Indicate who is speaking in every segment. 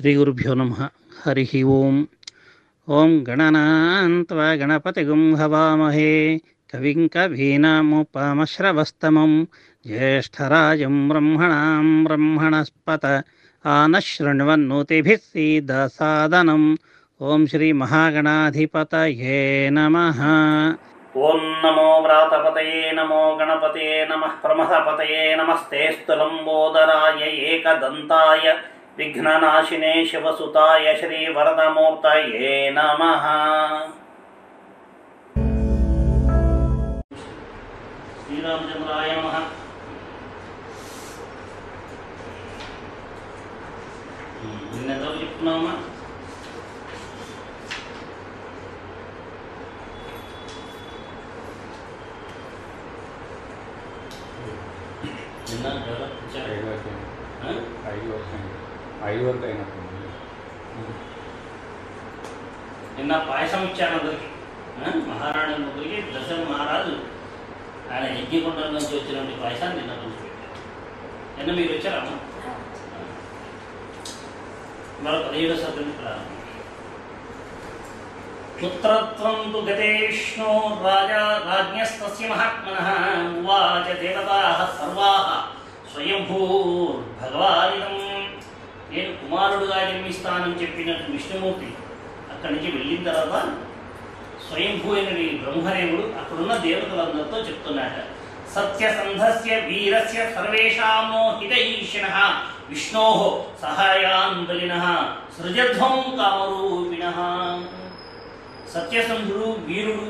Speaker 1: శ్రీగురుభ్యో నమః. హరి ఓం. ఓం గణనాన్త్వా గణపతిగుం హవామహే కవిం కవీనాముపమశ్రవస్తమం జ్యేష్ఠరాజం బ్రహ్మణాం బ్రహ్మణస్పత ఆనశృణ్వన్నోతిభిः సీదసాదనం. ఓం శ్రీ మహాగణాధిపతయే నమః.
Speaker 2: ఓం నమో వ్రాతపతయే నమో గణపతయే నమః ప్రమథపతయే నమస్తేస్తు లంబోదరాయ ఏకదంతాయ విఘ్ననాశినే శివసుతాయ శ్రీవరదమూర్తయే నమః. శ్రీరామచంద్రాయ నమః. నిన్నెందుకు చెప్తున్నామా? నిన్న పాయసం ఇచ్చాను అందరికి, మహారాణి ముగ్గురికి. దశరథ మహారాజు ఆయన యజ్ఞకుండం నుంచి వచ్చినటువంటి పాయసాన్ని నిన్న పంచిపెట్టారు. నిన్న మీరు వచ్చారమ్మా? మరో 17వ శతాబ్దం ప్రారంభం. పుత్రత్వం తు గతే విష్ణో రాజా రాజ్ఞస్తస్య మహాత్మనః ఉవాచ దేవతాః సర్వాః స్వయంభూర్భగవానిదం. నేను కుమారుడుగా జన్మిస్తానని చెప్పిన విష్ణుమూర్తి అక్కడి నుంచి వెళ్ళిన తర్వాత స్వయంభూ అయిన బ్రహ్మదేవుడు అక్కడున్న దేవతలందరితో చెప్తున్నాట. సత్యసంధస్య వీరస్య సర్వేషామో హితైషిణః విష్ణోః సహాయాన్ బలినః సృజధ్వం కామరూపిణః. సత్యసంధుడు, వీరుడు,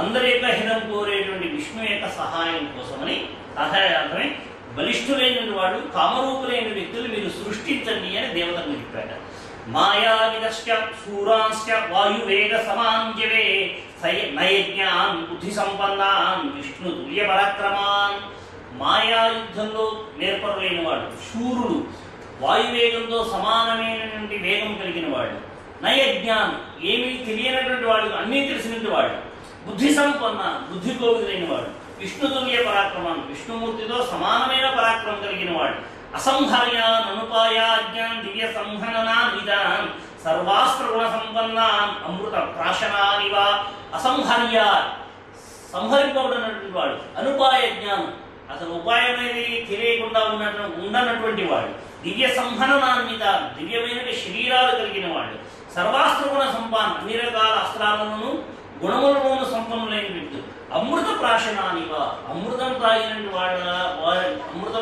Speaker 2: అందరి యొక్క హితం కోరేటువంటి విష్ణు యొక్క సహాయం కోసమని, సహాయార్థమై బలిష్ఠులైన వాడు, కామరూపులైన వ్యక్తులు మీరు సృష్టించండి అని దేవతలు చెప్పాట. మాయావిదశ్చ శూరాంశ్చ వాయువేగ సమాంజవే నయజ్ఞాన్ బుద్ధి సంపన్నాన్ విష్ణు తుల్య పరాక్రమాన్. మాయాయుద్ధంలో నేర్పరులైన వాడు, శూరుడు, వాయువేగంతో సమానమైనటువంటి వేగం కలిగిన వాడు, నయజ్ఞాన్ ఏమీ తెలియనటువంటి వాడు, అన్నీ తెలిసినటువంటి వాడు, బుద్ధి సంపన్న బుద్ధి కోవిదైన వాడు, విష్ణుతుల్య పరాక్రమాన్ విష్ణుమూర్తితో సమానమైన పరాక్రమం కలిగిన వాడు, అసంహర్యాన్ అనుపాయాజ్ఞాన్ దివ్య సంహననాన్ విధాన్ సర్వాస్త్రగుణ సంపన్నాన్ అమృత ప్రాశనానివ. అసంహర్య సంహరింపబడినటువంటి వాడు, అనుపాయ జ్ఞానం అసలు ఉపాయం అనేది తెలియకుండా ఉండనటువంటి వాడు, దివ్య సంహననాన్విత దివ్యమైన శరీరాలు కలిగిన వాడు, సర్వాస్త్రగుణ సంపన్న అన్ని రకాల అస్త్రాలను గుణములను సంపన్నులైన వ్యక్తులు, అమృత ప్రాశనానివ అమృతం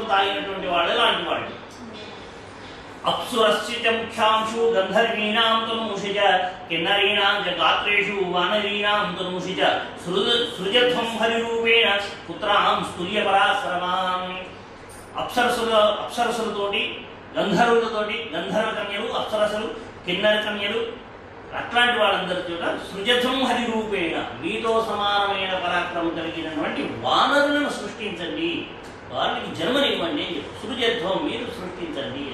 Speaker 2: తాగినటువంటి వాడు లాంటి వాడు. అప్సురశ్చ ముఖ్యాంశు గంధర్వీణాం తనూషిజ కిన్నరీణాం చ గాత్రేషు వానరీణాం తనూషిజ సృజధ్వం హరిరూపేణ పుత్రాం స్తుల్య పరాశ్రమాం. అప్సరసులతోటి, గంధర్వులతోటి, గంధర్వ కన్యలు, అప్సరసులు, కిన్నర కన్యలు, అట్లాంటి వాళ్ళందరి చోట సృజధ్వం హరిరూపేణ మీతో సమానమైన పరాక్రమం కలిగినటువంటి వానరులను సృష్టించండి, వారికి జన్మనివ్వండి. సృజధ్వం మీరు సృష్టించండి.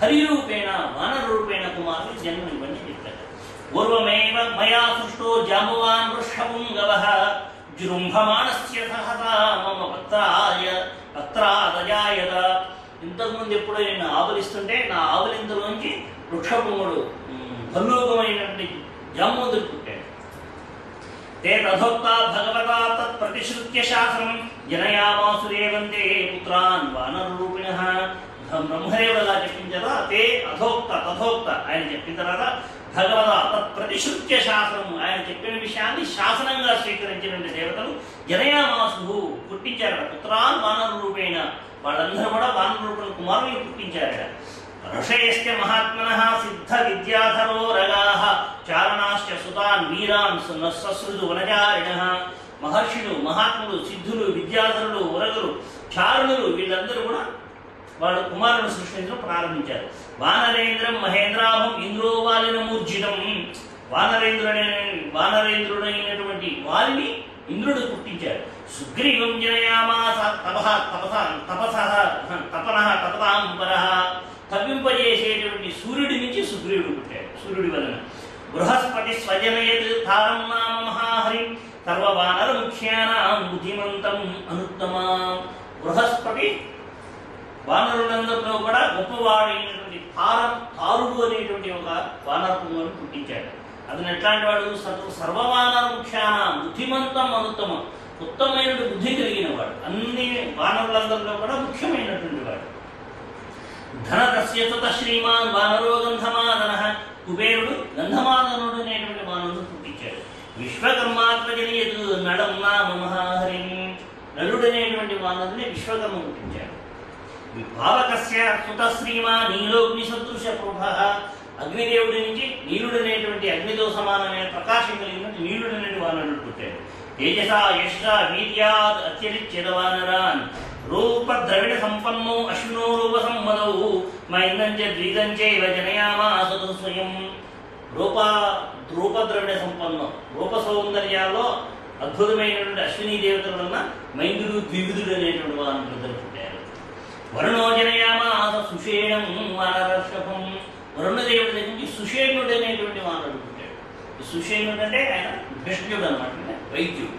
Speaker 2: హరిరూపేణ వానర రూపేణ కుమారులు జన్మనివ్వండి చెప్పారు. పూర్వమేవ మయా సృష్టో జాంబవాన్ వృషభుంగవః జృంభమాణస్య సహసా మమ పత్రాదజాయత. ఇంతకుముందు ఎప్పుడో నేను ఆవలిస్తుంటే నా ఆవలింతలోంచి వృక్షభుంగుడు భల్లూకమైనటువంటి జాంబవంతుడు పుట్టాడు. తే తథోక్తా భగవతా తత్ ప్రతిశ్రుత్య శాసనం జనయామాసురేవంతే పుత్రాన్ వానర రూపిణః. బ్రహ్మదేవుడుగా చెప్పిన తర్వాత తే అథోక్త తథోక్త ఆయన చెప్పిన తర్వాత భగవత తత్ ప్రతిశ్రుత్య శాసనం ఆయన చెప్పిన విషయాన్ని శాసనంగా స్వీకరించినటువంటి దేవతలు జనయామాసు పుట్టించారట. పుత్రాన్ వానర రూపేణ వాళ్ళందరూ కూడా వానర రూపణ కుమారులు పుట్టించారట. ఋషయశ్చ మహాత్మనః సిద్ధ విద్యాధరో రగాః చారణాశ్చ సుతాన్ వీరాన్ ససృజు వనచారిణః. మహర్షులు, మహాత్ములు, సిద్ధులు, విద్యాధరులు, ఉరగులు, చారుణులు వీళ్ళందరూ కూడా వాళ్ళు కుమారులను సృష్టించడం ప్రారంభించారు. వానరేంద్రం మహేంద్రాభం ఇంద్రోవాలిన మూర్జితం. వానరేంద్రుడైనటువంటి వారిని ఇంద్రుడు పుట్టించాడు. సుగ్రీవం జనయామాస తపతాంబరః. తప్పింపజేసేటువంటి సూర్యుడి నుంచి సుగ్రీవుడు పుట్టాడు. సూర్యుడి వలన బృహస్పతి స్వజనయత్ తారం నామ మహాహరి సర్వవానర ముఖ్యానాం బుద్ధిమంతం అనుత్తమా. బృహస్పతి వానరులందరిలో కూడా గొప్పవాడైనటువంటి తారుడు అనేటువంటి ఒక వానర పుంగవుని పుట్టించాడు. అతను ఎట్లాంటి వాడు? సర్వవానర ముఖ్యానం బుద్ధిమంతం అనుత్తమం, ఉత్తమమైన బుద్ధి కలిగిన వాడు, అన్ని వానరులందరిలో కూడా ముఖ్యమైనటువంటి వాడు. ధనదస్య తత శ్రీమాన్ వానరో గంధమాదన, కుబేరుడు గంధమాదనుడు అనేటువంటి వానరుడు పుట్టించాడు. విశ్వకర్మాత్మజనయతు నడం నామ మహాహరి, నలుడు అనేటువంటి వానరుని విశ్వకర్మ పుట్టించాడు. విభావకస్య సుత శ్రీమా నీలోగ్ని సదృశ ప్రభ, అగ్నిదేవుడి నుంచి నీలుడు అనేటువంటి అగ్నితో సమానమైన ప్రకాశం కలిగినటువంటి నీలుడు అనేటువంటి వానరుడు పుట్టాడు. తేజస యశ వీర్యాద్ అత్యరిచ్యత వానరాన్, రూప ద్రవిడ సంపన్నో అశ్వినో రూప సంమదౌ, మైందంచ ద్విగంచైవ జనయామాస స్వయం. రూప ద్రవిడ సంపన్నం, రూప సౌందర్యాల్లో అద్భుతమైనటువంటి అశ్విని దేవతల వలన మైందుడు ద్వివిధుడు అనేటువంటి వానరుడు పుట్టారు. వరుణో జనయామాస సుషేణం వానరర్షభం, వరుణదేవుడి దగ్గర నుంచి సుషేణుడు అనేటువంటి వానరుడు పుట్టాడు. సుషేణుడు అంటే ఆయన విష్ణుడు అనమాట, వైద్యుడు.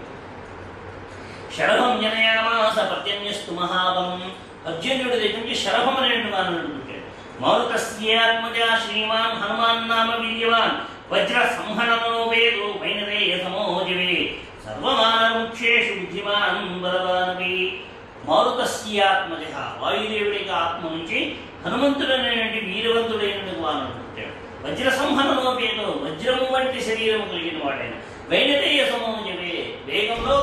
Speaker 2: శరభం జనయామాస పర్జన్యస్తు మహాబలం, పర్జన్యుడి దగ్గర నుంచి శరభం అనేటువంటి వానరుడు పుట్టాడు. మౌరుకస్యాత్మజ శ్రీమాన్ హనుమాన్ నామ వీర్యవాన్, వజ్ర సంహననో వేదో వైనరేయ సమోజవే, సర్వమానముఖ్యేషు బుద్ధిమాన్ బలవానవి. మారుతస్యాత్మజ, వాయుదేవుడి ఆత్మ నుంచి హనుమంతుడైనటువంటి వీరవంతుడైనటువంటి వానరుడు పుట్టాడు. వజ్ర సంహననోపేతో, వజ్రము వంటి శరీరము కలిగిన వాడైన, వైనతేయ సమోజవే, వేగంలో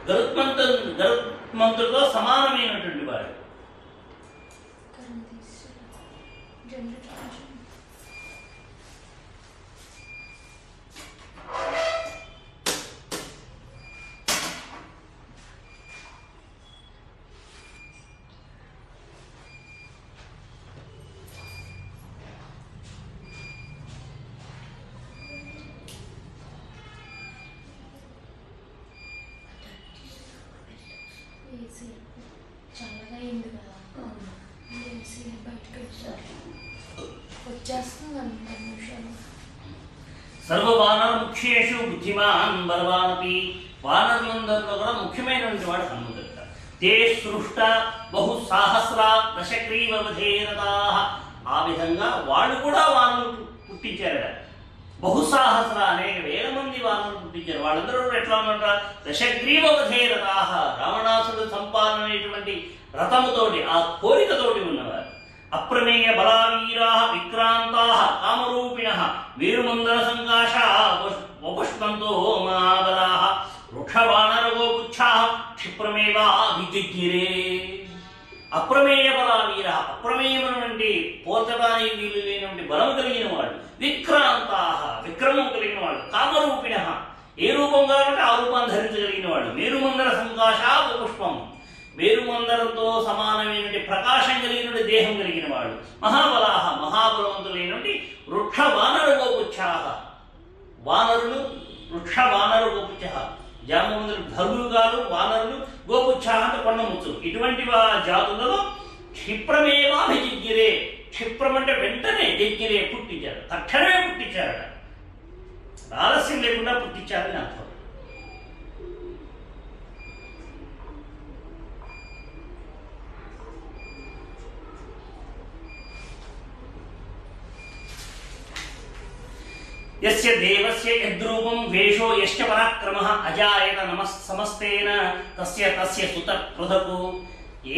Speaker 2: గరుత్మంతుడితో సమానమైనటువంటి వాడు.
Speaker 3: చల్లగా అయింది కదా, ఏసీ బయటకు వచ్చేస్తుంది అంత నిమిషాలు.
Speaker 2: సర్వవానర ముఖ్యేషు బుద్ధిమాన్ బలవానపి, వానరులందరిలో కూడా ముఖ్యమైనటువంటి వాడు హనుమంతుడు. తే సృష్ట బహు సహస్ర దశగ్రీవధేరతా, ఆ విధంగా వాళ్ళు కూడా వానరులు పుట్టించారు. బహుసాహస్ర, అనేక వేల మంది వానరులు పుట్టించారు. వాళ్ళందరూ ఎట్లా ఉన్నారా? దశగ్రీవధేరతా, రావణాసుడు సంపాదనటువంటి రథముతోటి, ఆ కోరికతోటి ఉన్నవారు. అప్రమేయ బలావీరా విక్రాంతా కామరూపిణ, వీరుమందర సంకాశా వపుష్పంతో మహాబలా, వృక్షవానరగోపుచ్చా క్షిప్రమేవా విజిజ్ఞిరే. అప్రమేయ బలావీర, అప్రమేయమైనటువంటి పోల్చడానికి వీలు లేనటువంటి బలము కలిగిన వాడు. విక్రాంతా, విక్రమం కలిగిన వాడు. కామరూపిణ, ఏ రూపం కావాలంటే ఆ రూపాన్ని ధరించగలిగిన వాడు. మేరుమందర సంకాశా పుష్పం, మేరుమందరంతో సమానమైనటువంటి ప్రకాశం కలిగినటువంటి దేహం కలిగిన వాడు. మహాబలాహ, మహాబలవంతులైనటువంటి వృక్ష వానర గోపుచ్ఛాహ, వానరులు వృక్ష వానర గోపుచ్చ, జామవంతులు ధర్ములుగాలు, వానరులు, గోపుచ్ఛాహ అంటే కొండముచ్చులు. ఇటువంటి జాతులలో క్షిప్రమేవాభిజిజ్ఞిరే, క్షిప్రం అంటే వెంటనే, జిజ్ఞిరే పుట్టించారు, తక్షణమే పుట్టించారట, ఆలస్యం లేకుండా పుట్టించారని అర్థం. యస్య దేవస్య యద్రూపం వేషో యశ్చ పరాక్రమః అజాయత సమస్తేన తస్య తస్య సుత పృథకు.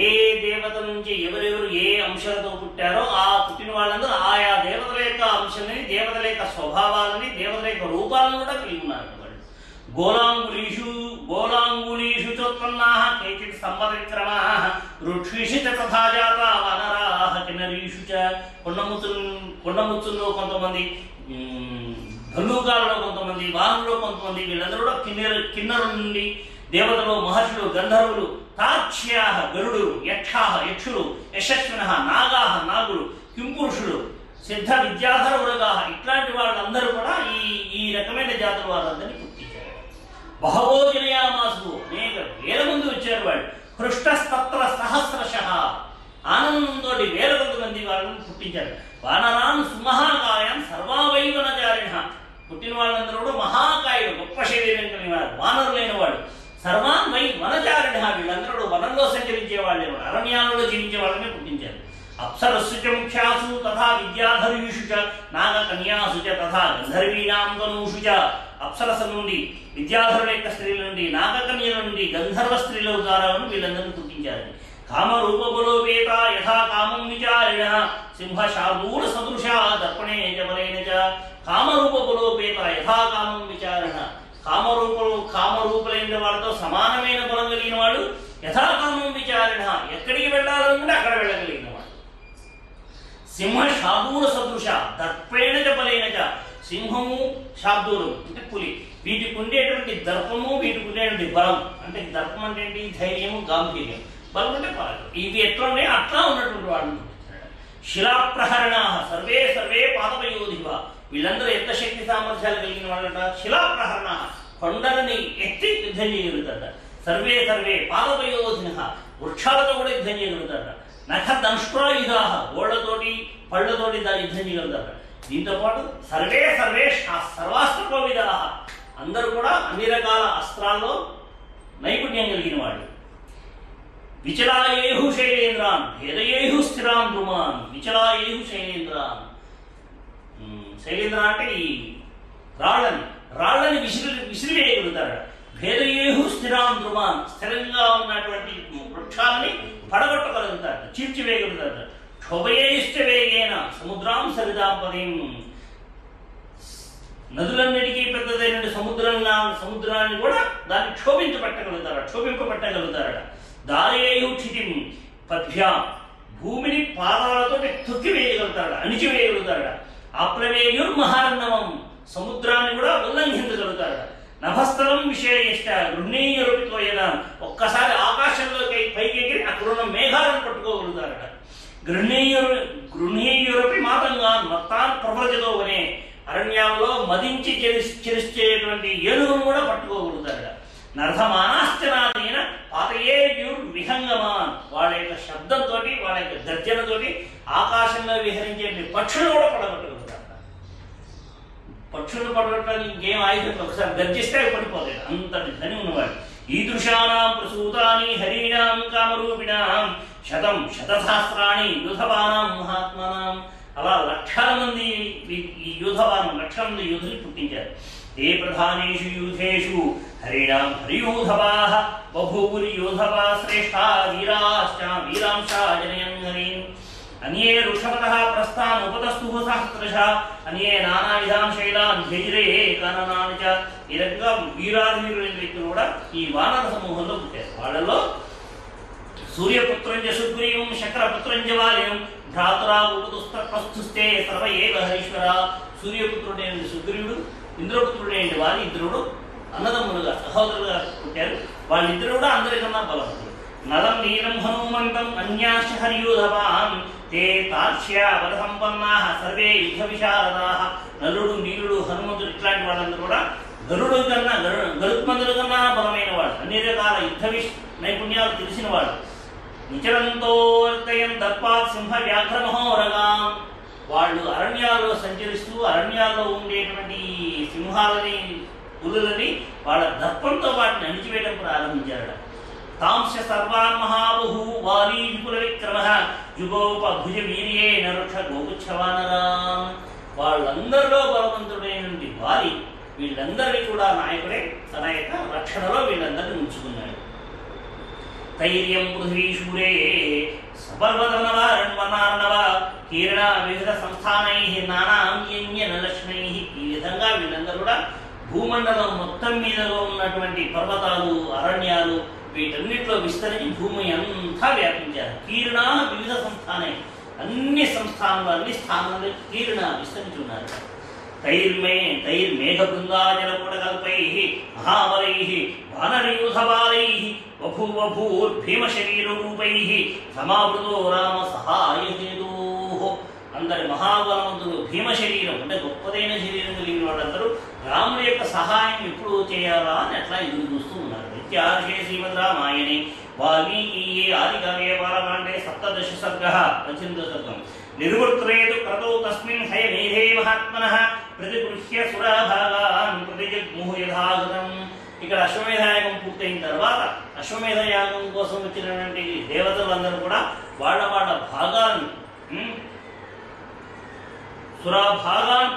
Speaker 2: ఏ దేవత నుంచి ఎవరెవరు ఏ అంశాలతో పుట్టారో ఆ పుట్టిన వాళ్ళందరూ ఆయా దేవతల యొక్క అంశాలని, దేవతల యొక్క స్వభావాలని, దేవతల యొక్క రూపాలను కూడా కలిగి ఉన్నారు. గోలాంగులీషు చోత్పన్నాః కేచిత్ సంపదవిక్రమాః వృక్షీషు చ తథా జాతా వనరాః కిన్నరీషు చ. కొండముచ్చుల్లో కొంతమంది, భల్లూకాలలో కొంతమంది, వాహనంలో కొంతమంది, వీళ్ళందరూ కూడా కిన్నరు నుండి దేవతలు, మహర్షులు, గంధర్వులు, తార్క్ష్యాః గరుడు, యక్షాః యక్షులు, యశస్వినః నాగాః నాగులు, కింపురుషులు, సిద్ధ విద్యాధర ఉరగాః, ఇట్లాంటి వాళ్ళందరూ కూడా ఈ రకమైన జాతుల వాళ్ళందరినీ పుట్టించారు. బహవో జనయామాసు, అనేక వేల మంది వచ్చారు వాళ్ళు. హృష్టస్తత్ర సహస్రశః, ఆనందంతో వేల మంది వాళ్ళని పుట్టించారు. వానరాన్ సుమహాకాయాన్ సర్వావైవనచారిణ, పుట్టిన వాళ్ళందరూ కూడా మహాకాయుడు, గొప్ప శరీరం కలిగిన వాడు, వానరులైన వాడు. సర్వాన్ వై వనచారిణ, వీళ్ళందరూ వనంలో సంచరించే వాళ్ళే, అరణ్యాలలో జీవించే వాళ్ళని పుట్టించారు. అప్సరస్సు చ ముఖ్యాసు తథా విద్యాధరీషు చ నాగకన్యాసు చ తథా గంధర్వీణాం తనూషు చ. అప్సరస నుండి, విద్యాధరుల యొక్క స్త్రీల నుండి, నాగకన్యల నుండి, గంధర్వ స్త్రీల ద్వారా వీళ్ళందరినీ తుట్టించారు. కామరూపబలోపేత యథా కామం విచారిణ సింహ శార్దూల సదృశ దర్పణే జబలేన చ. కామరూపబలోపేత యథా కామం విచారణ, కామరూపులైన వాళ్ళతో సమానమైన బలం కలిగిన వాడు, యథాకామం విచారణ ఎక్కడికి వెళ్ళాలనుకుంటే అక్కడ వెళ్ళగలిగిన వాడు. సింహ శార్దూల సదృశ దర్పేణ జబలేన చ. సింహము శార్దూలం అంటే పులి, వీటికి ఉండేటువంటి దర్పము, వీటికి ఉండేటువంటి బలం. అంటే దర్పం అంటే ఏంటి? ధైర్యము, గాంభీర్యం. బలం అంటే పరాక్రమం. ఇవి ఎట్లా ఉన్నాయి అట్లా ఉన్నటువంటి వాడు. శిలాప్రహరణ సర్వే సర్వే పాదపయోధివ, వీళ్ళందరూ ఎంత శక్తి సామర్థ్యాలు కలిగిన వాళ్ళట. శిలాప్రహరణ కొండలని ఎత్తి యుద్ధం చేయగలుగుతాడ. సర్వే సర్వే పాదపయోధిన వృక్షాలతో కూడా యుద్ధం చేయగలుగుతాడ. నఖ దంష్ట్రాయుధా గోళ్లతోటి పళ్ళతోటి యుద్ధం చేయగలుగుతాడ. దీంతో పాటు సర్వే సర్వే సర్వాస్త్ర కోవిదా, అందరూ కూడా అన్ని రకాల అస్త్రాల్లో నైపుణ్యం కలిగిన వాళ్ళు. విచలాయేహు శైలేంద్రాన్ భేదయేహు స్థిరాన్ ధ్రుమాన్. విచలాయేహు శైలేంద్రాన్, శైలేంద్ర అంటే ఈ రాళ్ళని విసిరివేయగలుగుతాడు. భేదయేహు స్థిరాన్ ధ్రుమాన్, స్థిరంగా ఉన్నటువంటి వృక్షాలని పడగొట్టగలుగుతాడు, చీల్చివేయగలుగుతాడు. క్షోభయేష్ట వేగేన సముద్రాం సరిదాపదీం, నదులన్నిటికీ పెద్దదైన సముద్రాన్ని కూడా దాన్ని క్షోభింపబట్టగలుగుతారట. దారేయు క్షితిం పద్భ్యాం, భూమిని పాదాలతో తొక్కివేయగలుగుతాడు, అణిచివేయగలుగుతాడు. ఆప్లవేయుర్మహార్ణవం, సముద్రాన్ని కూడా ఉల్లంఘించగలుగుతాడు. నభస్థలం విషయష్ట గృహ్ణీయరూపితో యదా, ఒక్కసారి ఆకాశంలోకి పైకి ఎగిరి అక్కడున్న మేఘాలను పట్టుకోగలుగుతారట. గృహ్ణీయురపి మాతంగా మత్తాన్ ప్రవ్రజతో అనే అరణ్యాల్లో మదించి చెరిచేటువంటి ఏనుగును కూడా పట్టుకోగలుగుతారట. నర్ధమానాశ్చనాదైన పాతయేయుర్ విహంగమాన్, వాళ్ళ యొక్క శబ్దంతో, వాళ్ళ యొక్క గర్జనతో ఆకాశంలో విహరించే పక్షులు కూడా పడగొట్టగలుగుతారు. పక్షులు పడగొట్టడానికి ఇంకేం ఆయుధం, ఒకసారి గర్జిస్తే పడిపోతాయి, అంతటి ధని ఉన్నవాడు. ఈదృశానాం ప్రసూతాని హరీణాం కామరూపిణాం శతం శతసహస్రాణి యూధవానాం మహాత్మనాం. అలా లక్షల మంది ఈ యూధవానం, లక్షల మంది యూధులు పుట్టించారు. ते प्रधानेषु यूथेषु हरिणां हरियूधवाः बभूवुर् यूधवा श्रेष्ठा वीरांशा जनयन् हरीन्. अन्ये ऋषभतः प्रस्थान् उपतस्तुः सहस्रशः, अन्ये नानाविधान् शैलान् ధైర్యే కాననాని చ. ఈ రకంగా వీరాధీరులైన వ్యక్తులు కూడా ఈ వానర సమూహంలో పుట్టారు. వాళ్ళలో సూర్యపుత్రం సుగ్రీవం, శక్రపుత్రం వాలినం, భ్రాతురా ఉపతుస్తే సర్వ ఏవ హరీశ్వర. సూర్యపుత్రుడైన సుగ్రీవుడు, ఇంద్రపుత్రుడైన వాలి, ఇద్దరుడు అన్నదమ్ములుగా సహోదరులుగా పుట్టారు. వాళ్ళిద్దరు కూడా అందరికన్నా బలవంతులు. నలం నీలం హనుమంతం అన్యాశ్చ హరియూధవాన్ తే తార్క్ష్య బలసంపన్నాః సర్వే యుద్ధ విశారదాః. నలుడు, నీలుడు, హనుమంతుడు ఇట్లాంటి వాళ్ళందరూ కూడా గరుత్మంతుల కన్నా బలమైన వాడు, అన్ని రకాల యుద్ధ నైపుణ్యాలు తెలిసిన వాడు. నిచలంతోర్తయం దర్పాత్ సింహ వ్యాఘ్రమహోరగాం. వాళ్ళు అరణ్యాల్లో సంచరిస్తూ అరణ్యాల్లో ఉండేటువంటి సింహాలని, పులులని వాళ్ళ దర్పంతో వాటిని అణిచివేయడం ప్రారంభించారట. తాంశ సర్వాన్ మహాబహు వాలి విపుల విక్రమ జుగోపభుజ వీర్యే నరుక్ష గోగుచ్చవానరాం. వాళ్ళందరిలో బలవంతుడైనటువంటి వాలి వీళ్ళందరినీ కూడా నాయకుడే తన యొక్క రక్షణలో వీళ్ళందరినీ ఉంచుకున్నాడు. ధైర్యం పృథ్వీశూరే సపర్వతనవ కీరణ వివిధ సంస్థానై నానాంగ్యన్యనలక్ష్మై. ఈ విధంగా వీళ్ళందరూ కూడా భూమండలం మొత్తం మీదలో ఉన్నటువంటి పర్వతాలు, అరణ్యాలు వీటన్నిటిలో విస్తరించి భూమి అంతా వ్యాపించారు. కీరణ వివిధ సంస్థానై, అన్ని సంస్థానాలు, అన్ని స్థానాలు కీరణ విస్తరించి ఉన్నారు. తైర్మేఘ బృందాజలపుటకల్పై మహాబలై వానరయూధబాలై బభూవభూర్భీమశరీరరూపై సమావృతో రామ సహాయహేతో. అందరి మహాబలవంతులు భీమశరీరం అంటే గొప్పదైన శరీరం కలిగిన వాళ్ళందరూ రాముడి యొక్క సహాయం ఎప్పుడు చేయాలా అని అట్లా ఎదురు చూస్తూ ఉన్నారు. నిత్యార్షే శ్రీమద్ రామాయణే వాల్మీకీయే ఆదికావ్యే బాలకాండే 17 సర్గః 18 సర్గం. నిర్వృత్రేతు క్రతౌ తస్మిన్ హయమేధే మహాత్మనః ప్రతిగృహ్య సురాభాగాన్ ప్రతిజగ్ముః యథాగతం. ఇక్కడ అశ్వమేధయాగం పూర్తయిన తర్వాత అశ్వమేధయాగం కోసం వచ్చినటువంటి దేవతలందరూ కూడా వాళ్ళ భాగాలను సురాభాగాన్ని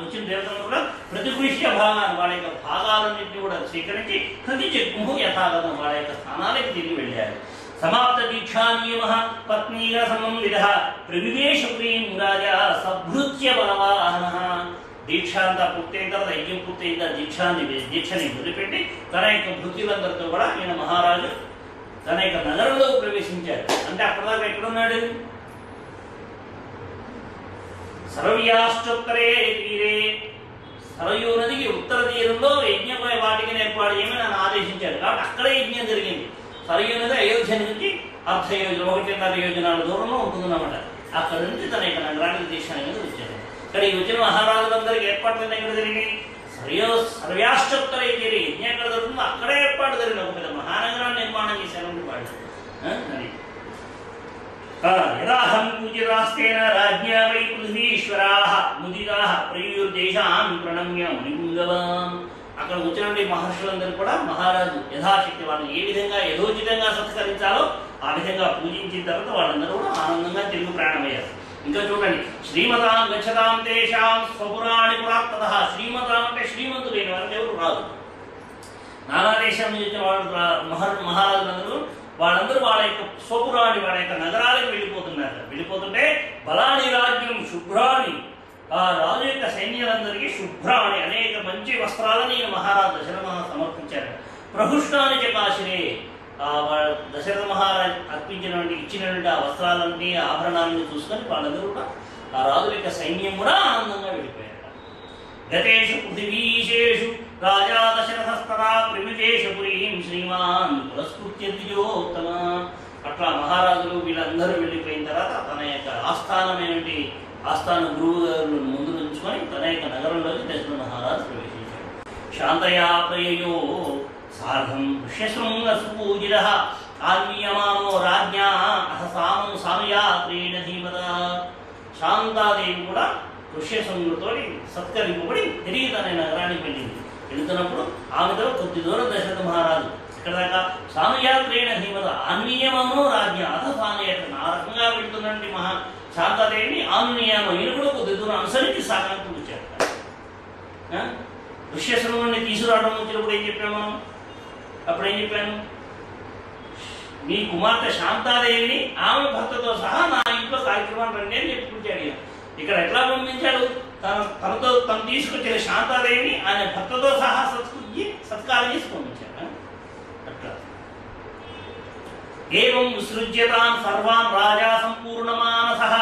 Speaker 2: వచ్చిన దేవతలను కూడా ప్రతిగృహ్య భాగాన్ని వాళ్ళ యొక్క భాగాలన్నింటినీ కూడా స్వీకరించి ప్రతి జగ్ము యథాగతం వాళ్ళ యొక్క స్థానాలకు తిరిగి వెళ్ళారు. సమాప్త దీక్షా నియమ పత్నీర సమన్విత ప్రవివేశప్రీం రాజా సభృత్య బలవాహన. దీక్ష అంతా పూర్తయిన తర్వాత యజ్ఞం పూర్తయిన దీక్షని వదిలిపెట్టి తన యొక్క భృత్యులందరితో కూడా ఈయన మహారాజు తన యొక్క నగరంలో ప్రవేశించాడు. అంటే అప్పటిదాకా ఎక్కడున్నాడు? సరవ్యాశ్చోత్తరే తీరే, సరయూ నదికి ఉత్తర తీరంలో యజ్ఞపై వాటికి ఏర్పాటు చేయమని ఆయన ఆదేశించాడు. కాబట్టి అక్కడే యజ్ఞం జరిగింది. సరయూ నది అయోధ్య నుంచి 1.5 యోజనాల దూరంలో ఉంటుందన్నమాట. అక్కడ నుంచి తన యొక్క నగరానికి దేశానికి వచ్చాడు. ఇక్కడ ఈ వచ్చిన మహారాజులందరికీ ఏర్పాట్లు ఎక్కడ జరిగినాయి? సర్వ్యాశ్చోత్తరే తీరే యజ్ఞం ఎక్కడ జరుగుతుందో అక్కడే ఏర్పాటు జరిగింది. ఒక పెద్ద మహానగరాన్ని నిర్మాణం చేశారని వాడు. యదాహం పూజితాస్తేన రాజ్ఞా వై పృథ్వీశ్వరాః ముదితాః ప్రయుర్దేశాం ప్రణమ్య మునిపుంగవాం. అక్కడ వచ్చినటువంటి మహర్షులందరూ కూడా మహారాజు యథాశక్తి వాళ్ళని ఏ విధంగా యథోచితంగా సత్కరించాలో ఆ విధంగా పూజించిన తర్వాత వాళ్ళందరూ కూడా ఆనందంగా తిరుగు ప్రయాణమయ్యారు. ఇంకా చూడండి, శ్రీమతాం గచ్చతాం తేషాం స్వపురాణి పురాత్తత. శ్రీమతాం అంటే శ్రీమంతులైన వారు ఎవరు రాదు. నానా దేశం నుంచి వచ్చిన వాళ్ళు మహారాజులందరూ వాళ్ళందరూ వాళ్ళ యొక్క స్వపురాన్ని వాళ్ళ యొక్క నగరాలకు వెళ్ళిపోతున్నారు. వెళ్ళిపోతుంటే బలాని రాజ్యం శుభ్రాణి, ఆ రాజు యొక్క సైన్యాలందరికీ శుభ్రాన్ని అనేక మంచి వస్త్రాలని మహారాజు దశరథ సమర్పించారు. ప్రహుష్టాన్ని చకాశిరే, దశరథ మహారాజు ఇచ్చినటువంటి ఆ వస్త్రాలన్నీ ఆభరణాలని చూసుకొని వాళ్ళందరూ కూడా ఆ రాజు యొక్క సైన్యం కూడా ఆనందంగా వెళ్ళిపోయారు. గతేషు పృథివీశేషు రాజా దశరథస్తదా ప్రవివేశపురీం శ్రీమాన్ పురస్కృత్య ద్విజోత్తమ. అట్లా మహారాజులు వీళ్ళందరూ వెళ్ళిపోయిన తర్వాత తన యొక్క ఆస్థాన గురువు గారు ముందు నుంచుకొని తన యొక్క నగరంలోకి దశరథ మహారాజు ప్రవేశించాడు. శాంతయా ప్రయయో సార్ధం ఋష్యశృంగ సుపూజిత ఆన్మీయమానో రాజ్ఞా అథ సామయాత్రేణ ధీమత. శాంతాదేవి కూడా ఋష్యశృంగులతో సత్కరింపబడి తిరిగి తన నగరానికి వెళ్ళింది. వెళుతున్నప్పుడు ఆమెతో కొద్ది దూరం దశరథ మహారాజు ఇక్కడ దాకా సామయాత్రేణ ధీమత ఆన్మీయమానో రాజ్ఞ అథ సామయాత్ర. ఆ రకంగా వెళ్తున్నటువంటి శాంతాదేవిని ఆన్మీయమో ఈయన కూడా కొద్ది దూరం అనుసరించి సాగనంపు వచ్చారు. ఋష్యశృంగుని తీసుకురావడం వచ్చినప్పుడు ఏం చెప్పాము మనం? అప్పుడు ఏం చెప్పాను? మీ కుమార్తె శాంతాదేవిని ఆమె భర్తతో సహా నా ఇంట్లో కార్యక్రమాలు రండి అని చెప్పుకుంటాడు. ఇక్కడ ఎట్లా పంపించాడు? తనతో తను తీసుకొచ్చిన శాంతాదేవిని ఆయన భర్తతో సహా సత్కారం చేసి పంపించాడు. అట్లా ఏవం విసృజ్యతాన్ సర్వాన్ రాజా సంపూర్ణమానసః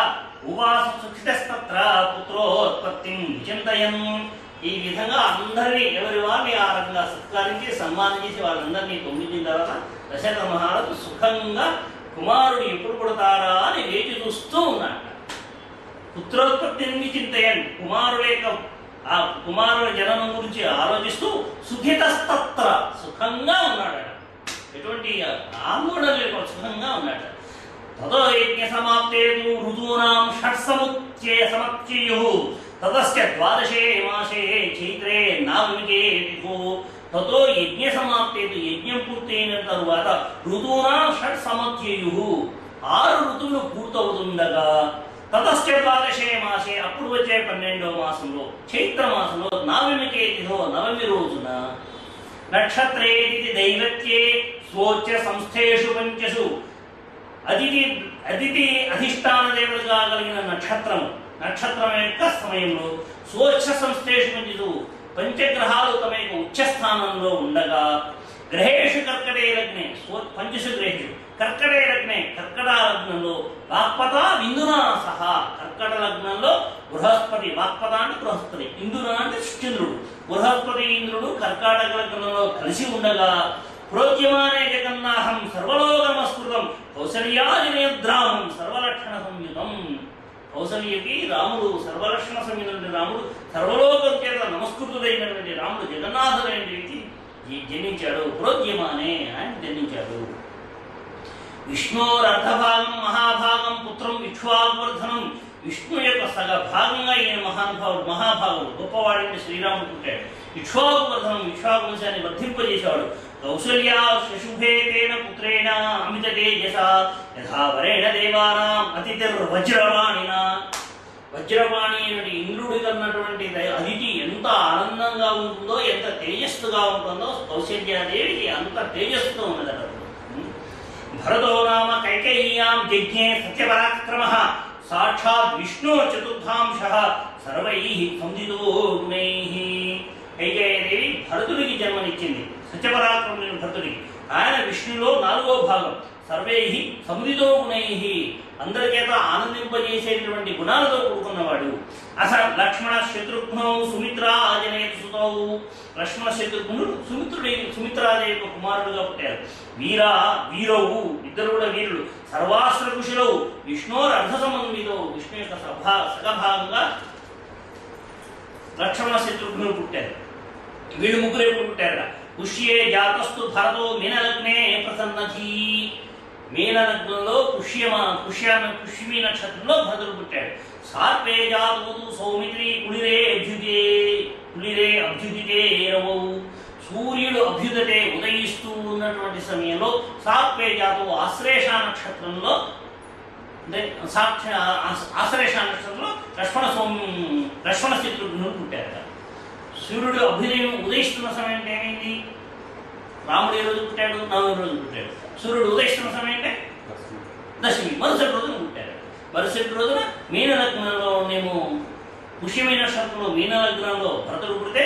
Speaker 2: ఉవాస సుఖితస్తత్ర పుత్రోత్పత్తిం విచింతయన్. ఈ విధంగా అందరినీ ఎవరి వారిని ఆ రకంగా సత్కరించి సన్మానం చేసి వాళ్ళందరినీ పొందించిన తర్వాత దశరథ మహారాజు సుఖంగా కుమారుడు ఎప్పుడు పుడతారా అని వేచి చూస్తూ ఉన్నాడు. పుత్రోత్పత్తిని చింతయన్, కుమారుల జననం గురించి ఆలోచిస్తూ సుఖితస్తత్ర సుఖంగా ఉన్నాడు. ఎటువంటి ఆందోళన లేకుండా సుఖంగా ఉన్నాడు. తదో యజ్ఞ సమాప్తే ఋతూనాం షట్సముచ్చయు తతశ్చ 12 మాసే చైత్రే నావికే తిథో. తతో యజ్ఞ సమాప్తే, యజ్ఞం పూర్తయిన తరువాత ఋతూనాం షట్సముచ్చయు 6 ఋతువులు పూర్తవుతుండగా తతశ్చ 12 మాసే అప్పుడు వచ్చే 12వ మాసంలో చైత్ర మాసంలో నావికే తిథో నవమి రోజున నక్షత్రే దైవత్యే స్వోచ్చ సంస్థేషు పంచసు అతిథి అధిష్టాన దేవతగా కలిగిన నక్షత్రం యొక్క సమయంలో స్వోచ్చ సంస్థేషు పంచసు పంచగ్రహాలు తమ యొక్క ఉచ్చస్థానంలో ఉండగా గ్రహేషు కర్కటే లగ్నే పంచసు గ్రహేషు కర్కటే లగ్నే కర్కట లగ్నంలో వాక్పత విందునా సహా కర్కట లగ్నంలో బృహస్పతి, వాక్పత అంటే బృహస్పతి, ఇందున అంటే చంద్రుడు, బృహస్పతి ఇంద్రుడు కర్కాటక లగ్నంలో కలిసి ఉండగా ప్రోద్యమానే జగన్నాహం సర్వలోకనమస్కృతం కౌసల్యాదినేద్రామం సర్వలక్షణ సంయుతం. కౌసల్యకి రాముడు సర్వలక్షణ సంయుతుడైన రాముడు, సర్వలోకం చేత నమస్కృతుడైనటువంటి రాముడు జగన్నాథుడైన వ్యక్తి జన్మించాడు. ప్రోద్యమానే ఆయన జన్మించాడు. విష్ణోరర్ధభాగం మహాభాగం పుత్రం విశ్వావర్ధనం. విష్ణు యొక్క సగ భాగంగా ఈయన మహాభాగుడు గొప్పవాడంటే శ్రీరాముడు పుట్టాడు. ఇక్ష్వాకువర్ధనం ఇక్ష్వాకువంశాన్ని వర్ధింపజేశాడు. కౌసల్యా శశుభేతేన పుత్రేణ అమిత తేజస యథా వరేణ దేవానాం అతిథిర్వజ్రవాణినా. వజ్రపాణి అయినటువంటి ఇంద్రుడికి అన్నటువంటి అదితి ఎంత ఆనందంగా ఉంటుందో, ఎంత తేజస్సుగా ఉంటుందో, కౌశల్యాదేవికి అంత తేజస్సుతో ఉన్నదట. భరతో నామ కైకేయ్యాం యజ్ఞే సత్యపరాక్రమ సాక్షాత్ విష్ణు చతుర్థాంశ సర్వై సంధితో గుణై. కైకేయీదేవి భరతుడికి జన్మనిచ్చింది, సత్యపరాక్రములైన భరతుడికి. ఆయన విష్ణులో 4వ భాగం. సర్వై సముదితో గుణై, అందరి చేత ఆనందింపజేసేటువంటి గుణాలతో కూడుకున్నవాడు. అసలు లక్ష్మణ శత్రుఘ్నౌ సుమిత్రా ఆంజనేయ సుతౌ. లక్ష్మణ శత్రుఘ్నుడు సుమిత్రాదేవి యొక్క కుమారుడుగా పుట్టారు. వీరవు ఇద్దరు కూడా వీరులు. సర్వాస్త్ర కుశలవు విష్ణోర్ అర్ధ సంబంధితో. విష్ణు యొక్క సగభాగంగా లక్ష్మణ శత్రుఘ్నుడు పుట్టారు. వీళ్ళు ముగ్గురు ఎప్పుడు పుట్టారట? పుష్యే జాతస్తు భరతో మీనలగ్నే ప్రసన్నధీ. మీనలగ్నంలో పుష్యమీ నక్షత్రంలో భరతుడు పుట్టాడు. సార్పే జాతవతు సౌమిత్రి కుళిరే అభ్యుదితే రవౌ. సూర్యుడు అభ్యుదటే ఉదయిస్తూ ఉన్నటువంటి సమయంలో సార్పే జాతవు ఆశ్లేష నక్షత్రంలో ఆశ్లేష నక్షత్రంలో లక్ష్మణ శత్రుఘ్నుడు పుట్టారట. సూర్యుడు అభ్యుదయం ఉదయిస్తున్న సమయం అంటే ఏమైంది? రాముడు ఏ రోజు పుట్టాడు? 4వ రోజు పుట్టాడు. సూర్యుడు ఉదయిస్తున్న సమయం అంటే దశమి, మరుసటి రోజున పుట్టాడు. మరుసటి రోజున మీనలగ్నంలో పుష్యమీ నక్షత్రంలో మీనలగ్నంలో భరతుడు పుడితే,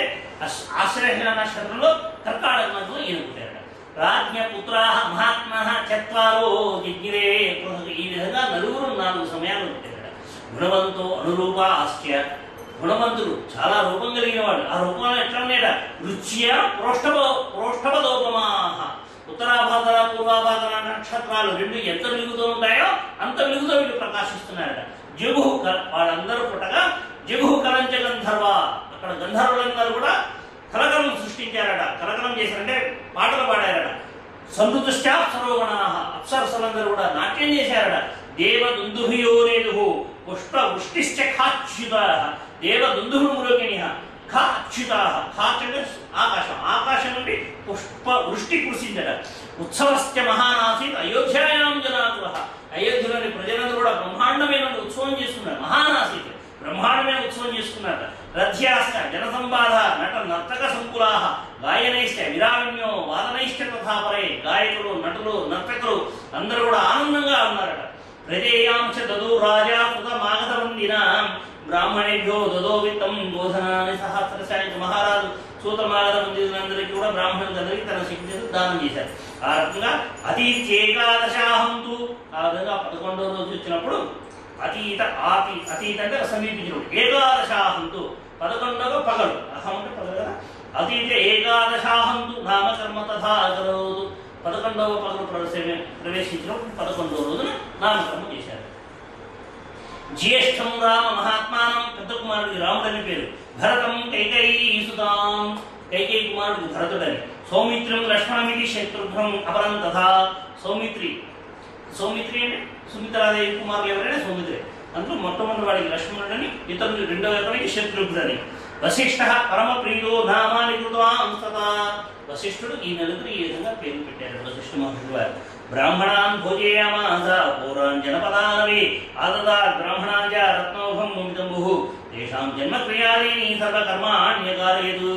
Speaker 2: ఆశ్లేష నక్షత్రంలో కర్కాటక లగ్నంలో ఈయన పుట్టాడు. రాజ్ఞ పుత్రా మహాత్మా చత్వారో యజ్ఞిరే. ఈ విధంగా 4 సమయాలు పుట్టాడు. గుణవంతో అనురూప ఆస్య. గుణవంతుడు, చాలా రూపం కలిగిన వాడు. ఆ రూపంలో ఎట్లా ఉన్నాడ? రుచ్య ప్రోష్ఠపదోపమాహ. ఉత్తరాభాద్ర పూర్వాభాద్ర నక్షత్రాలు 2 ఎంత వెలుగుతూ ఉంటాయో అంత వెలుగుతో వీళ్ళు ప్రకాశిస్తున్నారట. జగుహు వాళ్ళందరూ పుట్టగా జగుహు కలంచ గంధర్వ. అక్కడ గంధర్వులందరూ కూడా కలకలం సృష్టించారట. కలకలం చేశారంటే పాటలు పాడారట. సమృద్ధశ్చా సర్వగణాః. అప్సరసలందరూ కూడా నాట్యం చేశారట. దేవదుందుభియోరేదుః పుష్పవృష్టిశ్చ ఖాచ్యుతాః. దేవదుందుభిములోకినిః ఖాచ్యుతాః. ఖాచ్ అంటే ఆకాశం. ఆకాశం నుండి పుష్పవృష్టి కురిసిందట. ఉత్సవశ్చ మహానాసీత్ అయోధ్యాయాం జనాతురః. అయోధ్యలోని ప్రజలందరూ కూడా బ్రహ్మాండమైన ఉత్సవం చేస్తున్నారు. మహానాసీత్ బ్రహ్మాండమైన ఉత్సవం చేసుకున్నారట. రథ్యాశ్చ జనసంబాధ నర్తక సంకులాః. గాయనైశ్చ విరావిణ్యో వాదనైశ్చ తథాపరే. గాయకులు, నటులు, నర్తకులు అందరూ కూడా ఆనందంగా ఉన్నారట. ప్రజేయాంశ దదో రాజా కృత మాగధవందినాం. బ్రాహ్మణేభ్యో దదో విత్తం బోధనాన్ని సహస్రశాయ. మహారాజు సూతమాగధ వందితులందరికీ కూడా బ్రాహ్మణులందరికీ తన శక్తి దానం చేశారు. ఆ రకంగా అతీత్యేకాదశాహంతు. ఆ విధంగా 11వ రోజు వచ్చినప్పుడు అతీత అంటే సమీపించినప్పుడు. ఏకాదశాహంతు 11వ పగలు. అహం అంటే పగలు కదా. అతీత ఏకాదశాహంతు నామకర్మ తథా కరోతు. 11వ పగలు ప్రవేశించినప్పుడు 11వ రోజున నామకర్మ చేశారు. జ్యేష్ఠం రామ మహాత్మానం. పెద్ద కుమారుడికి రాముడని పేరు. భరతం కైకేయీ సుతాం. కైకేయీ కుమారుడికి భరతుడని. సౌమిత్రం లక్ష్మణమితి శత్రుఘ్నం అపరం తథా. సౌమిత్రి అంటే సుమిత్రాదేవి కుమారులు ఎవరైనా సౌమిత్రి. అందులో మొట్టమొదటి వాడికి లక్ష్మణుడని, ఇతరులు 2వ వాడికి శత్రుఘ్నుడని. వశిష్ఠ పరమ ప్రియుడో నామాని కృతవాన్ సదా. వశిష్ఠుడు ఈ నలుగురు ఈ విధంగా పేరు పెట్టారు వశిష్ఠ మహర్షుడు వారు. బ్రాహ్మణాన్ భోజేయామాస పౌరాన్ జనపదానవే ఆదదాత్ బ్రాహ్మణాంజ రత్నౌఘం ముమితంబుః తేషాం జన్మక్రియాదీని సర్వకర్మాణ్యకారయతు.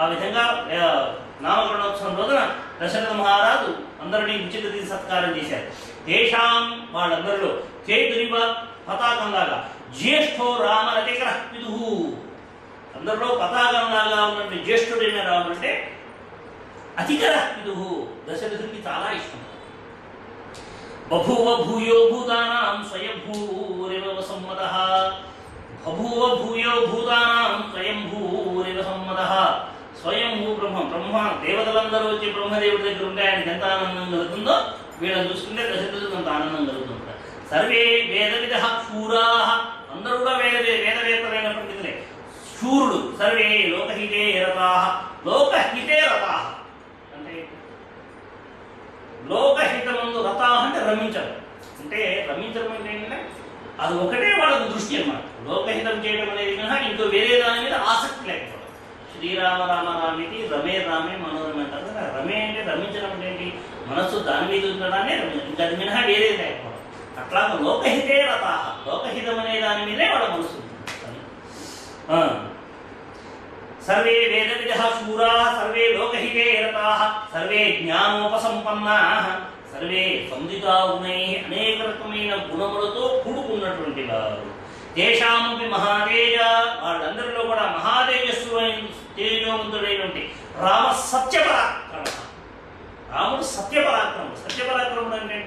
Speaker 2: ఆ విధంగా నామకరణోత్సవం రోజున దశరథ మహారాజు అందరినీ ఉచిత సత్కారం చేశారు. తేషాం వాళ్ళందరిలో కేతురివ పతాకంలాగా జ్యేష్ఠో రామరతికర విదుః. అందరిలో పతాకంలాగా ఉన్నటువంటి జ్యేష్ఠుడైన రాముడు అంటే అతికర విదుః. దశరథుడికి చాలా ఇష్టం. బభూవ భూయో భూతానాం స్వయంభూరివ సమ్మతః. బభూవ భూయో భూతానాం స్వయంభూరివ సమ్మతః. స్వయంభూ బ్రహ్మ దేవతలందరూ వచ్చి బ్రహ్మదేవుడి దగ్గర ఉంటే ఆయనకి ఎంత ఆనందం కలుగుతుందో వీళ్ళని చూసుకుంటే దశరథుడికి అంత ఆనందం కలుగుతుంటారు. సర్వే వేదవిద శూరా. అందరూ కూడా వేదవేత్తలైన పండితులే. శూరుడు. సర్వే లోకహితే రతాః. లోకహితే రతాః అంటే లోకహితమందు రతాః అంటే రమించడం. అంటే రమించడం అంటే ఏంటంటే అది ఒకటే వాళ్ళకు దృష్టి అన్నమాట. లోకహితం చేయడం అనేది కన్నా ఇంకో వేరే దాని మీద ఆసక్తి లేకపోవడం. శ్రీరామ రామ రామికి రమే రామే మనోరమ అంటారు కదా. రమే అంటే రమించడం అంటే ఏంటి? మనస్సు దాని మీద ఉండడాన్ని రమించడం. ఇంకా అది మినహా వేరే లేకపోవడం. అట్లా లోకహితే రతాః. లోకహితం అనే దాని మీదే వాళ్ళ మనసు. సర్వే వేదవిదః శూరాः సర్వే లోకహితే రతాः సర్వే జ్ఞానోపసంపన్నాः సర్వే సందితా గుణైః అనేక రకమైన గుణములతో కూడుకున్నటువంటి వారు. తేషామపి మహాతేజ వాళ్ళందరిలో కూడా మహాతేజస్సు తేజోవంతుడైనటువంటి రామ సత్యపరాక్రమ. రాముడు సత్యపరాక్రముడు. సత్యపరాక్రముడు అంటే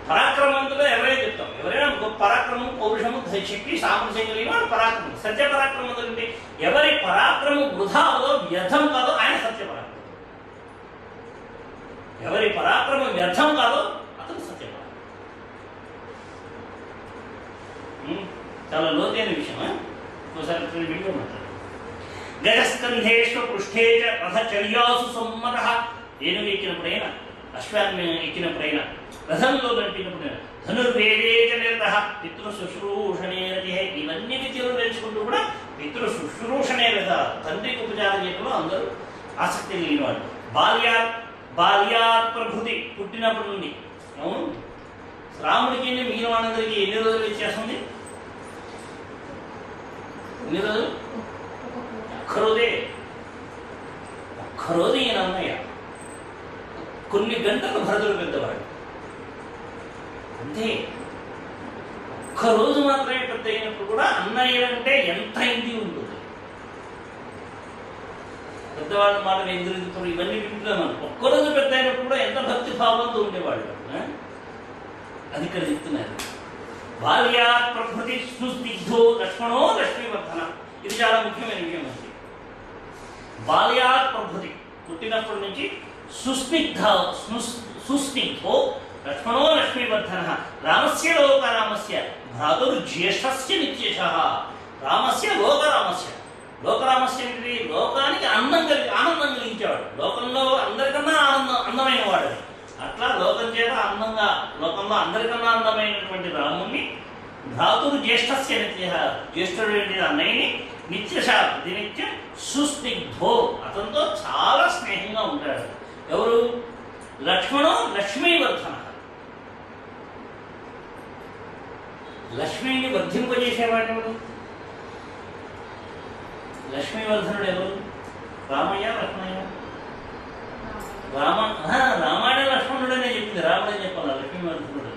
Speaker 2: పరాక్రమంతులు ఎవరైనా చెప్తాం. ఎవరైనా పరాక్రమం పౌరుషము శక్తి సామర్థ్యం కలిగిన వాడు పరాక్రమం. సత్యపరాక్రమంతులు అంటే ఎవరి పరాక్రమం వృధాలో వ్యర్థం కాదో ఆయన సత్యపరాక్రమం. ఎవరి పరాక్రమం వ్యర్థం కాదో అతను సత్యపరాక్రమం. చాలా లోతైన విషయం. ఒకసారి వీడియో మాట్లాడు. గజస్కంధేశ్వ పృష్ఠే రథచర్యాసు సమ్మత. ఏనుగు ఎక్కినప్పుడైనా అశ్వాన్ని ఎక్కినప్పుడైనా రథంలో నడిపినప్పుడైనా ధనుర్వేదే నిరత పితృ శుశ్రూషణే రతి. ఇవన్నీ విద్యలు నేర్చుకుంటూ కూడా పితృ శుశ్రూషణే రథ. తండ్రికి ఉపచారం చేయడంలో అందరూ ఆసక్తి కలిగిన వాడు. బాల్యాత్ ప్రభృతి పుట్టినప్పటి నుండి. అవును, రాముడికి మీనవానందరికి ఎన్ని రోజులు ఇచ్చేస్తుంది? ఎన్ని రోజులు? ఒక్కరోజు ఈయన అన్నయ్య. కొన్ని గంటలు భరతుడు పెద్దవాడు అంతే. ఒక్కరోజు మాత్రమే పెద్ద అయినప్పుడు కూడా అన్నయ్య అంటే ఎంత ఇంటి ఉంటుంది. పెద్దవాళ్ళ మాట ఎదురు ఇవన్నీ వింటున్నాం మనం. ఒక్కరోజు పెద్ద అయినప్పుడు కూడా ఎంత భక్తి భావంతో ఉండేవాళ్ళు. అది ఇక్కడ చెప్తున్నారు. బాల్యాత్ ప్రభృతి సుస్నిగ్ధో లక్ష్మణో లక్ష్మీవర్ధన. ఇది చాలా ముఖ్యమైన విషయం అండి. బాల్యాత్ ప్రభృతి పుట్టినప్పటి నుంచి సుస్నిగ్ధో లక్ష్మణో లక్ష్మీవర్ధన. రామస్య లోకరామస్య భ్రాతుర్జ్యేష్ఠస్య నిత్యశః. రామస్య లోకరామస్య. లోకరామస్య అంటే లోకానికి ఆనందం కలిగించేవాడు. లోకంలో అందరికన్నా అందమైన వాడు. అట్లా లోకం చేత అందంగా లోకంలో అందరికన్నా అందమైనటువంటి రాముణ్ణి భ్రాతుర్జ్యేష్ఠస్య నిత్యః. జ్యేష్ఠుడు అన్నయ్యని నిత్యశ నిత్యం సుస్నిగ్ధో అతనితో చాలా స్నేహంగా ఉంటాడు. ఎవరు? లక్ష్మణో లక్ష్మీవర్ధన. లక్ష్మిని వర్ధింపజేసేవాడు ఎవరు? లక్ష్మీవర్ధనుడు ఎవరు? రామయ్య లక్ష్మణయ్య? రామాయణ లక్ష్మణుడనే చెప్పింది. రాముడని చెప్పాలి. లక్ష్మీవర్ధనుడు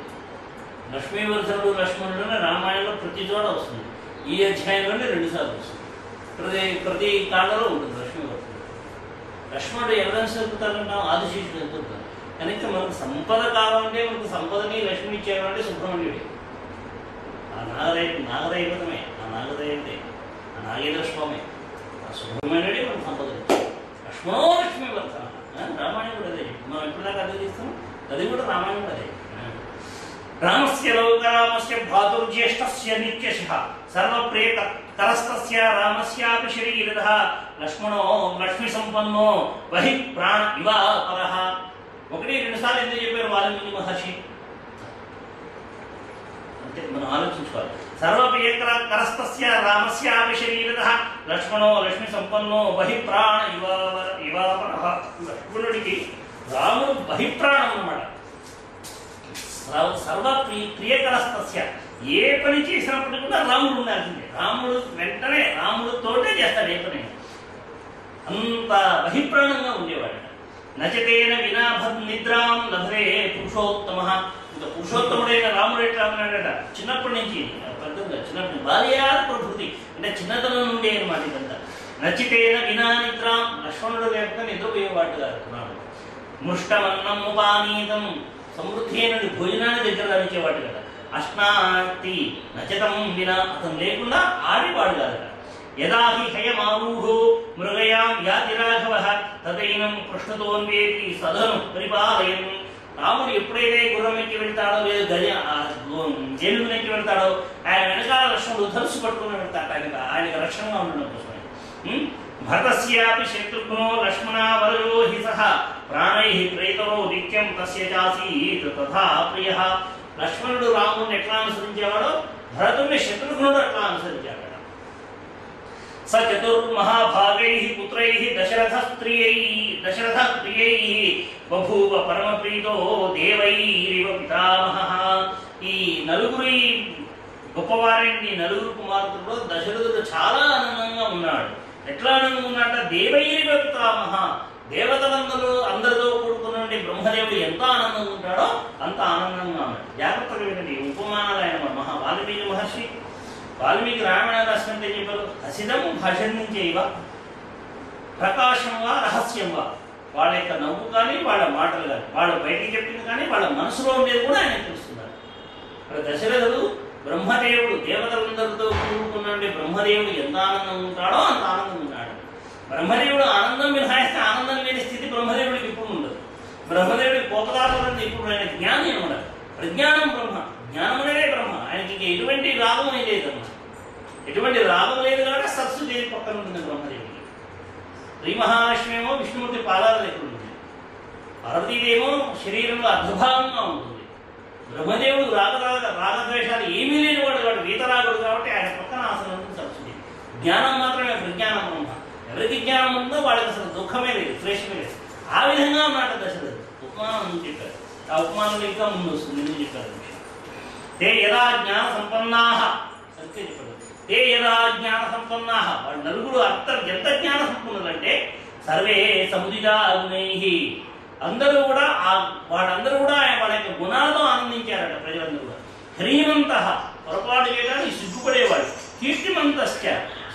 Speaker 2: లక్ష్మీవర్ధనుడు లక్ష్మణుడు రామాయణంలో ప్రతి చోట వస్తుంది. ఈ అధ్యాయంలోనే 2 సార్లు వస్తుంది. ప్రతి కాలంలో ఉంటుంది లక్ష్మీవర్ధనుడు. లక్ష్మణుడు ఎవరైనా సరుకుతారంటాం? ఆదిశేషుడు వెళ్తుంటారు. కనుక మనకు సంపద కావాలంటే మనకు సంపదని లక్ష్మి ఇచ్చేవాడే సుబ్రహ్మణ్యుడే. ఆ నాగదైవతమే, ఆ నాగదైవతే, ఆ నాగేంద్ర స్వామి, ఆ సుబ్రహ్మణ్యుడే మనకు సంపద ఇచ్చాడు. లక్ష్మణో లక్ష్మీవర్ధన. రామాయణం కూడా అదే. మనం ఎప్పుడుదాకా అదే చేస్తాం. అది కూడా రామాయణం కూడా అదే. రామస్య లోకరామస్య భ్రాతుర్జ్యేష్ఠస్య నిత్యశః సర్వప్రియ కరస్తస్య రామస్యాపి శరీరధః లక్ష్మణో లక్ష్మి సంపన్నో బహి ప్రాణ ఇవ పరః. 1-2 సార్లు ఎందుకు చెప్పారు వాల్మీకి మహర్షి అంటే మనం ఆలోచించుకోవాలి. సర్వప్రియ కరస్తస్య రామస్యాపి శరీరధః లక్ష్మణో లక్ష్మి సంపన్నో బహి ప్రాణ ఇవ పరః. లక్ష్మణుడికి రాముడు బహిప్రాణం అన్నమాట. సర్వ ప్రియకరస్తస్య. ఏ పని చేసినప్పుడు కూడా రాముడు ఉండాల్సిందే. రాముడు వెంటనే రాముడితోటే చేస్తాడు ఏ పని. అంత బహిప్రాణంగా ఉండేవాడు. నచతేన వినా నిద్రాం లభే పురుషోత్తమ. ఇంకా పురుషోత్తముడైన రాముడు ఎట్లా ఉన్నాడట? చిన్నప్పటి నుంచి పెద్దగా చిన్నప్పటి బాల్యాత్ ప్రభృతి అంటే చిన్నతనం నుండి అనమాట ఇదంతా. నచితేన వినా నిద్రాం. లక్ష్మణుడు లేకపోతే నిద్రపోయేవాడు కాదు రాముడు. ముష్టమన్నం ఉపానీతం. సమృద్ధి అయిన భోజనాన్ని దగ్గర లభించేవాడు కదా. అశ్నాతి నచతం వినా. అతను లేకుండా ఆడేవాడు కాదు. యదాహి హయమారూఢో మృగయాం యాతి రాఘవః తదైనం కృష్ణతోన్వేతి సదను పరిపాలయన్. రాముడు ఎప్పుడైతే గుర్రం ఎక్కి వెళ్తాడో లేదా జేనుగునెక్కి వెళ్తాడో ఆయన వెనకాల లక్ష్మణుడు ధనుసు పట్టుకుని వెళ్తాడు. ఆయనకు రక్షణగా ఉండడం కోసమే. భరతస్యాపి శత్రుఘ్నో లక్ష్మణా వరజో హి సహ ప్రాణైః ప్రేతరో నిత్యం తస్య చాసీత్ తథా ప్రియః. లక్ష్మణుడు రాముడిని ఎట్లా అనుసరించేవాడో భరతుడిని శత్రుఘ్నుడు ఎట్లా అనుసరించాడు. స చతుర్మహాభాగైః పుత్రైః దశరథ ప్రియైః బభూవ పరమప్రీతో దేవైరివ పితామహః. ఈ నలుగురి గొప్పవారైన ఈ నలుగురు కుమార్తెలలో దశరథుడు చాలా ఆనందంగా ఉన్నాడు. ఎట్లా ఆనందంగా ఉన్నాడ? దేవైర్వక్తామహ, దేవతలందరూ అందరితో కూడుకున్న బ్రహ్మదేవుడు ఎంత ఆనందంగా ఉంటాడో అంత ఆనందంగా ఉన్నాడు. జాగ్రత్తగా వినండి, ఉపమానాలు ఆయన వాల్మీకి మహర్షి వాల్మీకి రామాయణ రాసినంటే చెప్పారు, హసిదం భాషణించేవ ప్రకాశం వా రహస్యం వా. వాళ్ళ యొక్క నవ్వు కానీ వాళ్ళ మాటలు కానీ వాళ్ళు బయటికి చెప్పింది కానీ వాళ్ళ మనసులో ఉండేది కూడా ఆయన తెలుస్తున్నారు. దశరథుడు బ్రహ్మదేవుడు దేవతలందరితో కూడుకున్న బ్రహ్మదేవుడు ఎంత ఆనందంగా ఉంటాడో అంత ఆనందంగా ఉన్నాడు. బ్రహ్మదేవుడు ఆనందం మినహాయిస్తే ఆనందం లేని స్థితి బ్రహ్మదేవుడికి ఇప్పుడు ఉండదు. బ్రహ్మదేవుడికి కోపదాపరంది ఇప్పుడు ఆయన జ్ఞానం ఏమన్నారు, ప్రజ్ఞానం బ్రహ్మ, జ్ఞానం అనేదే బ్రహ్మ. ఆయనకి ఇంకా ఎటువంటి రాగం లేదమ్మా, ఎటువంటి రాగం లేదు కాబట్టి సత్సు దేవి పక్కన ఉంటుంది బ్రహ్మదేవుడికి. శ్రీ మహాలక్ష్మి ఏమో విష్ణుమూర్తి పాదాల దగ్గర ఉంటుంది, పార్వతీదేమో శరీరంలో అర్ధభాగంగా ఉంటుంది. బ్రహ్మదేవుడు రాగద్వేషాలు ఏమీ లేనివాడు, వాడు వీతరాగుడు కాబట్టి ఆయన పక్కన ఆసనం ఉంటుంది సరస్వతి. జ్ఞానం మాత్రమే ప్రజ్ఞానం బ్రహ్మ. ఎవరికి జ్ఞానం ఉందో వాళ్ళకి అసలు దుఃఖమే లేదు, క్లేశమే లేదు. ఆ విధంగా మాట దశరథుడు ఉపమానం చెప్పారు. ఆ ఉపమానంలో ఇంకా ముందు వస్తుంది, ముందు చెప్పారు. తే యదా జ్ఞాన సంపన్నాహ, సత్య చెప్పారు. తే యదా జ్ఞాన సంపన్నాహ, వాళ్ళు నలుగురు ఎంత జ్ఞాన సంపన్నులు అంటే సర్వే సముదితా గుణై, అందరూ కూడా వాళ్ళందరూ కూడా వాళ్ళ యొక్క గుణాలతో ఆనందించారట ప్రజలందరూ కూడా. హ్రీమంత, పొరపాటు చేయడానికి సిగ్గుపడేవాడు. కీర్తిమంతశ్చ,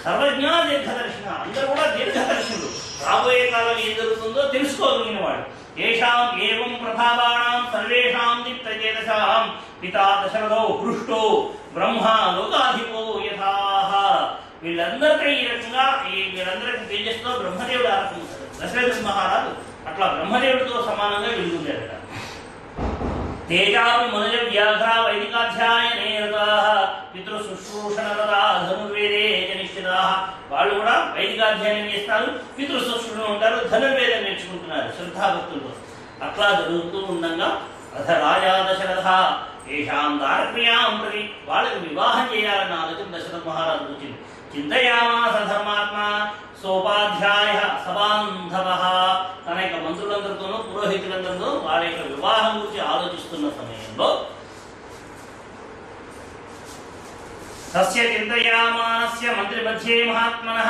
Speaker 2: సర్వజ్ఞా దీర్ఘదర్శన, అందరూ కూడా దీర్ఘదర్శనులు, రాబోయే కాలం ఏం జరుగుతుందో తెలుసుకోగలిగిన వాడు. ఏషాం ఏవం ప్రభావాణం సర్వేషాం దీప్తచేతసాం పితా దశరథో హృష్టో బ్రహ్మ లోకాధిపో యథాహ. వీళ్ళందరికీ ఈ రకంగా వీళ్ళందరికీ తేజస్సులో బ్రహ్మదేవుడు ఆరాధించారు. దశరథ మహారాజు అట్లా బ్రహ్మదేవుడితో సమానంగా వెలుగుతాడట. తేజాపి మనుజ వ్యాఘ్ర వైదికాధ్యాయనే రతాః పితృశుశ్రూషణరతా ధనుర్వేదే జనిష్ఠితాః. వాళ్ళు కూడా వైదికాధ్యాయనం చేస్తారు, పితృశుశ్రూషణ ఉంటారు, ధనుర్వేదం నేర్చుకుంటున్నారు శ్రద్ధాభక్తులతో. అట్లా జరుగుతూ ఉండగా అథ రాజా దశరథ ఏషాం దారక్రియాం ప్రతి, వాళ్ళకి వివాహం చేయాలన్న ఆలోచన దశరథ మహారాజు వచ్చింది. చింతయామాస ధర్మాత్మ సోపాధ్యాయ సబాంధవ, తన యొక్క మంత్రులందరితోనూ పురోహితులందరితో వాళ్ళ యొక్క వివాహం గురించి ఆలోచిస్తున్న సమయంలో సస్య చింతయామానస్య మంత్రి మధ్యే మహాత్మనః,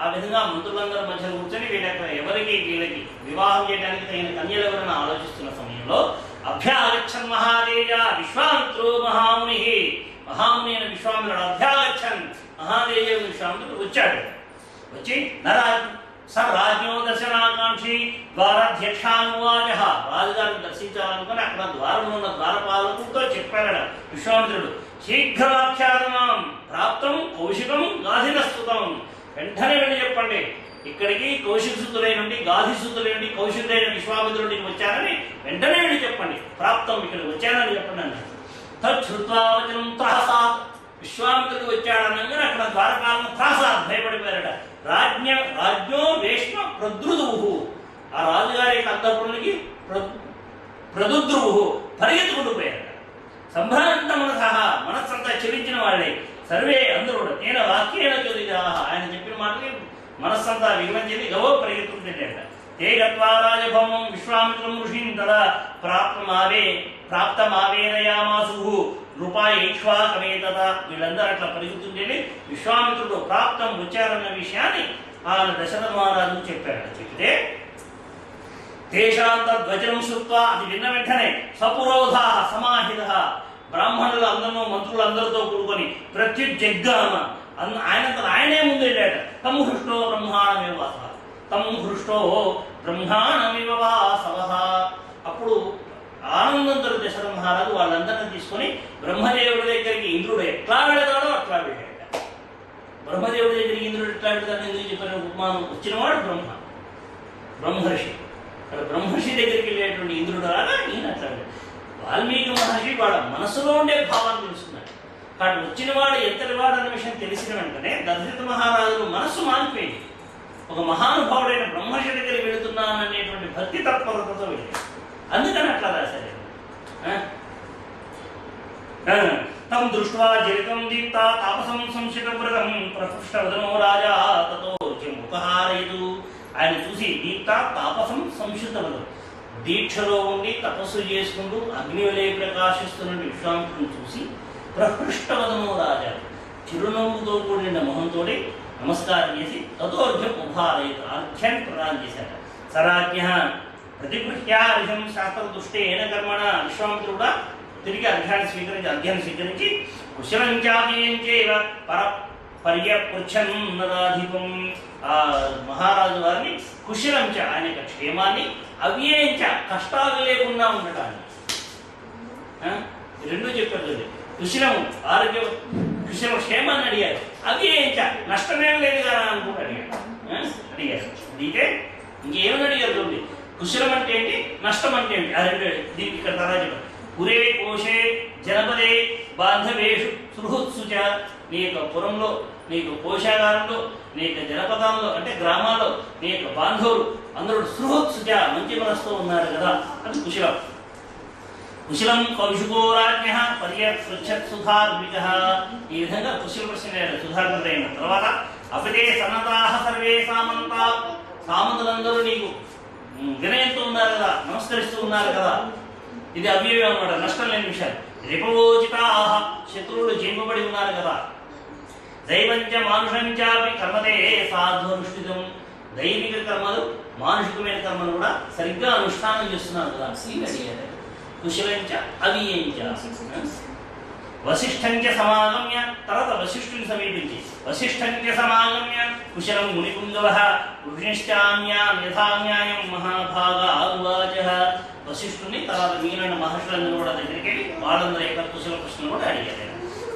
Speaker 2: ఆ విధంగా మంత్రులందరి మధ్య కూర్చొని వీళ్ళకి వివాహం చేయడానికి తగిన కన్యలు ఎవరైనా ఆలోచిస్తున్న సమయంలో అభ్యాగచ్చన్ మహాదేజ విశ్వామిత్రో మహాముని, మహాముని అయిన విశ్వామిత్రుడు అభ్యాగచ్చన్ మహాదేజ విశ్వామిత్రుడు వచ్చాడు. వచ్చి రాజ్ఞో దర్శనాకాంక్షి ద్వారాధ్యక్షానువాచ, రాజుగారిని దర్శించాలనుకుని అక్కడ ద్వారంలో ఉన్న ద్వారపాలకుడితో చెప్పారట విశ్వామిత్రుడు, శీఘ్రవాఖ్యాతమాం ప్రాప్తం కౌశికం గాధినస్తుతం, వెంటనే వెళ్ళి చెప్పండి ఇక్కడికి కౌశికసుతులైనండి గాధిసుతులైనండి కౌశికులైన విశ్వామిత్రుడికి వచ్చారని వెంటనే వెళ్ళి చెప్పండి, ప్రాప్తం ఇక్కడికి వచ్చారని చెప్పండి అన్నాడు. తచ్చుత్వావచనం త్రాసాత్, విశ్వామిత్రుడు వచ్చాడనగా అక్కడ ద్వారకాలను త్రాసాత్ భయపడిపోయారట. రాజ్ఞో వేష్మ ప్రద్రుదువు, ఆ రాజుగారి యొక్క అంతఃపురానికి ప్రదుద్రువు పరిగెత్తుకుంటూ పోయారట. సంభ్రాంత మనస్సంతా చెలించిన వాళ్ళే సర్వే అందరూ కూడా నేను వాక్యేన చొలిజా, ఆయన చెప్పిన మాటకి మనస్సంతా విగమించింది, గవో పరిగెత్తుకుంటుండేట. తే గత్వా రాజభవనం విశ్వామిత్రం ఋషిం తదా ప్రాప్తమావేదయామాసు నృపాయేక్ష్వాకమేతత. వీళ్ళందరూ అట్లా పరిగెత్తుంటేనే విశ్వామిత్రుడు ప్రాప్తం వచ్చారన్న విషయాన్ని ఆయన దశరథ మహారాజు చెప్పాడు. చెప్తే తేషాం తద్వచనం శ్రుత్వా, అది విన్న వెంటనే సపురోధ సమాహిత, బ్రాహ్మణులు అందరూ మంత్రులందరితో కూడుకొని ప్రత్యుజ్జగ్గామ, ఆయనే ముందు వెళ్ళాట. తమ్ హృష్టో బ్రహ్మాణమివ వాసవ, తమ్ హృష్టో బ్రహ్మాణమివ వాసవ. అప్పుడు ఆనందంతో దశరథ మహారాజు వాళ్ళందరినీ తీసుకొని బ్రహ్మదేవుడి దగ్గరికి ఇంద్రుడు ఎట్లా వెళతాడో అట్లా వెళ్ళాట. బ్రహ్మదేవుడి దగ్గరికి ఇంద్రుడు ఎట్లా వెళతాడో ఎందుకు చెప్పిన ఉపమానం వచ్చినవాడు బ్రహ్మర్షి. అక్కడ బ్రహ్మర్షి దగ్గరికి వెళ్ళేటువంటి ఇంద్రుడు రాగా ఈయన అట్లా వెళ్ళాడు. వాల్మీకి మహర్షి వాళ్ళ మనసులో ఉండే భావాన్ని తెలుసుకున్నాడు. కాబట్టి వచ్చినవాడు ఎంతటి వాడు అన్న విషయం తెలిసిన వెంటనే దశరథ మహారాజు మనస్సు మారిపోయింది. ఒక మహానుభావుడైన బ్రహ్మర్షి దగ్గరికి వెళుతున్నాననేటువంటి భక్తి తత్పరతతో వెళ్ళాడు. అందుకని అట్లా రాశారు. తం దృష్ట్వా జలితం దీప్తా తాపసం సంశితవ్రతం ప్రపృష్టవదనో రాజా తతో ఉపహారయదు. ఆయన చూసి దీప్త తాపసం సంశితవ్రతం, దీక్షలో ఉండి తపస్సు చేసుకుంటూ అగ్నివలే ప్రకాశిస్తున్న విశ్వామిత్రుని చూసి ప్రహృష్టవదనో రాజా చిరునవ్వుతో కూడిన మొహంతో నమస్కారం చేసి తతోర్ఘ్యం ఉభారయత్ అర్ఘ్యాన్ని ప్రదానం చేశాట. సరాజ్ఞ ప్రతిగృహ్యార్ఘ్యం శాస్త్రదృష్టేన కర్మణ విశ్వామిత్రుడు కూడా తిరిగి అర్ఘ్యాన్ని స్వీకరించి కుశలంచామేంచేవ పర్యపృచ్ఛన్నదాధిపం ఆ మహారాజు వారిని కుశలంచ ఆయన యొక్క క్షేమాన్ని అవ్యయంచ కష్టాలు లేకుండా ఉండటాన్ని రెండూ చెప్పారు. కుశలము ఆరోగ్యం కుశల క్షేమాన్ని అడిగారు. అవ్యయంచ నష్టమేం లేదు కదా అనుకుంటూ అడిగారు. అడిగితే ఇంకేమని అడిగారు చూడండి. కుశలం అంటే ఏంటి, నష్టం అంటే ఏంటి, ఆ రెండు దీనికి ఇక్కడ తర్వాత చెప్పారు. పురే కోశే జనపదే బాంధవేషు సుహృత్సుచ నీ యొక్క పురంలో, నీ యొక్క కోశాగారంలో, నీ యొక్క జనపదాల్లో అంటే గ్రామాల్లో నీ యొక్క బాంధవులు అందరూ సుహృత్సుచ మంచి మనసుతో ఉన్నారు కదా, అది కుశలం. కుశలం కౌశికో రాజ్ఞ పర్యపృచ్ఛత్ సుధార్మిక. ఈ విధంగా కుశల ప్రశ్న సుధాకర్ అయిన తర్వాత అపదే సన్నతాః సర్వే సామంతులందరూ నీకు వినయంతో ఉన్నారు కదా, నమస్కరిస్తూ ఉన్నారు కదా. ఇది అవ్యయం అన్నమాట, నష్టం లేని విషయాలు. రిపవోచితాః శత్రువులు జయింపబడి ఉన్నారు కదా. దైవంచ మానుషంచాపి కర్మతే సాధ్వనుష్ఠితం దైవిక కర్మలు మానుషికమైన కర్మలు కూడా సరిగ్గా అనుష్ఠానం చేస్తున్నారు కదా. కుశలంచ అవ్యయంచ. వశిష్ఠంచ సమాగమ్య తర్వాత వశిష్ఠుని సమీపించి వశిష్ఠంచ సమాగమ్య కుశలం మునిపుంగవః వృష్ణిశ్చాన్యాం యథాన్యాయం మహాభాగా ఉవాచ. వశిష్ఠుని తర్వాత మిగిలిన మహర్షులందరూ కూడా దగ్గరికి వెళ్ళి వాళ్ళందరూ యొక్క కుశల ప్రశ్నలు కూడా అడిగారు.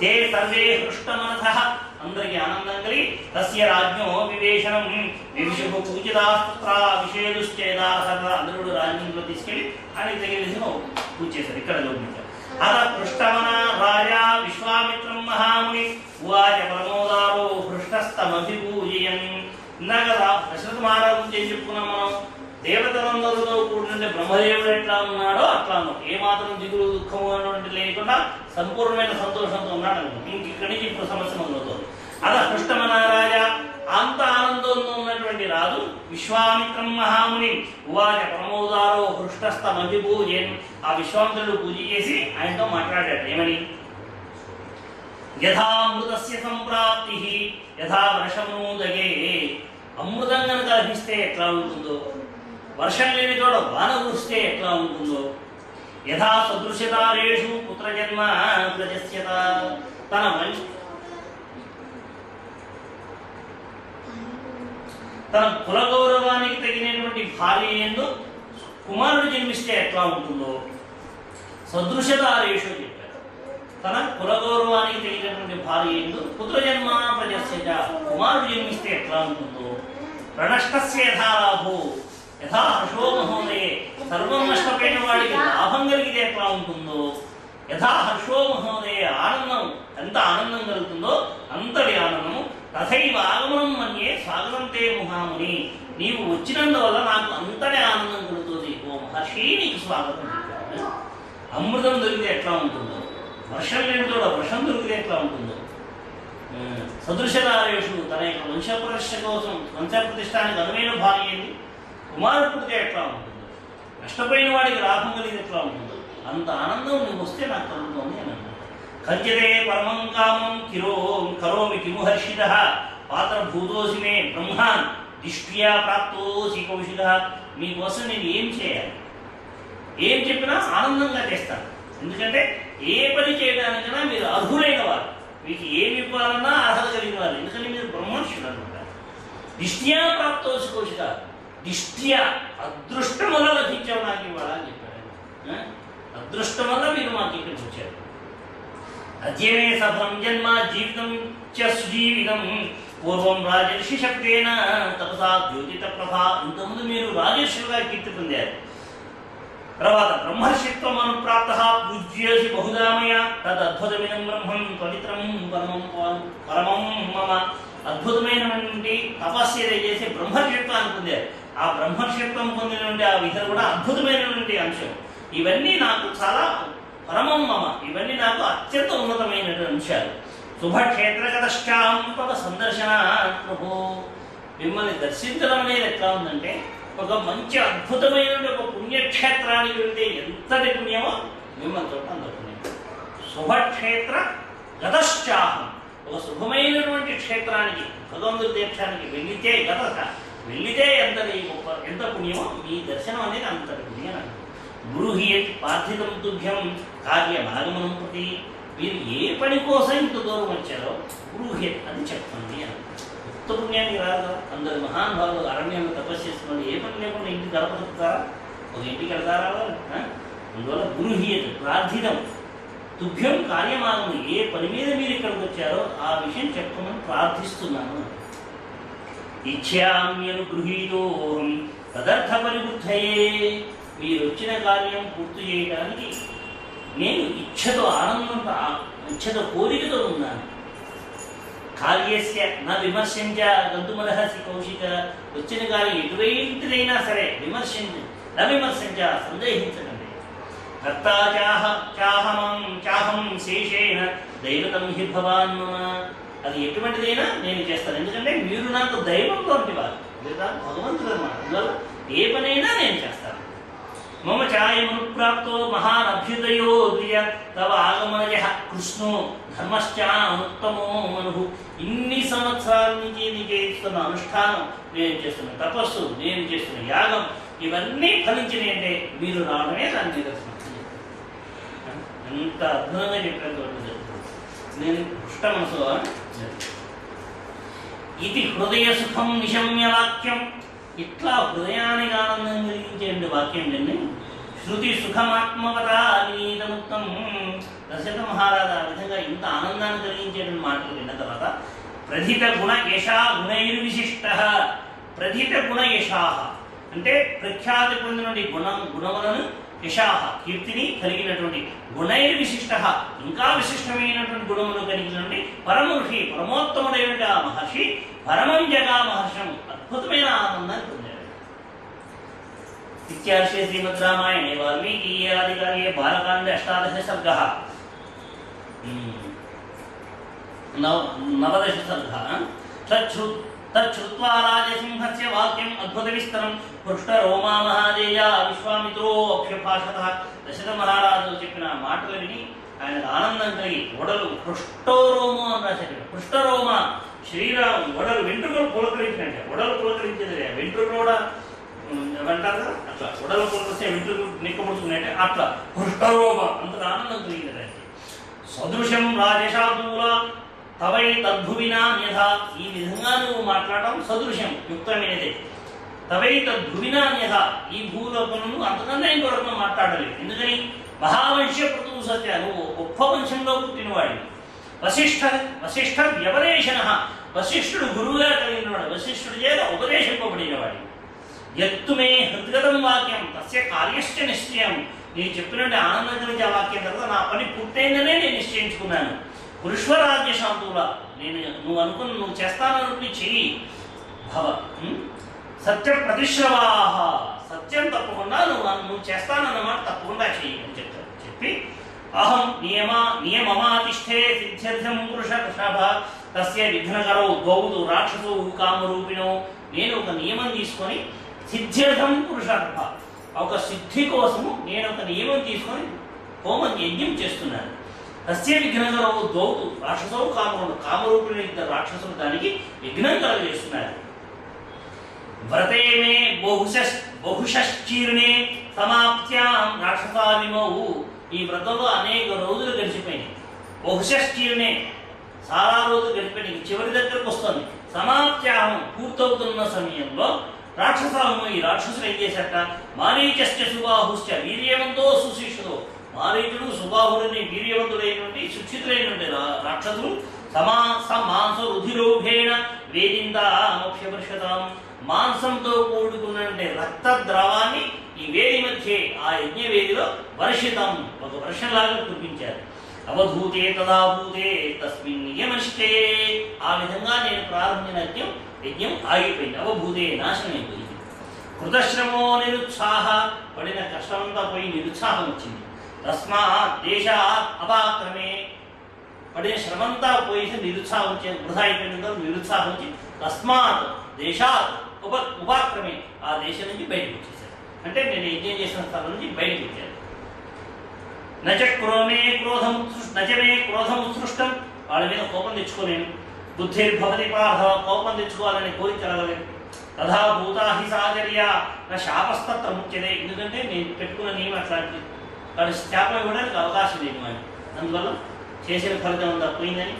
Speaker 2: తే సర్వే హృష్టమనసః అందరికి ఆనందం కలిగి తస్య రాజ్ఞో వివేశనం వివిషుః పూజితాస్త్ర విషేదుశ్చేదాః అందరూ రాజ్యంలో తీసుకెళ్ళి ఆయనకి తగిన పూజ చేశారు. ఇక్కడ చూపించారు. అత పృష్టవన రాజా విశ్వామిత్రం మహాముని ఉవాచ ప్రమోదారో హృష్టస్తమభిపూజయన్. ఇందాక దశరథ మహారాజు ఏం చెప్పుకున్నాం మనం, దేవతలందరితో కూడిన బ్రహ్మదేవుడు ఎట్లా ఉన్నాడో అట్లా ఉన్నాడు. ఏమాత్రం దిగులు దుఃఖము అనేటువంటి లేకుండా సంపూర్ణమైన సంతోషంతో ఉన్నాడు అనుకో. ఇంక ఇక్కడి నుంచి ఇప్పుడు సమస్య మొదలవుతుంది. అద పృష్టమన రాజా అంత ఆనందంతో ఉన్నటువంటి రాజు విశ్వామిత్రం మహాముని ఉవాచ ప్రమోదారో హృష్టస్తమభిపూజయన్. ఆ విశ్వామిత్రుడు పూజ చేసి ఆయనతో మాట్లాడాడు. ఏమని, యథామృతస్య సంప్రాప్తి యథా వర్షమూదగే. అమృతం కనుక లభిస్తే ఎట్లా ఉంటుందో, వర్షం లేని చోట వాన కురిస్తే ఎట్లా ఉంటుందో, యథా సదృశ్యతారేషు పుత్రజన్మ ప్రజస్యత. తన కులగౌరవానికి తగినటువంటి భార్య యందు కుమారుడు జన్మిస్తే ఎట్లా ఉంటుందో, సదృశ్యతారేషు చెప్పారు. తన కులగౌరవానికి తగినటువంటి భార్య యందు పుత్రజన్మ ప్రజస్యత కుమారుడు జన్మిస్తే ఎట్లా ఉంటుందో, ప్రణష్టస్య యథాలాభో యథా హర్షో మహోదయే సర్వం నష్టపోయిన వాడికి లాభం కలిగితే ఎట్లా ఉంటుందో, యథా హర్షో మహోదయే ఆనందం ఎంత ఆనందం కలుగుతుందో అంతటి ఆనందము తథైవ ఆగమనం మన్యే స్వాగతం తే మహాముని. నీవు వచ్చినందువల్ల నాకు అంతటి ఆనందం కలుగుతుంది. ఓ మహర్షి నీకు స్వాగతం. అమృతం దొరికితే ఎట్లా ఉంటుందో, వర్షం లేని చోట వర్షం దొరికితే ఎట్లా ఉంటుందో, సదృశదారేషు తన యొక్క వంశప్రతిష్ఠ కోసం వంశప్రతిష్టానికి అనువైన భార్య ఏంటి, కుమారుడు పుడితే ఎట్లా ఉంటుందో, నష్టపోయిన వాడికి లాభం కలిగితే ఎట్లా ఉంటుందో అంత ఆనందం నువ్వు వస్తే నాకు కలుగుతుంది అని అన్నాడు. కంచతే పరమం కామం కరోమి కిముహర్షిత పాత్రభూతోసి మే బ్రహ్మాన్ దిష్ట్యా ప్రాప్తోసి కౌశిక. మీకోసం నేను ఏం చేయాలి, ఏం చెప్పినా ఆనందంగా చేస్తాను. ఎందుకంటే ఏ పని చేయడానికైనా మీరు అర్హులైన వారు, మీకు ఏమి ఇవ్వాలన్నా అర్హత కలిగిన వారు. ఎందుకంటే మీరు బ్రహ్మర్షులు అనమాట. దిష్ట్యా ప్రాప్తోసి కౌశిక, దిష్ట్యా అదృష్టం వల్ల లభించావు నాకు ఇవ్వాలా అని చెప్పాడు. అదృష్టం వల్ల మీరు మాకు ఇక్కడికి వచ్చారు. అద్యమే సఫలం జన్మ జీవితం చ సుజీవితం పూర్వం రాజర్షి శక్తేన తపసా ద్యోతిత ప్రభా. ఇంతకుముందు మీరు రాజర్షులుగా కీర్తి పొందారు. తర్వాత బ్రహ్మర్షిత్వం అనుప్రాప్త పూజ్యేసి బహుదామయ తదద్భుతమిదం బ్రహ్మం పవిత్రం పరమం మమ. అద్భుతమైనటువంటి తపస్సు చేసి బ్రహ్మర్షిత్వాన్ని పొందారు. ఆ బ్రహ్మర్షిత్వం పొందినటువంటి ఆ విధులు కూడా అద్భుతమైనటువంటి అంశం. ఇవన్నీ నాకు చాలా పరమం మమ, ఇవన్నీ నాకు అత్యంత ఉన్నతమైనటువంటి అంశాలు. శుభక్షేత్రగతశ్చాం తవ సందర్శన ప్రభో. మిమ్మల్ని దర్శించడం అనేది ఎట్లా ఉందంటే, ఒక మంచి అద్భుతమైన ఒక పుణ్యక్షేత్రానికి వెళ్తే ఎంతటి పుణ్యమో మిమ్మల్ని చూడటం అంత పుణ్యం. శుభక్షేత్ర గతశ్చాహం ఒక శుభమైనటువంటి క్షేత్రానికి భగవంతుడి తీర్థానికి వెళితే వెళితే ఎంత పుణ్యమో మీ దర్శనం అనేది అంతటి పుణ్యం అన్నారు. బ్రూహియత్ పార్థితం తుభ్యం కార్యమాగమనం ప్రతి మీరు ఏ పని కోసం ఇంత దూరం వచ్చారో బ్రూహియత్ అది చెప్పండి అన్నారు. ఉత్త పుణ్యానికి రాదు కదా. అందరు మహానుభావులు అరణ్యంలో తపస్సు చేస్తున్నారు, ఏ పని లేకుండా ఇంటికి గడపడుతారా? ఒక ఇంటికి వెళ్తారా? అందువల్ల బ్రూహియత్ ప్రార్థితం తుభ్యం కార్యమాగమం ఏ పని మీద మీరు ఇక్కడికి వచ్చారో ఆ విషయం చెప్పమని ప్రార్థిస్తున్నాను. ఇచ్ఛామ్యనుగృహీతోహం తదర్థ పరిబుద్ధయే మీరు వచ్చిన కార్యం పూర్తి చేయడానికి నేను ఇచ్ఛతో ఆనందంతో ఇచ్ఛతో కోరికతో ఉన్నాను. కార్యస్య నా విమర్శించ గంతుమరహసి కౌశిక వచ్చిన కార్యం ఎటువంటిదైనా సరే విమర్శించ సందేహించకండి. కర్తా చాహం శేషేణ దైవతం హి భవాన్ అది ఎటువంటిదైనా నేను చేస్తాను. ఎందుకంటే మీరు నాకు దైవంతో వారు లేదా భగవంతుడు అన్నమాట. అందువల్ల ఏ పనైనా నేను చేస్తాను. మమ ఛాయమనుప్రాప్తో మహాన్ అభ్యుదయో ప్రియ తవ ఆగమనజ కృష్ణో ధర్మశ్చానుత్తమో మను ఇన్ని సంవత్సరాల నుంచి నేను చేస్తున్న అనుష్ఠానం, నేను చేస్తున్న తపస్సు, నేను చేస్తున్న యాగం ఇవన్నీ ఫలించినాయంటే మీరు రావడమే దాని నిదర్శనం. ఎంత అద్భుతంగా చెప్పారు. నేను పుష్ట మనసు ఇది హృదయ సుఖం నిశమ్య వాక్యం ఇట్లా హృదయానికి ఆనందం కలిగించే వాక్యం నిన్ను శృతి సుఖమాత్మవతానీతముక్తం. దశరథ మహారాజు ఆ విధంగా ఇంత ఆనందాన్ని కలిగించేటువంటి మాటలు విన్న తర్వాత ప్రథిత గుణ యశా గుణైర్విశిష్ట ప్రథిత గుణ యశా అంటే ప్రఖ్యాతి పొందినటువంటి గుణములను యశాహ కీర్తిని కలిగినటువంటి గుణైర్విశిష్ట ఇంకా విశిష్టమైనటువంటి గుణములు కలిగినటువంటి పరమఋషి పరమోత్తముడైనటువంటి ఆ మహర్షి పరమం జగా మహర్షం అద్భుతమైన ఆనందాన్ని పొందాడు. ఇత్యార్షే శ్రీమద్ రామాయణే వాల్మీకి ఆదికార్యే బాలకాండే 18 సర్గః 19 సర్గः తచ్చుత్వా రాజసింహస్య వాక్యం అద్భుత విస్తరం పృష్టరోమా మహాదేయ విశ్వామిత్రో అభ్యభాషతః. దశరథ మహారాజు చెప్పిన మాటలు విని ఆయనకు ఆనందం కలిగి ఒడలు పృష్టోరోమో అని రాశాడు. పృష్టరోమ శ్రీరాము ఒడలు వెంట్రుకలు పులకరించినట్టే. ఒడలు పులకరించేది వెంట్రుకలు కూడా అంటారు కదా, అట్లా ఒడలు పులకరిస్తే వెంట్రుకలు నిక్కబడుతున్నట్టే అట్లా పృష్టరోమ అంతగా ఆనందం కలిగింది. సదృశం రాజశార్దూల తవై తద్భువినా యథా ఈ విధంగా నువ్వు మాట్లాడటం సదృశ్యం యుక్తమైనదే. తవై తద్భువినా యథా ఈ భూలోకము అంతకన్నా ఇంకొక మాట్లాడలేదు. ఎందుకని మహావంశ్య పృతువు సత్య నువ్వు గొప్ప వంశంలో పుట్టినవాడిని. వశిష్ఠ వ్యపదేశన వశిష్ఠుడు గురువుగా కలిగినవాడు, వశిష్ఠుడు చేత ఉపదేశింపబడినవాడి. ఎత్తుమే హృద్గతం వాక్యం తస్య కార్యశ్చ నిశ్చయం నేను చెప్పినట్టు ఆనందం గురించి ఆ వాక్యం తర్వాత నా పని పూర్తయిందనే నేను నిశ్చయించుకున్నాను. పురుష్వరాజ్య శాంతువుల నువ్వు చేస్తానని చెయ్యి భవ సత్య ప్రతిశ్రవాహ సత్యం తప్పకుండా నువ్వు చేస్తానన్నమాట తప్పకుండా చెయ్యి అని చెప్తారు. చెప్పి అహం నియమమాతిష్ఠే సిద్ధ్యర్థం పురుష వృషభ తస్య విఘ్నకరౌ ద్వౌదు రాక్షసౌ కామరూపిణో నేను ఒక నియమం తీసుకొని సిద్ధ్యర్థం పురుషార్థ ఒక సిద్ధి కోసము నేను ఒక నియమం తీసుకొని హోమం యజ్ఞం చేస్తున్నాను. తస్య విఘ్నకరౌ ద్వౌదు రాక్షసౌ కామరూపిణి ఇద్దరు రాక్షసులు దానికి విఘ్నం కలగజేస్తున్నారు. వ్రతే మే బహుశీర్ణే సమాప్త్యాం రాక్షసావిమౌ ఈ వ్రతంలో అనేక రోజులు గడిచిపోయినాయి. బహుశీర్ణే చాలా రోజులు గడిచిపోయినాయి, చివరి దగ్గరకు వస్తుంది. సమాప్త్యాహం పూర్తవుతున్న సమయంలో రాక్షసాము ఈ రాక్షసులు ఏం చేశారట మారీచశ్చ సుబాహుశ్చ వీర్యవంతో సుశిష్యుడు మారీచుడు సుబాహుడిని వీర్యవంతుడైనటువంటి సుక్షితులైనటువంటి రాక్షసులు మాంస రుధిరోభేణ వేదింతామోక్షవర్షతాం మాంసంతో కూడుకున్నటువంటి రక్త ద్రవాన్ని ఈ వేది మధ్య ఆ యజ్ఞ వేదిలో వర్షితం ఒక వర్షంలాగా కురిపించారు. అవధూతే తదాభూతే తస్మిన్ నియమనిష్టే ఆ విధంగా నేను ప్రారంభించిన యజ్ఞం ఆగిపోయింది. అవభూతే నాశనమైపోయింది. కృతశ్రమో నిరుత్సాహ పడిన కష్టమంతా పోయి నిరుత్సాహం వచ్చింది. తస్మాత్ దేశాత్ అపాక్రమే పడిన శ్రమంతా పోయి నిరుత్సాహం వచ్చేది, వృధా అయిపోయిన నిరుత్సాహం వచ్చి తస్మాత్ దేశాత్ ఉపాక్రమే ఆ దేశం నుంచి బయటకు వచ్చేసారు. అంటే నేను యజ్ఞం చేసిన స్థలం నుంచి బయటకు వచ్చాను. నచ మే క్రోధం సృష్టం వాళ్ళ మీద కోపం తెచ్చుకోలేను. బుద్ధిర్భవతి పార్థ, కోపం తెచ్చుకోవాలని కోరిక కలగలేదు. తథా భూతాహి సాచర్య నా శాపస్తత్ర ముఖ్యదే, ఎందుకంటే నేను పెట్టుకున్న నియమం అట్లాంటిది. వాడు శాపం ఇవ్వడానికి అవకాశం లేదు వాడిని. అందువల్ల చేసిన ఫలితం అంతా పోయిందని,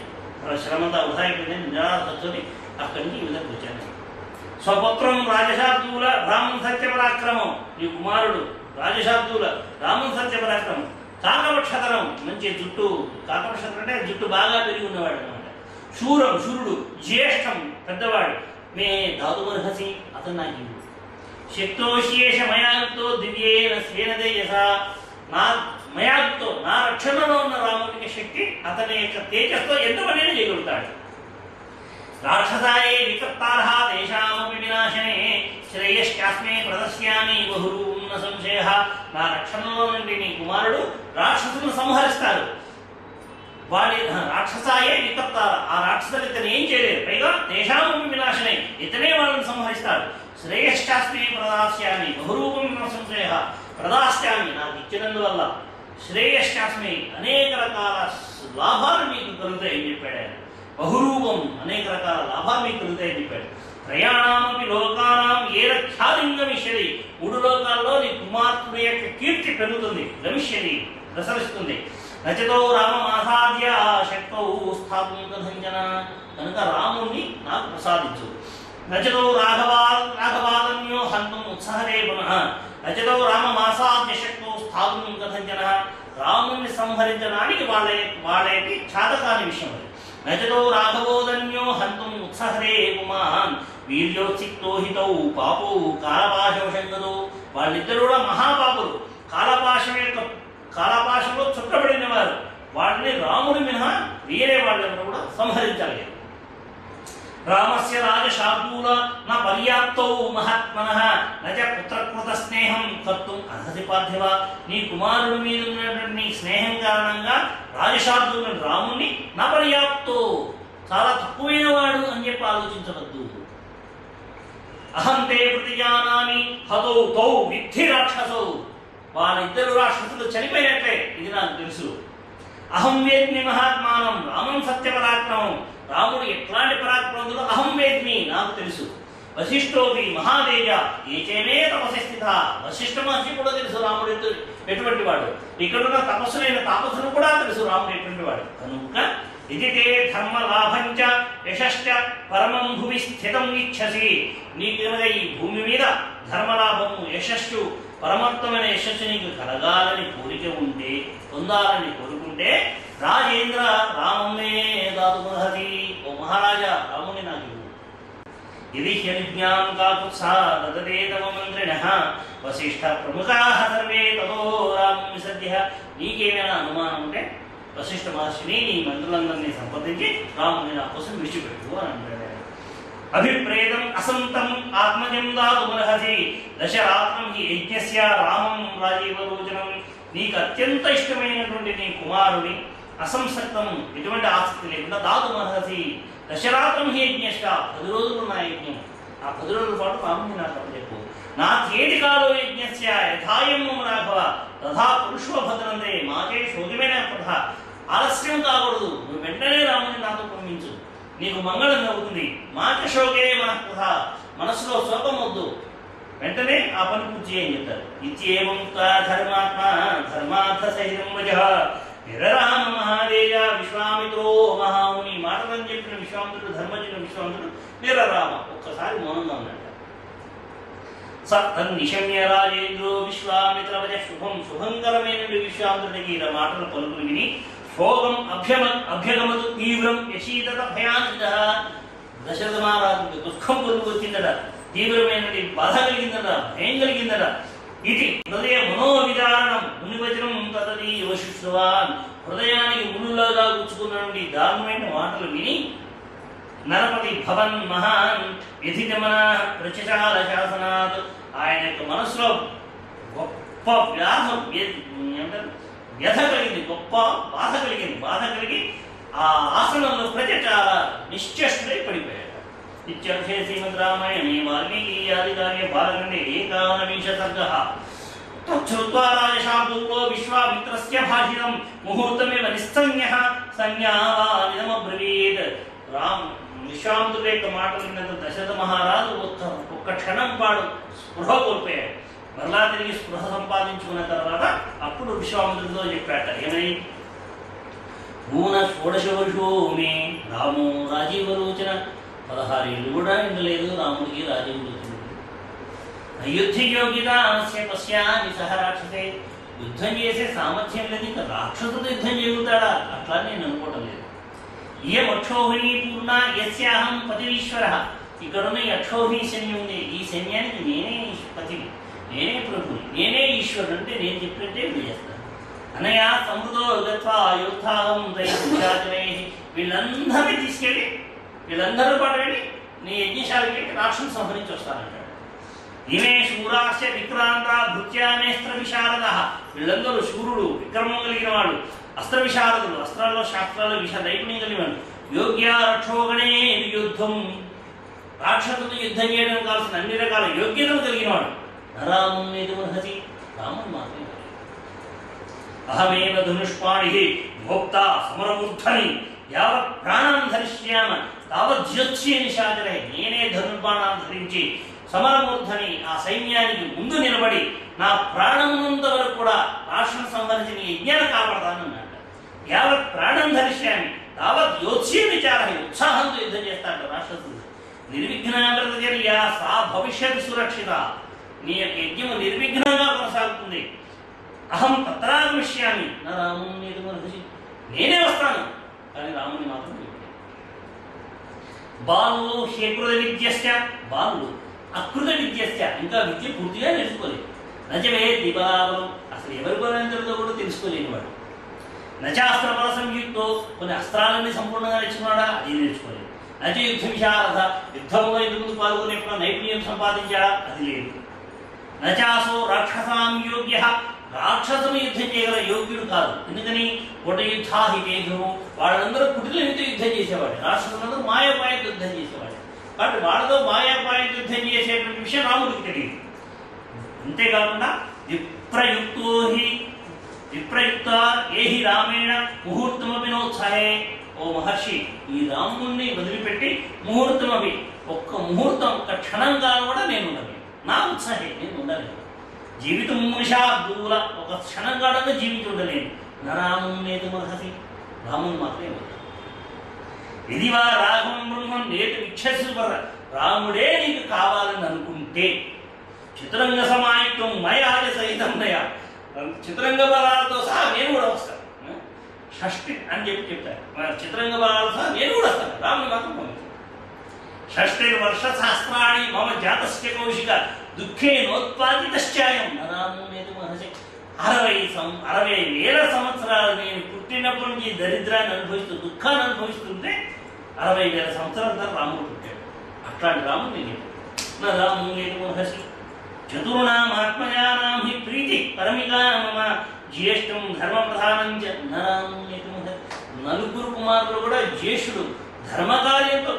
Speaker 2: శ్రమంతా వృధా అయిపోయిందని నిరాశతోని అక్కడి నుంచి ఈ విధంగా వచ్చాను. స్వపుత్రం రాజశార్దూల బ్రాహ్మణ సత్యపరాక్రమం, నీ కుమారుడు రాజశార్దూల బ్రాహ్మణ సత్యపరాక్రమం. కాకపక్షతరం, మంచి జుట్టు, కాకపక్షతరం అంటే జుట్టు బాగా పెరిగి ఉన్నవాడు అనమాట. శూరం, శూరుడు. జ్యేష్టం, పెద్దవాడు. మే దాతుమర్హసి, అతను నాకు ఇవ్వు. శక్తోశేష మయాగుతో దివ్యేన స్వేన తేజస, నా మయాగుతో నా రక్షణలో ఉన్న రాముడికి శక్తి అతని యొక్క తేజస్తో ఎంతమందిని చేయగలుగుతాడు. రాక్షసాయే వికర్తారః తేషామపి వినాశనే శ్రేయశ్చాస్మే ప్రదర్శ్యామి బహురూపం న సంశయః. నా రక్షణలో నుండి నీ కుమారుడు రాక్షసులను సంహరిస్తాడు. వాడి రాక్షసాయే వికర్తార, ఆ రాక్షసులు ఇతను ఏం చేయలేరు. పైగా తేషామపి వినాశనే, ఇతనే వాళ్ళని సంహరిస్తాడు. శ్రేయశ్చాస్మే ప్రదాస్యామి బహురూపం న సంశయః. ప్రదాస్యామి, నాకు ఇచ్చినందువల్ల, శ్రేయశ్చాస్మే, అనేక రకాల లాభాలు మీకు కలుగుతాయని చెప్పాడు ఆయన. బహురూపం, అనేక రకాల లాభాలు మీకు కలుగుతాయని చెప్పాడు. ప్రయాణామపి లోకానాం ఏర ఖ్యాతింగమిష్యది, 3 లోకాల్లో నీ కుమార్తె యొక్క కీర్తి పెరుగుతుంది, గమిష్యది, ప్రసరిస్తుంది. నచతో రామమాసాద్య శక్తౌ స్థాపం కథంజన, కనుక రాముణ్ణి నాకు ప్రసాదించు. నచతో రాఘవాదన్యో హంతం ఉత్సాహరే పునః, నచతో రామమాసాద్య శక్తౌ స్థాపం కథంజన, రాముణ్ణి సంహరించడానికి వాళ్ళకి చాతకాని విషయం అది. నచతో రాఘవోదన్యో హంతం ఉత్సాహరే పుమాన్ వీర్యోత్సిక్తో హితౌ పాపౌ కాలపాశం శంకతో, వాళ్ళిద్దరు కూడా మహాపాపులు, కాలపాశంలో చుట్టబడిన వారు. వాటిని రాముడి మినహా వేరే వాళ్ళెవరు కూడా సంహరించాలి. రామస్య రాజశార్దూల న పర్యాప్తౌ మహాత్మనః నచ పుత్రకృత స్నేహం కర్తుం అర్హసి పార్థివ, నీ కుమారుడి మీద ఉన్నటువంటి నీ స్నేహం కారణంగా రాజశార్దూల రాముని నా పర్యాప్తో, చాలా తక్కువైన వాడు అని చెప్పి ఆలోచించవద్దు. అహం తే ప్రతిజానామి హతౌ తౌ విద్ధి రాక్షసౌ, వాళ్ళిద్దరు రాక్షసులు చనిపోయినట్లే ఇది నాకు తెలుసు. అహం వేద్మి మహాత్మానం రామం సత్యపరాక్రమం, రాముడు ఎట్లాంటి పరాక్రమంలో అహం వేద్మి, నాకు తెలుసు. వశిష్ఠోపి మహాదేజ ఏచేమే తపసి స్థిత, వశిష్ఠ మహర్షి కూడా తెలుసు రాముడు ఎటువంటి వాడు. ఇక్కడున్న తపస్సులైన తాపసులు కూడా తెలుసు రాముడు ఎటువంటి వాడు. కనుక ఇది తే ధర్మ లాభంచ యశశ్చ పరమం భువి స్థితం ఇచ్చసి, నీకు ఈ భూమి మీద ధర్మలాభము, యశస్సు, పరమత్వమైన యశస్సు నీకు కలగాలని కోరిక ఉంటే, పొందాలని కోరుకుంటే, రాజేంద్ర రామమే దాతుమర్హసి, ఓ మహారాజా రాముని నాకు ఇవ్వు. ఇది హ్యవిజ్ఞాం కాకుత్సా దదతే తమ మంత్రిణః వశిష్ఠ ప్రముఖాః సర్వే తతో రామం విసద్య, నీకేమైనా అనుమానం ఉంటే వశిష్ఠ మహర్షిని నీ మంత్రులందరినీ సంప్రదించి రాముని నా కోసం విడిచిపెట్టు అని అంటాడు. అభిప్రేతం అసంతం ఆత్మజం దాతుమర్హసి దశరాత్రం హి యజ్ఞస్య రామం రాజీవలోచనం, నీకు అత్యంత ఇష్టమైనటువంటి నీ కుమారుని అసంసక్తం, ఎటువంటి ఆసక్తి లేకుండా దాతుమర్హసి దశరాత్రం హి యజ్ఞస్య, 10 రోజులు నా యజ్ఞం, ఆ 10 రోజుల పాటు రాముని నాకు అప్పచెప్పు. నా చేతి కాలో యజ్ఞస్య యథాయం రాఘవ తథా పురుషో భద్రందే మాకే శోధమైన ప్రథ, ఆలస్యం కాకూడదు, నువ్వు వెంటనే రాముని నాతో పంపించు, నీకు మంగళం అవుతుంది. మాక శోకే మనః, మనసులో శోకం వద్దు, వెంటనే ఆ పని పూర్తి అని చెప్తారు. ఇత్యేవం ధర్మాత్మ ధర్మార్థ సహితం వజః నిరరామ మహాదేజ విశ్వామిత్రో మహాముని, మాటలని చెప్పిన విశ్వామిత్రుడు, ధర్మజుడు విశ్వామిత్రుడు నిరరామ, ఒక్కసారి మౌనంగా ఉన్నాడు. సన్నిశమ్య రాజేంద్రో విశ్వామిత్ర వజ శుభం, శుభంకరమైన విశ్వామిత్రుడికి ఇలా మాటల పలుకులు విని శోకం అభ్యగమదు తీవ్రం యశీదత భయానిద, దశరథ మహారాజుకి దుఃఖం పొందుకొచ్చిందట, తీవ్రమైన బాధ కలిగిందట, భయం కలిగిందట. ఇది హృదయ మనోవిదారణం మునివచనం తదీ వశిష్ఠవాన్, హృదయానికి మునులాగా గుచ్చుకున్నటువంటి దారుణమైన మాటలు విని నరపతి భవన్ మహాన్ వ్యధిగమన ప్రచచార శాసనాత్, ఆయన యొక్క మనసులో గొప్ప వ్యధ కలిగింది, గొప్ప బాధ కలిగి ఆ ఆసనంలో ప్రచచార నిశ్చేష్టుడై పడిపోయాడు. ఇత్యర్థే శ్రీమద్ రామాయణే వాల్మీకి ఆదికావ్య బాలఖండే 51 సర్గః. తచ్చుత్వా రాజశార్దూలో విశ్వామిత్రస్య భాషితం ముహూర్తమేవ నిస్సంజ్ఞః సంజ్ఞావానిదమబ్రవీత్. విశ్వామిత్రుడి యొక్క మాటలు విన్న దశరథ మహారాజు ఒక్క క్షణం పాడు స్పృహ కోల్పోయాడు. మరలా తిరిగి స్పృహ సంపాదించుకున్న తర్వాత అప్పుడు విశ్వామిత్రుడితో చెప్పాట, ఏమై భూన షోడశ వర్షో మే రాము రాజీవలోచన. 16 ఏళ్ళు కూడా ఉండలేదు రాముడికి రాజీవలోచన. యుద్ధ యోగ్యత పశ్యామి సహ రాక్షసే. యుద్ధం చేసే సామర్థ్యం లేదు, ఇంకా రాక్షసుడు యుద్ధం చేయగలుగుతాడా? అట్లా నేను అనుకోవటం లేదు. ఇయం అక్షోహిణీ పూర్ణ యస్యాహం పతిరీశ్వర. ఇక్కడున్న ఈ అక్షోహిణీ సైన్యం ఉంది, ఈ సైన్యానికి నేనే పతిని, నేనే ప్రభుని, నేనే ఈశ్వరుడు. అంటే నేను చెప్పినట్టే వీళ్ళు చేస్తాను. అనయా సమృద్ధో గత్వా యోద్ధాహం దైవై. వీళ్ళందరినీ తీసుకెళ్ళి వీళ్ళందరూ పాటు వెళ్ళి నీ యజ్ఞశాలకి వెళ్ళి రాక్షసుని సంహరించి వస్తానంటాడు. ఇమే శూరాస్య విక్రాంత భృత్యానేస్త్ర విశారద. వీళ్ళందరూ శూరుడు, విక్రమం కలిగిన వాడు, అస్త్ర విశారదులు, అస్త్రాల్లో శాస్త్రాల్లో నైపుణ్యం కలిగిన వాడు. యోగ్య రక్షోగణే యుద్ధం. రాక్షసులతో యుద్ధం చేయడం కావాల్సిన అన్ని రకాల యోగ్యతలు కలిగిన వాడు. నరాముహసి. రాముడు మాత్రమే. అహమేవ ధనుష్పాణి భోక్త సమరమూర్ధని యావత్ ప్రాణం ధరిష్యామ తావజ్యోత్స్య నిశాచరే. నేనే ధనుర్బాణాన్ని ధరించి సమరమూర్ధని ఆ సైన్యానికి ముందు నిలబడి నా ప్రాణమున్నంత వరకు కూడా రాష్ట్రం సంహరించిన యజ్ఞాన్ని కాపాడతానన్నాడు. యావత్ ప్రాణం ధరిష్యామి తావత్ యోత్స్య విచార. ఉత్సాహంతో యుద్ధం చేస్తాడు రాక్షసుడు. నిర్విఘ్నాంగర్య సా భవిష్యత్ సురక్షిత. నీ యొక్క యజ్ఞము నిర్విఘ్నంగా కొనసాగుతుంది. అహం తత్రాగమిష్యామి నా రాముని. నేనే వస్తాను, కానీ రాముని మాత్రం బాలు శేకృత విద్యశ్చ. బాలు అకృత విద్యశ్చ, ఇంకా విద్య పూర్తిగా నేర్చుకోలేదు. నచవే దీపావరం, అసలు ఎవరి బలంతో కూడా తెలుసుకోలేని వాడు. నచాస్త్ర బల సంయుక్తో, కొన్ని అస్త్రాలన్నీ సంపూర్ణంగా నేర్చుకున్నాడా? అది నేర్చుకోలేదు. నచ యుద్ధ విశారద, యుద్ధంలో ఎందుకు పాల్గొనేప్పుడు నైపుణ్యం సంపాదించాడా? అది లేదు. నచాసో రాక్షసాం యోగ్య, రాక్షసుని యుద్ధం చేయగల యోగ్యుడు కాదు. ఎందుకని? ఒక యుద్ధాహితేజు, వాళ్ళందరూ కుటిలతో యుద్ధం చేసేవాడు. రాక్షసులందరూ మాయాపాయంతో యుద్ధం చేసేవాడు. కాబట్టి వాళ్ళతో మాయాపాయంతో యుద్ధం చేసేటువంటి విషయం రాముడికి తెలియదు. అంతేకాకుండా విప్రయుక్త ఏహి రామేణ ముహూర్తమపి నోత్సాహే. ఓ మహర్షి, ఈ రాముణ్ణి వదిలిపెట్టి ముహూర్తమపి, ఒక్క ముహూర్తం, ఒక్క క్షణంగా కూడా నేను ఉండలేను. నా ఉత్సాహే, నేను ఉండలేను. జీవితం మునిషాదూల, ఒక క్షణంగా జీవించి ఉండలేను. నరామున్నేది మహసి, రాముని మాత్రమే ఉంటాడు. ఇది వా రాఘవం బ్రహ్మం నేటి విక్షస్వర. రాముడే నీకు కావాలని అనుకుంటే చిత్రంగ సమాయుక్తం మయాజ సహితం నయ. చిత్రంగ బలాలతో సహా నేను కూడా వస్తాను. షష్ఠి అని చెప్తారు. చిత్రంగ బలాలతో సహా నేను కూడా వస్తాను. రాముని మాత్రం పంపించాను. షష్ఠిర్వర్ష సహస్రాణి మమ జాతస్య కౌశిక దుఃఖే నోత్పాదితశ్చాయం. నరామునేది మహసి. 60,000 సంవత్సరాలు నేను పుట్టినప్పటి నుంచి దరిద్రాన్ని అనుభవిస్తూ దుఃఖాన్ని అనుభవిస్తుంటే 60,000 సంవత్సరాల తర్వాత రాముడు పుట్టాడు. అట్లాంటి రాముడు నేను. నా రామునేది మహసి. చతుర్ణామాత్మజానాం హి ప్రీతి పరమికా మమ జ్యేష్ఠం ధర్మ ప్రధానం చ. నరామునేది మహసి. 9 కుమారులు కూడా జ్యేష్ఠుడు, ధర్మకార్యంతో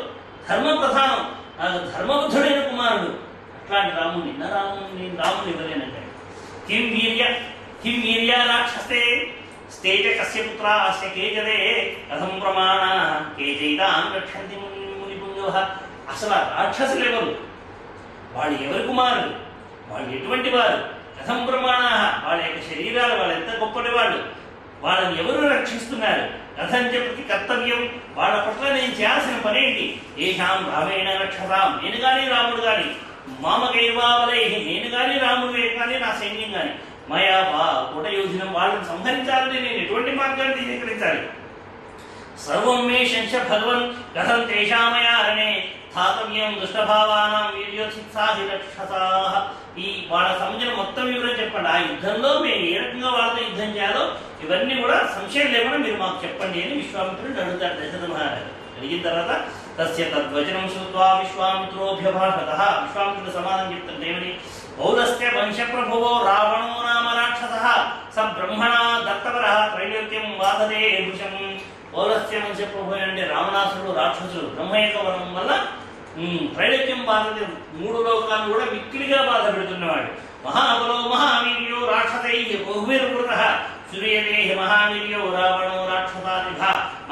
Speaker 2: ధర్మ ప్రధానం, నాకు ధర్మబుద్ధుడైన కుమారుడు. అట్లాంటి రాముని రాముని ఇవ్వలేనంటే. కిం వీర్య రాక్షస్తే స్థేజ కస్య పుత్ర అస్య కేజదే కథం ప్రమాణ కేజైతాన్ రక్షంతి మునిపుంగవ. అసలు రాక్షసులు ఎవరు? వాళ్ళు ఎవరి కుమారులు? వాళ్ళు ఎటువంటి వారు? కథం ప్రమాణ, వాళ్ళ యొక్క శరీరాలు, వాళ్ళు ఎంత గొప్పటి వాళ్ళు, వాళ్ళని ఎవరు రక్షిస్తున్నారు? కథం చెప్పి కర్తవ్యం, వాళ్ళ పట్ల నేను చేయాల్సిన పనేంటి? ఏషాం రామేణ రక్షసాం, నేను కానీ రాముడు కానీ, మామకైవావలై, నేను కానీ రాముడు కానీ నా సైన్యం కానీ, మయా కోట యోజనం, వాళ్ళని సంహరించాలని నేను ఎటువంటి మార్గాన్ని స్వీకరించాలి? సర్వం మే శంశ భగవన్ కథం తేషామయా అనే స్థాతవ్యం దుష్టభావానాం వీర్యోత్సాహి రక్షసాః. ఈ వాళ్ళ సంబంధించిన మొత్తం వివరం చెప్పండి. ఆ యుద్ధంలో మేము ఏ రకంగా వాళ్ళతో యుద్ధం చేయాలో ఇవన్నీ కూడా సంశయం లేకుండా మీరు మాకు చెప్పండి అని విశ్వామిత్రుడు అడుగుతాడు దశరథ మహారాజు. అడిగిన తర్వాత తస్య తద్వచనం శ్రుత్వా విశ్వామిత్రోభ్యభాషతః. విశ్వామిత్రుడు సమాధానం చెప్తాడు. ఏమని? పౌలస్య వంశప్రభువో రావణో నామ రాక్షసః స బ్రహ్మణా దత్తవరః త్రైలోక్యం వాదదే భృశం. పౌలస్య వంశప్రభు అంటే రావణాసురుడు, రాక్షసుడు బ్రహ్మ యొక్క వరం వల్ల త్రైలోక్యం బాధ, 3 లోకాలను కూడా మిక్కిలిగా బాధ పెడుతున్నవాడు. మహాబలో మహావీర్యో రాక్షసై బహుభిర్వృతః సూర్యదేహ మహావీర్యో రావణో రాక్షసాదిభ.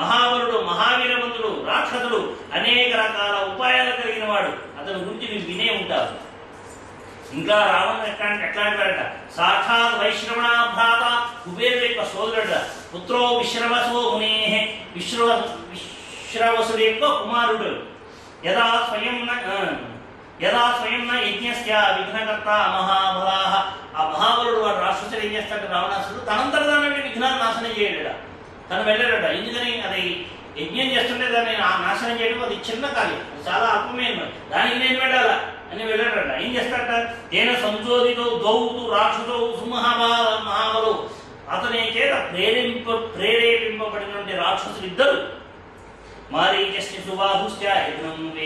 Speaker 2: మహాబలుడు, మహావీరవంతుడు, రాక్షసుడు, అనేక రకాల ఉపాయాలు కలిగిన వాడు. అతని గురించి మీరు వినే ఉంటారు. ఇంకా రావణుడు ఎట్లాంటి వాడట? సాక్షాత్ వైశ్రవణ భ్రాత, కుబేరుడు యొక్క సోదరుడ, పుత్రో విశ్రవసో మునే, విశ్రవసుడు యొక్క కుమారుడు. యదా స్వయం యజ్ఞస్య విఘ్నకర్త మహాబలాః. ఆ మహాబలుడు వాడు రాక్షసుడు ఏం చేస్తాడు? రావణాసుడు తనంతట దాన్ని విఘ్నాన్ని నాశనం చేయడట. తను వెళ్ళాడట. ఎందుకని? అది యజ్ఞం చేస్తుంటే దాన్ని నాశనం చేయడం అది చిన్న కార్యం, చాలా అల్పమైన, దానికి నేను వెళ్ళాలా అని వెళ్ళాడట. ఏం చేస్తాడట? తేన సంచోదితో దౌతు రాక్షసో మహాబలు, అతని చేత ప్రేరేపింపబడినటువంటి రాక్షసులు ఇద్దరు. మారీచస్య సుబాహుశ్చ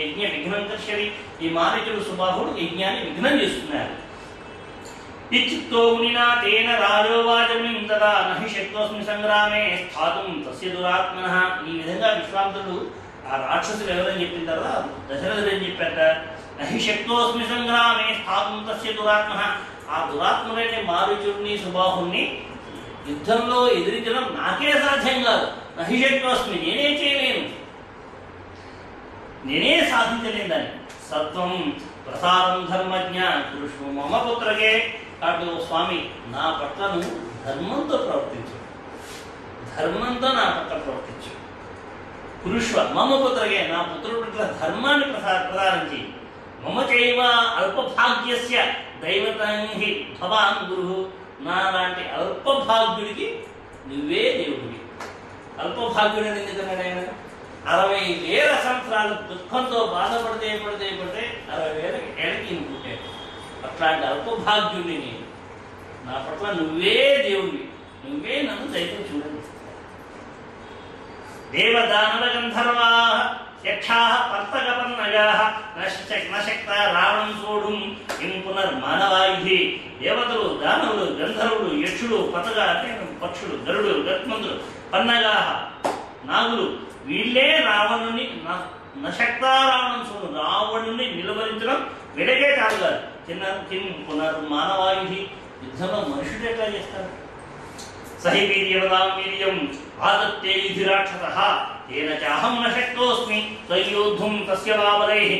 Speaker 2: యజ్ఞ విఘ్నం కర్షరి. ఈ మారీచుడు సుబాహుడు యజ్ఞాన్ని విఘ్నం చేస్తున్నారు. ఇచ్చిత్తో మునినా తేన రాజోవాచమునిం తదా నహి శక్తోస్మి సంగ్రామే స్థాతుం తస్య దురాత్మనః. ఈ విధంగా విశ్వామిత్రుడు ఆ రాక్షసులు ఎవరని చెప్పిన తర్వాత దశరథుడు ఏం చెప్పారట? నహి శక్తోస్మి సంగ్రామే స్థాతుం తస్య దురాత్మనః. ఆ దురాత్ముడైన మారీచుడిని సుబాహుణ్ణి యుద్ధంలో ఎదిరించడం నాకే సాధ్యం కాదు. నహి శక్తోస్మి, నేనే చేయలేను, నేనే సాధించలేను దాన్ని. సత్వం ప్రసారం ధర్మజ్ఞ పురుషు మమ పుత్రకే. కాబట్టి స్వామి, నా పట్ల నువ్వు ధర్మంతో ప్రవర్తించు, ధర్మంతో నా పట్ల ప్రవర్తించు. పురుష్వ మమ పుత్రకే, నా పుత్రుడి పట్ల ధర్మాన్ని ప్రసారం చేయి. మమ చైవ అల్పభాగ్యస్య దైవతంహి భవాన్ గురు. నా లాంటి అల్పభాగ్యుడికి నువ్వే దేవుడివి. అల్పభాగ్యుడు అని ఎందుకన్నాడు ఆయన? 60,000 సంవత్సరాలు దుఃఖంతో బాధపడితే 60,000 ఏళ్ళకి ఈయన పుట్టాడు. అట్లాంటి అల్పభాగ్యుడిని నేను. నా పట్ల నువ్వే దేవుడివి, నువ్వే నన్ను దైవం చూడండి. దేవదానవ గంధర్వా యక్షా పర్తగపన్నగా నశక్త రావణం సోఢుం కిం పునర్మానవాయుధి. దేవతలు, దానవులు, గంధర్వులు, యక్షుడు, పతగ అంటే పక్షులు, గరుడు, గత్మంతులు, పన్నగా, నాగులు, వీళ్ళే రావణుని నశక్తా రావణం సోడు, రావణుని నిలువరించడం వీళ్ళకే కాదు కాదు. కిం పునర్మానవాయుధి. యుద్ధంలో మనుషుడు ఎట్లా చేస్తారు? సహి వీర్యవదాం వీర్యం ఆదత్తే యుధిరాక్షసః తేన చాహం న శక్తోస్మి త్వయోద్ధుం తస్య వాబలైః.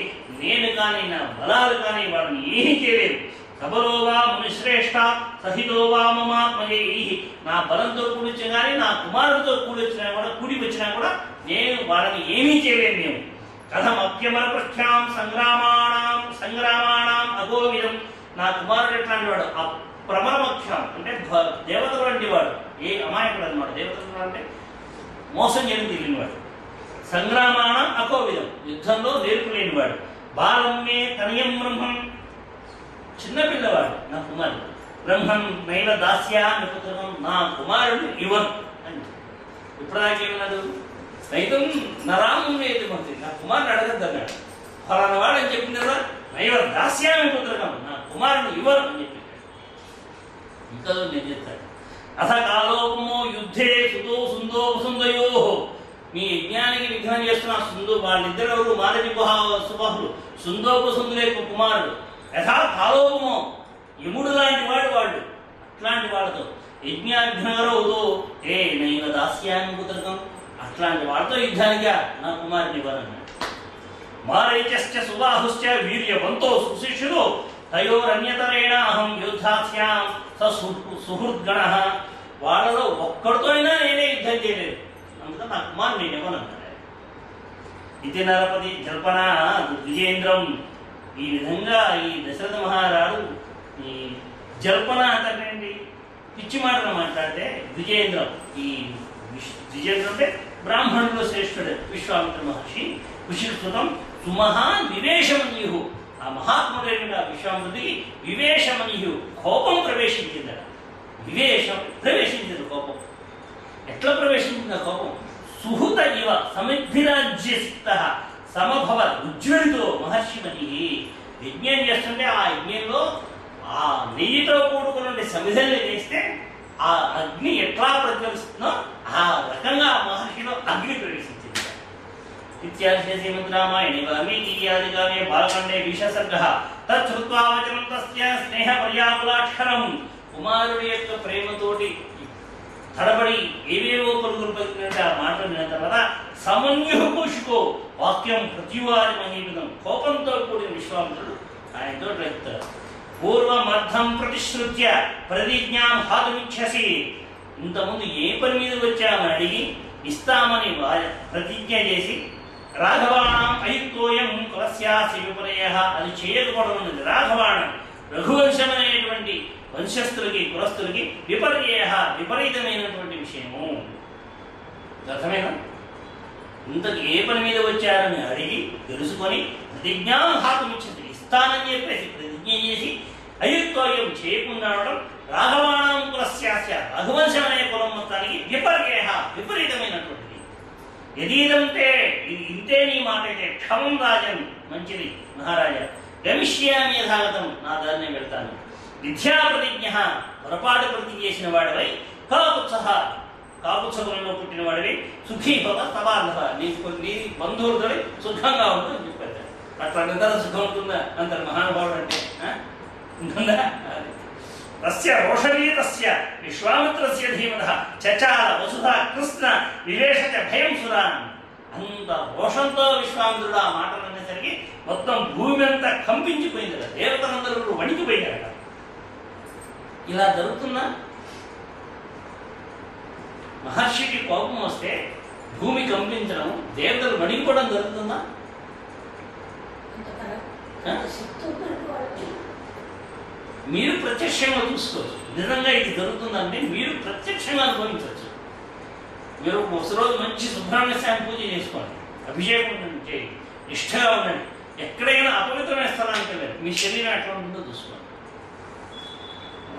Speaker 2: నేను కానీ నా బలాలు కానీ వాడిని ఏమీ చేయలేదు. సబలో వా మునిశ్రేష్ఠ సహితో వా మమాత్మజైః. నా బలంతో కూడిచ్చినా కానీ, నా కుమారుడితో కూడి వచ్చినా కూడా నేను వాళ్ళని ఏమీ చేయలేను. మేము కథమప్యమరపృష్ఠ్యాం సంగ్రామాణం అగోవిదం. నా కుమారుడు ఎట్లాంటి వాడు? ప్రమరమక్షం అంటే దేవతలు వంటి వాడు. ఏ అమాయకుడు అన్నమాట. దేవతలు అంటే మోసం చేయడం తెలియనివాడు. సంగ్రామాణం అకోవిదం, యుద్ధంలో నేర్పు లేనివాడు. బాలం మే తనయం బ్రహ్మం, చిన్నపిల్లవాడు నా కుమారుడు. బ్రహ్మం నైవ దాస్యామి పుత్రం, నా కుమారుడు ఇవ్వను అని. ఇప్పటిదాకేమన్నాడు? రైతం నరామం ఏది మంత్రి, నా కుమారుడు అడగద్దు అన్నాడు. ఫలానా వాడు అని చెప్పింది కదా, నైవ దాస్యామి పుత్రకం, నా కుమారుడు ఇవ్వను అని చెప్పి ఇంకా నేను చెప్తాడు. అథ కాలోపమో యుద్ధే సుందోపసుందయో. మీ యజ్ఞానికి విఘ్నం చేస్తున్న వాళ్ళిద్దరెవరు? మారటి సుబాహులు, సుందోపసుందుల యొక్క కుమారుడు. యథా కాలోపమో, యముడు లాంటి వాడు వాళ్ళు. అట్లాంటి వాళ్ళతో యజ్ఞాఘ్నరవుతో ఏ నైవ దాస్యాన్ని పుత్రకం, అట్లాంటి వాళ్ళతో యుద్ధానిగా నా కుమారుని ఇవ్వనన్నాడు. మారైచశ్చ సుబాహుశ్చ వీర్యవంతో సుశిష్యుడు తయోరన్యతరేణ అహం యుద్ధాస్యాం సుహృద్గణ. వాళ్ళలో ఒక్కడితో అయినా నేనే యుద్ధం చేయలేదు, అందుకని నా కుమారుడు నేను ఇవ్వనన్నాడు. ఇది నరపతి జల్పన విజయేంద్రం. ఈ విధంగా ఈ దశరథ మహారాజు ఈ జల్పన అంటే పిచ్చి మాటలు మాట్లాడితే విజయేంద్రం. ఈ విజయేంద్రం అంటే బ్రాహ్మణుడు శ్రేష్ఠుడు విశ్వామిత్ర మహర్షి. కుశికృతం సుమహాన్ వివేశమనీయు. ఆ మహాత్ముడైన విశ్వామిత్రుడికి వివేశమనీయు కోపం ప్రవేశించిందట. వివేశం ప్రవేశించింది కోపం. ఎట్లా ప్రవేశించింది కోపం? సుహృత ఇవ సమిద్భిరాజ్యస్థ సమభవ ఉజ్వలితో మహర్షిమణి. యజ్ఞం చేస్తుంటే ఆ యజ్ఞంలో ఆ నెయ్యితో కూడుకున్న సమిధల్ని చేస్తే ఆ అగ్ని ఎట్లా ప్రజ్వలిస్తుందో ఆ రకంగా ఆ మహర్షిలో అగ్ని ప్రవేశించింది. ఇత్యాది శ్రీమద్ రామాయణే వాల్మీకియాదికావ్యే బాలకాండే విషసర్గః తచ్ఛ్రుత్వా వచనం తస్య స్నేహ పర్యాకులాక్షరం. కుమారుడి యొక్క ప్రేమతోటి తడబడి ఏవేవో పరుగులు పలికినట్టు ఆ మాటలు విన్న తర్వాత సమన్యుకూషుకో వాక్యం ప్రతివారి మహీమిదం కోపంతో కూడిన విశ్వామిత్రుడు ఆయనతో చెప్తారు. పూర్వమర్థం ప్రతిశ్రుత్య ప్రతిజ్ఞాం హాతుమిచ్చసి, ఇంతకుముందు ఏ పని మీద వచ్చామని అడిగి ఇస్తామని ప్రతిజ్ఞ చేసి రాఘవాణం అయుక్తోయం కులస్యాసి విపర్య, అది చేయకపోవడం ఉన్నది. రాఘవాణం రఘువంశం అనేటువంటి వంశస్థులకి కులస్థులకి విపర్య విపరీతమైనటువంటి విషయము. అర్థమేనా? ఇంతకు ఏ పని మీద వచ్చారని అడిగి తెలుసుకొని ప్రతిజ్ఞాం హాతుమిచ్చసి, ఇస్తానని చెప్పేసి ప్రతిజ్ఞ చేసి అయుక్తోయం చేయకుండా ఉండడం రాఘవాణం కులస్యాస్య రఘువంశం అనే కులం మొత్తానికి విపర్య విపరీతమైనటువంటిది. యదీదంతే ఇది ఇంతే నీ మాట అయితే క్షమం రాజన్, మంచిది మహారాజా, గమిష్యామి యథాగతం, నా దారిని వెళ్తాను. విద్యా ప్రతిజ్ఞ పొరపాటు ప్రతిజ్ఞ చేసిన వాడివై, కాకుత్సకులలో పుట్టిన వాడివి, సుఖీ భవ తవార్ధ, నీ బంధువులతో సుఖంగా ఉంటుందని చెప్పారు. అట్లా నిద్ర సుఖం ఉంటుందా అంత మహానుభావుడు అంటే? ఉంటుందా? తస్య రోషణీతస్య విశ్వామిత్రస్య ధీమతః చచాల వసుధ కృష్ణ వివేశచ భయం సురాన్. అంత రోషంతో విశ్వామిత్రుడు ఆ మాటలు అనేసరికి మొత్తం భూమి అంతా కంపించిపోయింది కదా, దేవతలందరూ వణికిపోయారట. ఇలా జరుగుతున్నా మహర్షికి కోపం వస్తే భూమి కంపించడం, దేవతలు వణికిపోవడం జరుగుతుందా? మీరు ప్రత్యక్షంగా చూసుకోవచ్చు. నిజంగా ఇది జరుగుతుందంటే మీరు ప్రత్యక్షంగా అనుభవించవచ్చు. మీరు ఒకరోజు మంచి సుబ్రహ్మణ్య స్వామి పూజ చేసుకోండి, అభిషేకం చేయండి, నిష్ఠగా ఉండండి. ఎక్కడైనా అపవిత్రమైన స్థలానికి వెళ్ళండి, మీ శరీరం ఎట్లా ఉంటుందో చూసుకోండి.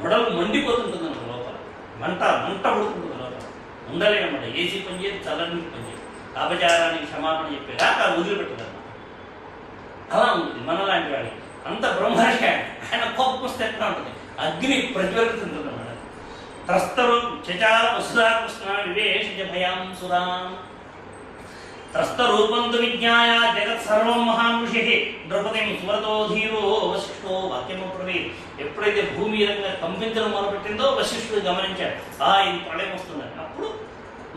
Speaker 2: గొడవలు మండిపోతుంటుంది లోపల, మంట పడుతుంటుంది లోపల, ఉండలేనమాట. ఏసీ పనిచేయదు, చల్లని పనిచేయదు. అపచారానికి క్షమాపణ చెప్పేదాకా వదిలిపెట్టదన్నమాట. అలా ఉంటుంది మనలాంటి వాడికి. అంత బ్రహ్మర్షి ఆయన కోపం వస్తే ఎట్లా ఉంటుంది, అగ్ని ప్రజ్వలితుంటుంది అన్నమాట. త్రస్తరు చచాల వసుధాకృష్ణ వివేశ భయాం సురాం. త్రస్తరూపంతు విజ్ఞాయ జగత్ సర్వం మహానుషి ద్రౌపదీం సుమరతో ధీరో వశిష్ఠో వాక్యము ప్రవీ. ఎప్పుడైతే భూమి రంగా కంపించడం మొదలుపెట్టిందో వశిష్ఠుడు గమనించాడు, ఇది ప్రళయం వస్తుందని. అప్పుడు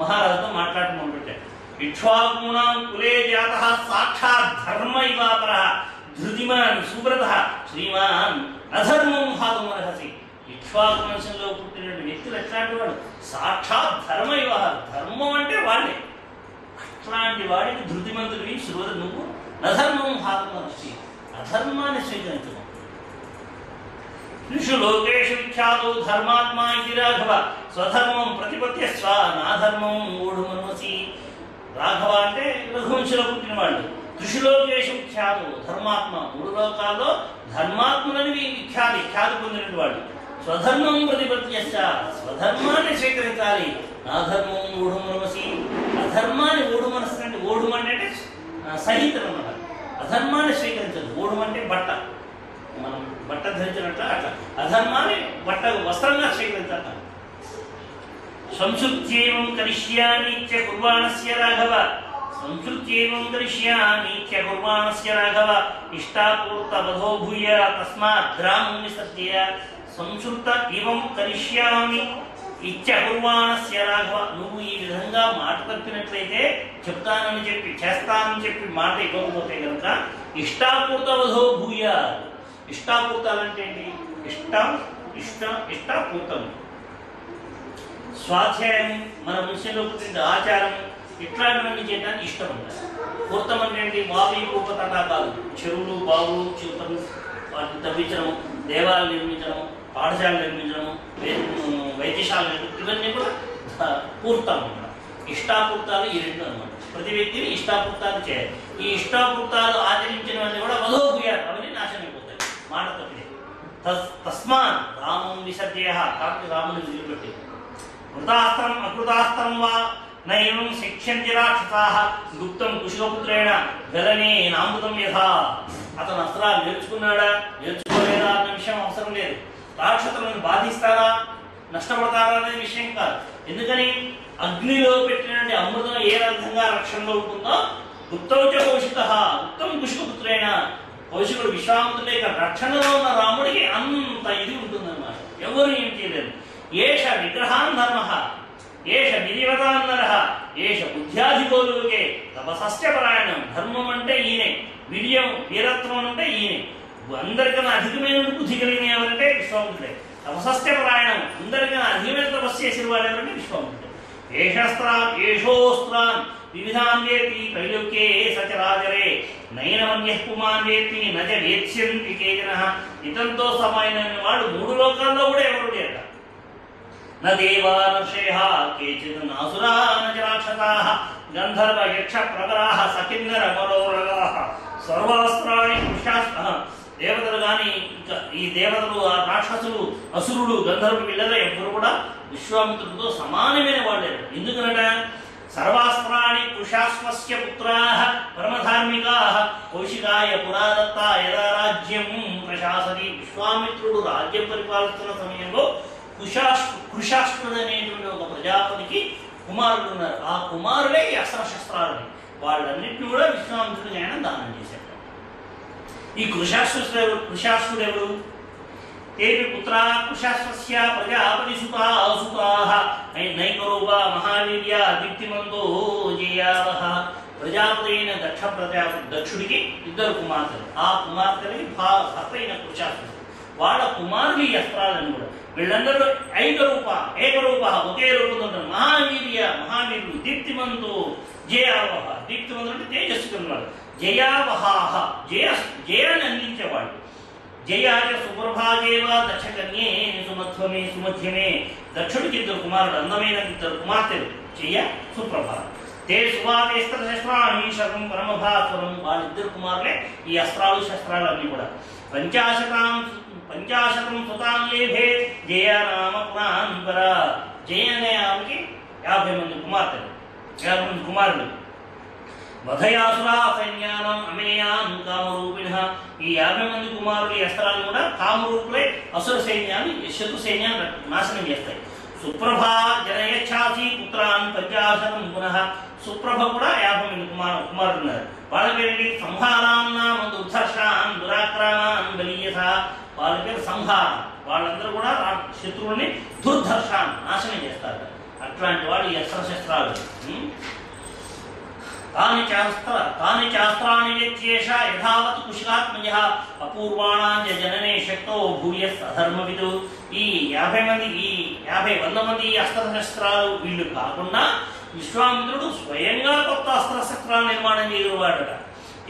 Speaker 2: మహారాజుతో మాట్లాడటం మొదలుపెట్టాడు. ఇక్ష్వాకూణాం కులే జాతః సాక్షాత్ ధర్మ ఇవాపర ధృతిమాన్ సుబ్రత శ్రీమాన్ అధర్మం హాతుమర్హసి. ఇక్ష్వాకు వంశంలో పుట్టిన వ్యక్తులు ఎట్లాంటి వాడు? సాక్షాత్ ధర్మ ఇవాహ, ధర్మం అంటే వాళ్ళే. అట్లాంటి వాడికి ధృతిమంతుడివి శ్రోత నువ్వు అధర్మం హాతుమర్హసి, అధర్మాన్ని స్వీకరించడం. త్రిషు లోకేషు విఖ్యాతో ధర్మాత్మా ఇది రాఘవ స్వధర్మం ప్రతిపత్యస్వ నాధర్మం మూఢమన్వసి. రాఘవ అంటే రఘువంశంలో పుట్టిన వాళ్ళు. త్రిశులోకేషు ఖ్యాతు ధర్మాత్మ, మూడు లోకాల్లో ధర్మాత్ములని ఖ్యాతి పొందిన వాడు. స్వధర్మం ప్రతిపత్యస్య, స్వధర్మాన్ని స్వీకరించాలి. నా ధర్మం మూఢ మనసి, అధర్మాన్ని ఓడు మనస్సు అంటే ఓడుమంటే సహితం అన్నమాట. అధర్మాన్ని స్వీకరించదు. ఓడు అంటే బట్ట, మనం బట్ట ధరించినట్ల అట్లా అధర్మాన్ని బట్ట వస్త్రంగా స్వీకరించాలి. సంశుద్ధ్యేవం కరిష్యామీత్య కుర్వాణస్య రాఘవ, సంశుద్ధ్యేవం కరిష్యామీత్య కుర్వాణస్య రాఘవ ఇష్టాపూర్త వధో భూయ తస్మాత్ గ్రామం విసర్జ్య. సంశుద్ధ ఇవం కరిష్యామి ఇత్య కుర్వాణస్య రాఘవ, నువ్వు ఈ విధంగా మాట తప్పినట్లయితే, చెప్తానని చెప్పి చేస్తానని చెప్పి మాట ఇవ్వకపోతే కనుక ఇష్టాపూర్త వధో భూయ. ఇష్టాపూర్తాలంటే ఏంటి? ఇష్టాపూర్తం స్వాధ్యాయం, మన వంశంలో పుట్టిన ఆచారం, ఇట్లాంటివన్నీ చేయడానికి ఇష్టం ఉంటుంది. పూర్తం అంటే ఏంటి? వావి కూప తటాకాలు, చెరువులు బావులు చిలుకలు వాటిని తవ్వించడం, దేవాలయాలు నిర్మించడం, పాఠశాలలు నిర్మించడం, వైద్యశాలలు, ఇవన్నీ కూడా పూర్తం అన్నమాట. ఇష్టాపూర్తాలు ఈ రెండు అనమాట. ప్రతి వ్యక్తిని ఇష్టాపూర్తాలు చేయాలి. ఈ ఇష్టాపూర్తాలు ఆచరించినవన్నీ కూడా వధోభూయాలు, అవన్నీ నాశనం అయిపోతాయి మాట తప్పితే. తస్మాత్ రామం విసర్జయ, కాబట్టి రాముని వదిలిపెట్టి. కృతాస్త్రం అకృతాస్త్రం వా నైవం శిక్షంతి రాక్షసాః గుప్తం కుశలపుత్రేణ గలనే నామృతం యథా. అతను అస్త్రాలు నేర్చుకున్నాడా నేర్చుకోలేదా అన్న విషయం అవసరం లేదు. రాక్షసులను బాధిస్తారా నష్టపడతారా అనే విషయం కాదు. ఎందుకని అగ్నిలో పెట్టినటువంటి అమృతం ఏ విధంగా రక్షణలో ఉంటుందో గుప్తౌచ కౌశిక గుప్తం కుశలపుత్రేణ, కౌశికుడు విశ్వామిత్రుడి యొక్క రక్షణలో ఉన్న రాముడికి అంత ఇది ఉంటుందన్నమాట. ఎవరు ఏం చేయలేదు. ఏష విగ్రహాన్ ధర్మ, ఏష విధివతాన్నరః ఏష బుద్ధ్యాధికోలుకే తపసస్యపరాయణం. ధర్మం అంటే ఈయనే, వీర్యం వీరత్వం అంటే ఈయనే. అందరికన్నా అధికమైన బుద్ధి కలిగిన ఎవరంటే విశ్వామిత్రుడే. తపసస్యపరాయణం, అందరికన్నా అధికమైన తపస్సు చేసిన వాడు ఎవరంటే విశ్వామిత్రుడే. ఏషోస్త్రాన్ వివిధాన్ వేత్తి త్రైలోక్యే సచరాచరే నైనమన్యః పుమాన్ వేత్తి నచ వేత్స్యంతి కేచనః. ఇతంతో సమానమైన వాడు 3 లోకాల్లో కూడా ఎవరు లేట. న దేవా నర్షయః కేచిద్ నాసురా న చ రాక్షసాః గంధర్వ యక్ష ప్రవరాః సకిన్నర మనోరగాః సర్వాస్త్రాణి పురుషాస్త్ర. దేవతలు కానీ ఇంకా ఈ దేవతలు, ఆ రాక్షసులు, అసురుడు, గంధర్వులు వీళ్ళలో ఎవ్వరు కూడా విశ్వామిత్రుడితో సమానమైన వాళ్ళే. ఎందుకనట సర్వాస్త్రాణి పురుషాస్వస్య పుత్రాః పరమధార్మికాః కౌశికాయ పురాదత్త యదా రాజ్యం ప్రశాసతి. విశ్వామిత్రుడు రాజ్యం పరిపాలిస్తున్న సమయంలో కృషాశ్వడు అనేటువంటి ఒక ప్రజాపతికి కుమారుడు ఉన్నారు. ఆ కుమారులే ఈ అస్త్రశస్త్రాలని వాళ్ళన్నింటినీ కూడా విశ్వామిత్రుడికి ఆయన దానం చేశారు. ఈ కృషాశ్వడు ఎవరు? ఏపి పుత్రా కృషాశ్వస్య ప్రజాపతిసుతా అసుతాః నైకరూప మహావీర్య దీప్తిమంతో జయావః. ప్రజాపతి అయిన దక్షుడికి 2 కుమార్తెలు. ఆ కుమార్తెలకి భర్త అయిన కృషాశ్వడు, వాళ్ళ కుమారులు ఈ అస్త్రాలను కూడా. వీళ్ళందరూ ఏకరూప ఒకే రూపంతో ఉంటారు. మహావీరుడు దీప్తిమంతో జయావహ. దీప్తిమంతుడు అంటే తేజస్సు కలవాడు. జయావహాహ జయాన్ని అందించేవాడు. జయాయ సుప్రభాగేవ దక్షకన్యే సుమధ్యమే. దక్షుడికి 2 కుమారుడు, అందమైన 2 కుమార్తెలు జయ సుప్రభ. తే సువాదేస్త్రశస్త్రాణి శతం పరమభాస్వరం. వాళ్ళిద్దరు కుమారులే ఈ అస్త్రాలు శస్త్రాలు అన్నీ కూడా. 50 సుతాన్ లేభే జయ నామ పురాన్పర. జయ అనే ఆమెకి 50 మంది కుమారులు. వధయాసురా సైన్యానం అమేయాన్ కామరూపిణ. ఈ 50 మంది కుమారులు ఈ అస్త్రాలను కూడా కామరూపులే అసుర సైన్యాన్ని, శత్రు సైన్యాన్ని నాశనం చేస్తాయి. సుప్రభా జనయచ్ఛాసి పుత్రాన్ 50 పునః. సుప్రభ కూడా 50 మంది కుమారులు ఉన్నారు. వాళ్ళ పేరు సంహారాన్నామ దుర్ధర్షాన్ దురాక్రమాన్ బలీయస. వాళ్ళ పేరు సంహారం. వాళ్ళందరూ కూడా శత్రువుల్ని దుర్ధర్షాన్ నాశనం చేస్తారు. అట్లాంటి వాళ్ళు ఈ అస్త్రశస్త్రాలు. తాని చాస్త్రాణి వ్యత్యేష యథావత్ కుశలాత్మజః అపూర్వాణాం జననే శక్తో భూయస్ అధర్మవిదు. ఈ 50 మంది అస్త్రశస్త్రాలు వీళ్ళు కాకుండా విశ్వామిత్రుడు స్వయంగా కొత్త అస్త్రశస్త్రాలు నిర్మాణం చేయగలవాడట.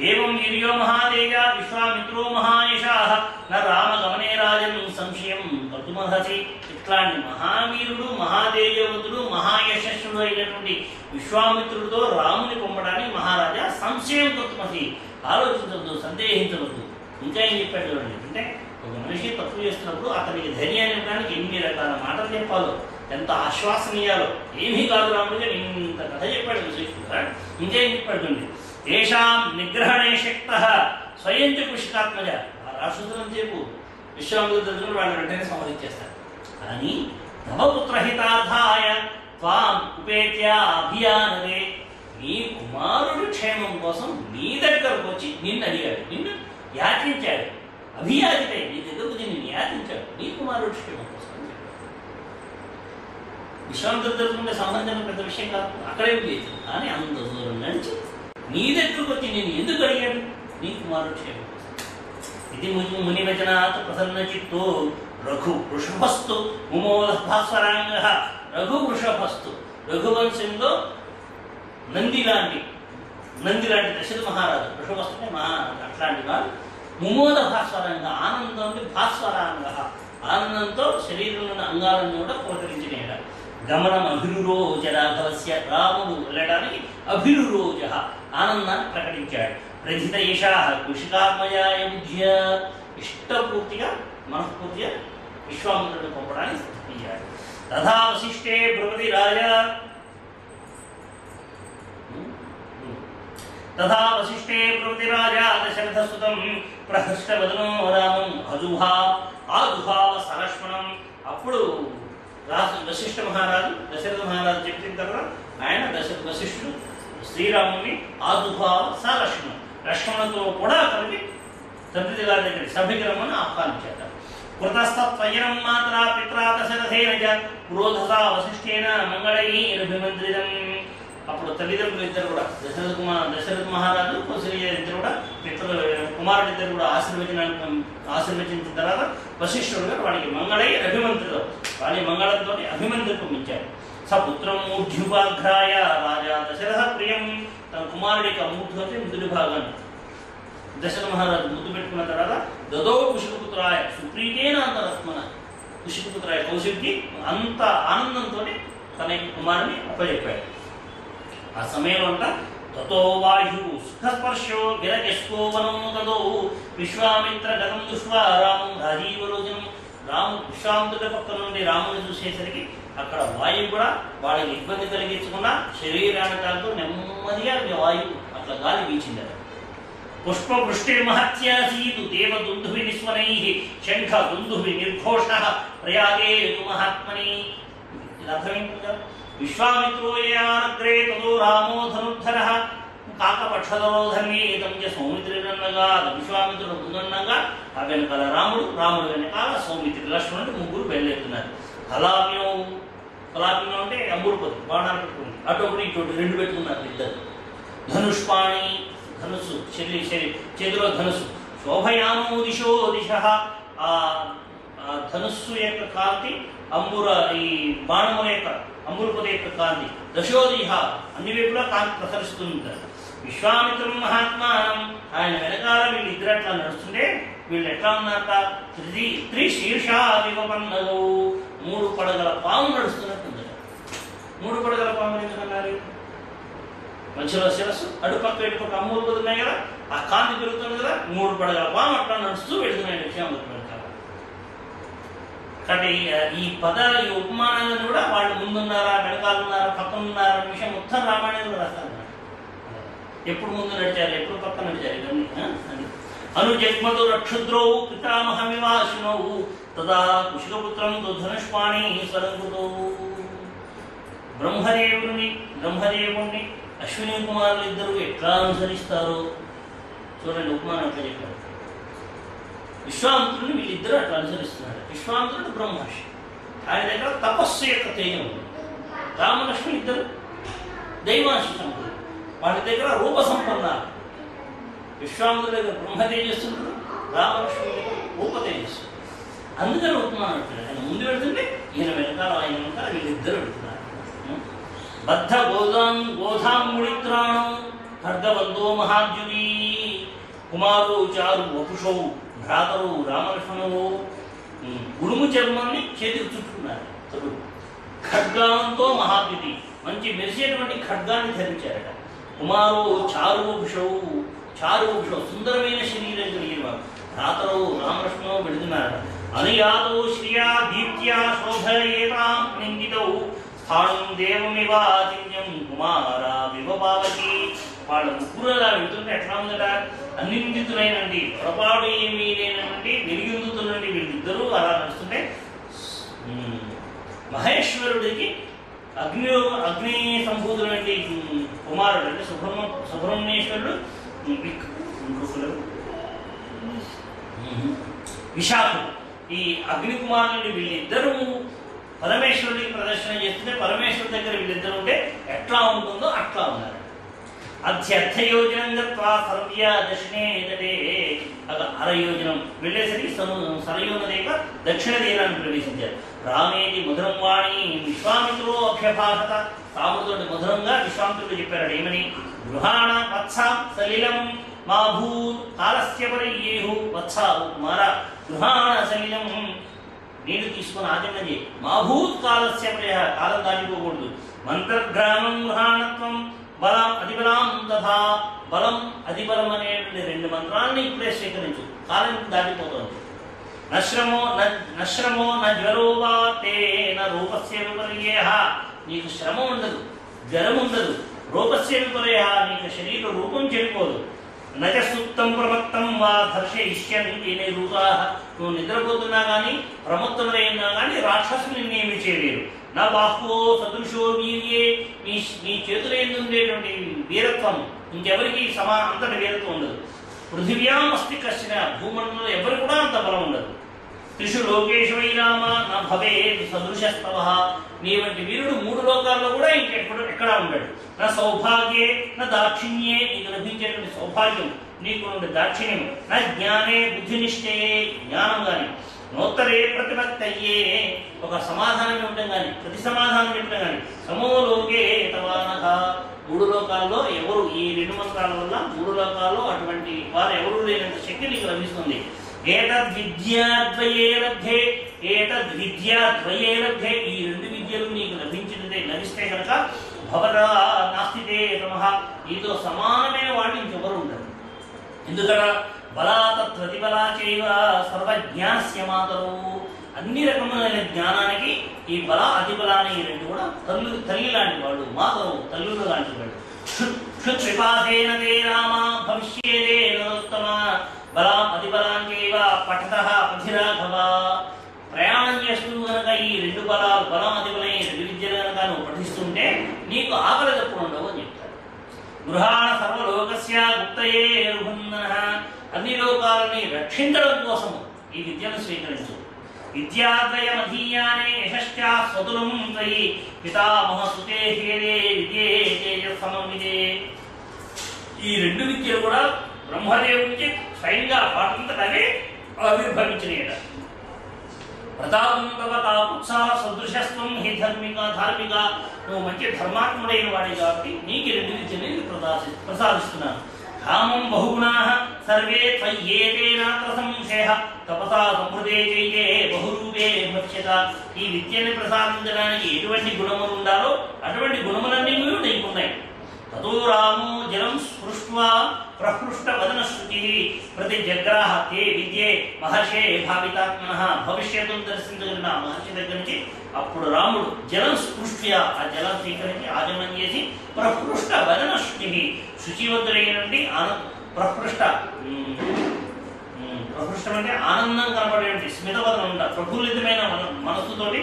Speaker 2: ఏవం వీర్యో మహాదేజ విశ్వామిత్రో మహాయశాః న రామగమనే రాజన్ సంశయం కర్తుమర్హసి. ఇట్లాంటి మహావీరుడు, మహాదేజవంతుడు, మహాయశస్సుడు అయినటువంటి విశ్వామిత్రుడితో రాముని పొమ్మడానికి మహారాజా సంశయం కర్తుమసి. ఆలోచించవద్దు, సందేహించవద్దు. ఇంకా ఏం చెప్పాడు చూడండి. అంటే ఒక మనిషి తప్పు చేస్తున్నప్పుడు అతనికి ధైర్యాన్ని ఇవ్వడానికి ఎన్ని రకాల మాటలు చెప్పాలో, ఎంత ఆశ్వాసనీయాలో. ఏమీ కాదు రాముడిగా ఇంత కథ చెప్పాడు విశేషుడు. ఇంకేం చెప్పాడు చూడండి. తేషాం నిగ్రహణే శక్తః స్వయం చ కుశికాత్మజ. ఆ రాక్షసులను చెప్పు విశ్వామిత్రుడు వాళ్ళు వెంటనే సంహరించేస్తారు. కానీ తవ పుత్రహితార్థాయ త్వాం ఉపేత్య అభియానదే. నీ కుమారుడి క్షేమం కోసం నీ దగ్గరకు వచ్చి నిన్ను అడిగాడు, నిన్ను యాచించాడు. అభియాచితే నీ దగ్గరకు నిన్ను యాచించాడు నీ కుమారుడి క్షేమం కోసం. విశ్వామిత్రుడు జరుగుతుండే సంబంధం పెద్ద విషయం కాదు, అక్కడే లేదు. కానీ అంత దూరం నడిచి నీ దగ్గరకు వచ్చి నేను ఎందుకు అడిగాడు? నీ కుమారుడు క్షేమం కోసం. ఇది మునివచనాత్ ప్రసన్న చిత్తో రఘు వృషభస్తు ముమోద భాస్వరాంగ. రఘు వృషభస్తు, రఘువంశంలో నంది లాంటి దశరథ మహారాజు. వృషభస్తు అట్లాంటి వాడు. ముమోద భాస్వరాంగ, ఆనందంతో భాస్వరాంగ, ఆనందంతో శరీరంలోని అంగాలను కూడా పులకరించిన. గమనం అభిరురోజ రాఘవస్య. రాముడు వెళ్ళడానికి అభిరురోజ ఆనందాన్ని ప్రకటించాడు. ప్రథిత ఈషా కుశికాత్మజాయ బుద్ధ్య. ఇష్టపూర్తిగా మనస్ఫూర్తిగా విశ్వామిత్రుడిని పంపడానికి సిద్ధించాడు. తథా వశిష్ఠే భృపతి రాజా దశరథసుతం ప్రహృష్టవదనో రామం ఆజుభావ సరస్వనం. అప్పుడు వశిష్ఠ మహారాజు దశరథ మహారాజు చెప్పిన తర్వాత ఆయన వశిష్ఠుడు శ్రీరాముని ఆదుభావ సలక్ష్మణం, లక్ష్మణుతో కూడా కలిపి తండ్రి గారి దగ్గర సభకి రమ్మని ఆహ్వానించారు. కృతస్థత్వయనం మాత్రా పిత్రా దశరథేన చ పురోధసా వశిష్ఠేన మంగళైరభిమంత్రితం. అప్పుడు తల్లిదండ్రులు ఇద్దరు కూడా దశరథ మహారాజు కౌసల్య ఇద్దరు కూడా కుమారుడు ఇద్దరు కూడా ఆశీర్వచించిన తర్వాత వశిష్ఠుడు గారు వాడికి మంగళై అభిమంత్రితం, వాడి మంగళంతో అభిమంత్రించారు. సపుత్రం మూఢ్యుపాఘ్రాయ రాజా దశరథ ప్రియం. తన కుమారుడికి మూఢ్యం అంటే మృదుడి భాగాన్ని దశరథ మహారాజు ముద్దు పెట్టుకున్న తర్వాత దదో కుశికపుత్రాయ సుప్రీతేన అంతరత్మన. కుశికపుత్రాయ కౌశికి అంత ఆనందంతో తన కుమారుని అప్పచెప్పాడు. ఆ సమయంలో అంట తతో వాయు సుఖస్పర్శో విరజస్కో వనం తదో విశ్వామిత్ర గతం దృష్ట్వా రామం రాజీవలోచనం. విశ్వామిత్రుడి పక్కన నుండి రాముని చూసేసరికి అక్కడ వాయువు కూడా వాళ్ళకి ఇబ్బంది కలిగించకుండా శరీరానికాలతో నెమ్మదిగా వాయువు అట్లా గాలి వీచింది. పుష్పవృష్టిర్మహత్యాసీదు దేవదుందుభి నిస్వనై శంఖ దుందుభి నిర్ఘోష ప్రయాగే మహాత్మని. ఇది అర్థమేంటి? విశ్వామిత్రోయాగ్రే తదో రామో ధనుర్ధర కాకపక్షధరోధన్యే తంజ సౌమిత్రుడన్నగా. విశ్వామిత్రుడు ముందున్నగా ఆ వెనకాల రాముడు వెనకాల సౌమిత్రి లక్ష్మణుడు ముగ్గురు బయలుదేరుతున్నారు. కలాపినం అంటే అమూర్పతి బాణాలు పెట్టుకుంది. అటు ఒకటి ఇటు రెండు పెట్టుకున్నారు ఇద్దరు. ధనుష్పాణి ధనుసు చేతిలో ధనుసు. శోభయామో దిశో దిశ. ఆ ధనుస్సు యొక్క కాంతి ఈ బాణముల యొక్క అమూర్పతి యొక్క కాంతి దశోదిహ అన్ని వైపులా కాంతి ప్రసరిస్తుంటారు. విశ్వామిత్రం మహాత్మానం. ఆయన వెనకాల వీళ్ళు ఇద్దరు అట్లా నడుస్తుంటే వీళ్ళు ఎట్లా ఉన్నారట? త్రిశీర్షాదివపన్నగౌ. 3 పడగల పాము నడుస్తున్నట్టుంది. 3 పడగల పాము ఎందుకన్నారు? మధ్యలో శిరస్సు, అటుపక్క ఇటుపక్క అమూర్పతి ఉన్నాయి కదా, ఆ కాంతి పెరుగుతుంది కదా, 3 పడగల పాము అట్లా నడుస్తూ వెళుతున్నాయి విశ్వామిత్రుడు వెనకాల. కాబట్టి ఈ ఉపమానాలను కూడా వాళ్ళు ముందున్నారా వెనకాలన్నారా పక్కన ఉన్నారా అనే విషయం మొత్తం రామాయణంలో రాస్తారు. ఎప్పుడు ముందు నడిచారు, ఎప్పుడు పక్కన నడిచారు ఇవన్నీ. అనుజగ్మదు రక్షుద్రౌ పితామహమివాశినౌ తదా కుశికపుత్రం ధనుష్పాణి స్వరంకృతౌ. బ్రహ్మదేవుణ్ణి అశ్విని కుమారులు ఇద్దరు ఎట్లా అనుసరిస్తారో చూడండి. ఉపమానం ఎట్లా చెప్పారు. విశ్వామిత్రుడిని వీళ్ళిద్దరూ అట్లా అనుసరిస్తున్నారు. విశ్వామిత్రుడు బ్రహ్మర్షి, ఆయన దగ్గర తపస్సు యొక్క తేజం ఉంది. రామలక్ష్మణులు ఇద్దరు దైవాంశ సంపద, వాళ్ళ దగ్గర రూప సంపన్నాలు. విశ్వామిత్రుడి దగ్గర బ్రహ్మ తేజస్సుడు, రామలక్ష్మణుడి దగ్గర రూప తేజస్సు. అందుకని ఉపమానం అంటారు. ఆయన ముందు వెళుతుంటే ఈయన వెనకాల వీళ్ళిద్దరు వెళుతున్నారు. బద్ధ గోధాంగుడిత్రాణం ఖడ్గబంధో మహాద్యువీ కుమారు చారు వపుషౌ భ్రాతరు రామలక్ష్మణువు. గుడుము చర్మాన్ని చేతికి చుట్టుకున్నారు. ఖడ్గాంతో మహాద్యుతి, మంచి మెరిసేటువంటి ఖడ్గాన్ని ధరించారట. కుమారు చారువపుషౌ సుందరమైన శరీరం కలిగిన వారు. భ్రాతరు రామలక్ష్మణువు వెళుతున్నారట. అనుయాతో శ్రియా దీప్త్యా శోభయేతాం నిందితౌ స్థానం దేవమివాచిన్యం కుమారా విభపావతి. వాళ్ళ ముగ్గురు అలా వెళ్తుంటే ఎట్లా ఉందట? అనిందితులైనండి, పొరపాటు ఏమీ లేనండి, వెలిగిందుతులండి వీళ్ళిద్దరూ అలా నడుస్తుంటే మహేశ్వరుడికి అగ్ని సంభూతులండి కుమారుడు అంటే సుబ్రహ్మణ్యేశ్వరుడు విశాఖుడు. ఈ అగ్ని కుమారుని వీళ్ళిద్దరూ పరమేశ్వరుడికి ప్రదర్శన చేస్తుంటే పరమేశ్వరుడి దగ్గర వీళ్ళిద్దరు ఉంటే ఎట్లా ఉంటుందో అట్లా ఉన్నారు. అధ్యర్థయోజనం గత్వా సర్వ్య దక్షిణే తటే. అరయోజనం వెళ్ళేసరికి సరయూ నది యొక్క దక్షిణ తీరాన్ని ప్రవేశించారు. రామేది మధురం వాణి విశ్వామిత్రో అభ్యభాషత. రాముడితో మధురంగా విశ్వామిత్రుడు చెప్పారు ఏమని? గృహాణ వత్స సలిలం మా భూ కాలస్య పరియేహు. వత్స కుమార గృహాణ సలిలం, నీళ్లు తీసుకొని ఆచరణ చేయి. మాభూత్ కాలస్య ప్రయ, కాలం దాటిపోకూడదు. మంత్రగ్రామం గృహాణత్వం బలం అధిబలం తథా. బలం అధిబలం అనేటువంటి 2 మంత్రాలని ఇప్పుడే స్వీకరించు, కాలం దాటిపోతుంది. నశ్రమో జ్వరో వా తే న రూపస్య విపర్యయ. నీకు శ్రమ ఉండదు, జ్వరం ఉండదు. రూపస్య విపర్యయ, నీకు శరీర రూపం చెడిపోదు. నచ సుప్తం ప్రమత్తం వా దర్శయిష్యంతి నిరూపా. నువ్వు నిద్రపోతున్నా కానీ ప్రమత్తులైనా కానీ రాక్షసులు నిన్నేమి చేయలేరు. నా బాహ్వో సదృశో వీర్యే, నీ చేతుల యందు ఉండేటువంటి వీరత్వం ఇంకెవరికి అంతటి వీరత్వం ఉండదు. పృథివ్యాం అస్తి కశ్చన, భూమండలంలో ఎవరికి కూడా అంత బలం ఉండదు. త్రిషు లోకేషు వై రామ నా భవేత్ సదృశస్తవ. నీ వంటి వీరుడు మూడు లోకాల్లో కూడా ఎక్కడా ఉండడు. నా సౌభాగ్యే నా దాక్షిణ్యే, నీకు లభించేటువంటి సౌభాగ్యం, నీకు ఉండే దాక్షిణ్యం, నా జ్ఞానే బుద్ధినిష్టయే, జ్ఞానం కానీ, నోత్తరే ప్రతిపత్తయ్యే, ఒక సమాధానం ఇవ్వడం కానీ ప్రతి సమాధానం చెప్పడం కానీ, సమోలోకే తవానహ, మూడు లోకాల్లో ఎవరు, ఈ రెండు మంత్రాల వల్ల మూడు లోకాల్లో అటువంటి వారు ఎవరు లేనంత శక్తి నీకు లభిస్తుంది. ఏతద్విద్యాద్వయే లబ్ధే, ఏతద్విద్యాద్వయే లబ్ధే, ఈ రెండు విద్యలు నీకు లభిస్తే కనుక భవదా నాస్తితే తమః, నీతో సమానమైన వాడు ఇంకెవరు ఉండరు. ఎందుకన బలాతత్ప్రతిబలా చైవ సర్వజ్ఞానస్య మాతరు, అన్ని రకమైన జ్ఞానానికి ఈ బల అతిబల అనే ఈ రెండు కూడా తల్లి లాంటి వాళ్ళు, మాతరు తల్లులు లాంటి వాళ్ళు. క్షుత్రిపాసేన తే రామ భవిష్యేదే నరోత్తమ, బలాం అతిబలాంచైవ పఠతః అధిరాఘవ. ప్రయాణం చేస్తూ కనుక ఈ రెండు బలాలు, బలం అతిబలం, ఈ రెండు విద్యలు కనుక నువ్వు పఠిస్తుంటే నీకు ఆకలి తప్పుడు ఉండవు అని చెప్తారు. గృహాణ సర్వలోకస్య గుప్తయే రుహందనః, అన్ని లోకాలని రక్షించడం కోసము ఈ విద్యను స్వీకరించు. విద్యాద్వయమధీయానే యశశ్చా స్వతులం త్వయి పితామహ సుతే హేదే విద్యే తేజస్సమన్వితే. ఈ రెండు విద్యలు కూడా బ్రహ్మదేవునికి స్వయంగా పాఠంతటనే ఆవిర్భవించినట. ప్రతాపం తవ తాపుత్సాహ సదృశస్వం హి ధార్మిక, నువ్వు మంచి ధర్మాత్ముడైన వాడి కాబట్టి నీకు రెండు విద్యని ప్రసాదిస్తున్నాను. కామం బహుగుణాః సర్వే త్వయ్యేతే నాత్ర సంశయః తపసా సంహృతే చైతే బహురూపే భక్ష్యత. ఈ విద్యని ప్రసాదించడానికి ఎటువంటి గుణములు ఉండాలో అటువంటి గుణములన్నీ నీకున్నాయి. తతో రామో జలం స్పృష్ట్వా ప్రహృష్ట వదన శృతి ప్రతి జగ్రాహ తే విద్యే మహర్షే భావితాత్మనః, భవిష్యత్తును దర్శించగలిగిన మహర్షి దగ్గర నుంచి అప్పుడు రాముడు జలం స్పృష్ట్య, ఆ జలం స్వీకరించి ఆచమనం చేసి ప్రహృష్ట వదన శృతి, శుచివంతుడైనటువంటి ప్రహృష్టం అంటే ఆనందం కనబడేటువంటి స్మితవదనం ఉండాలి, ప్రఫుల్లితమైన మనస్సుతోటి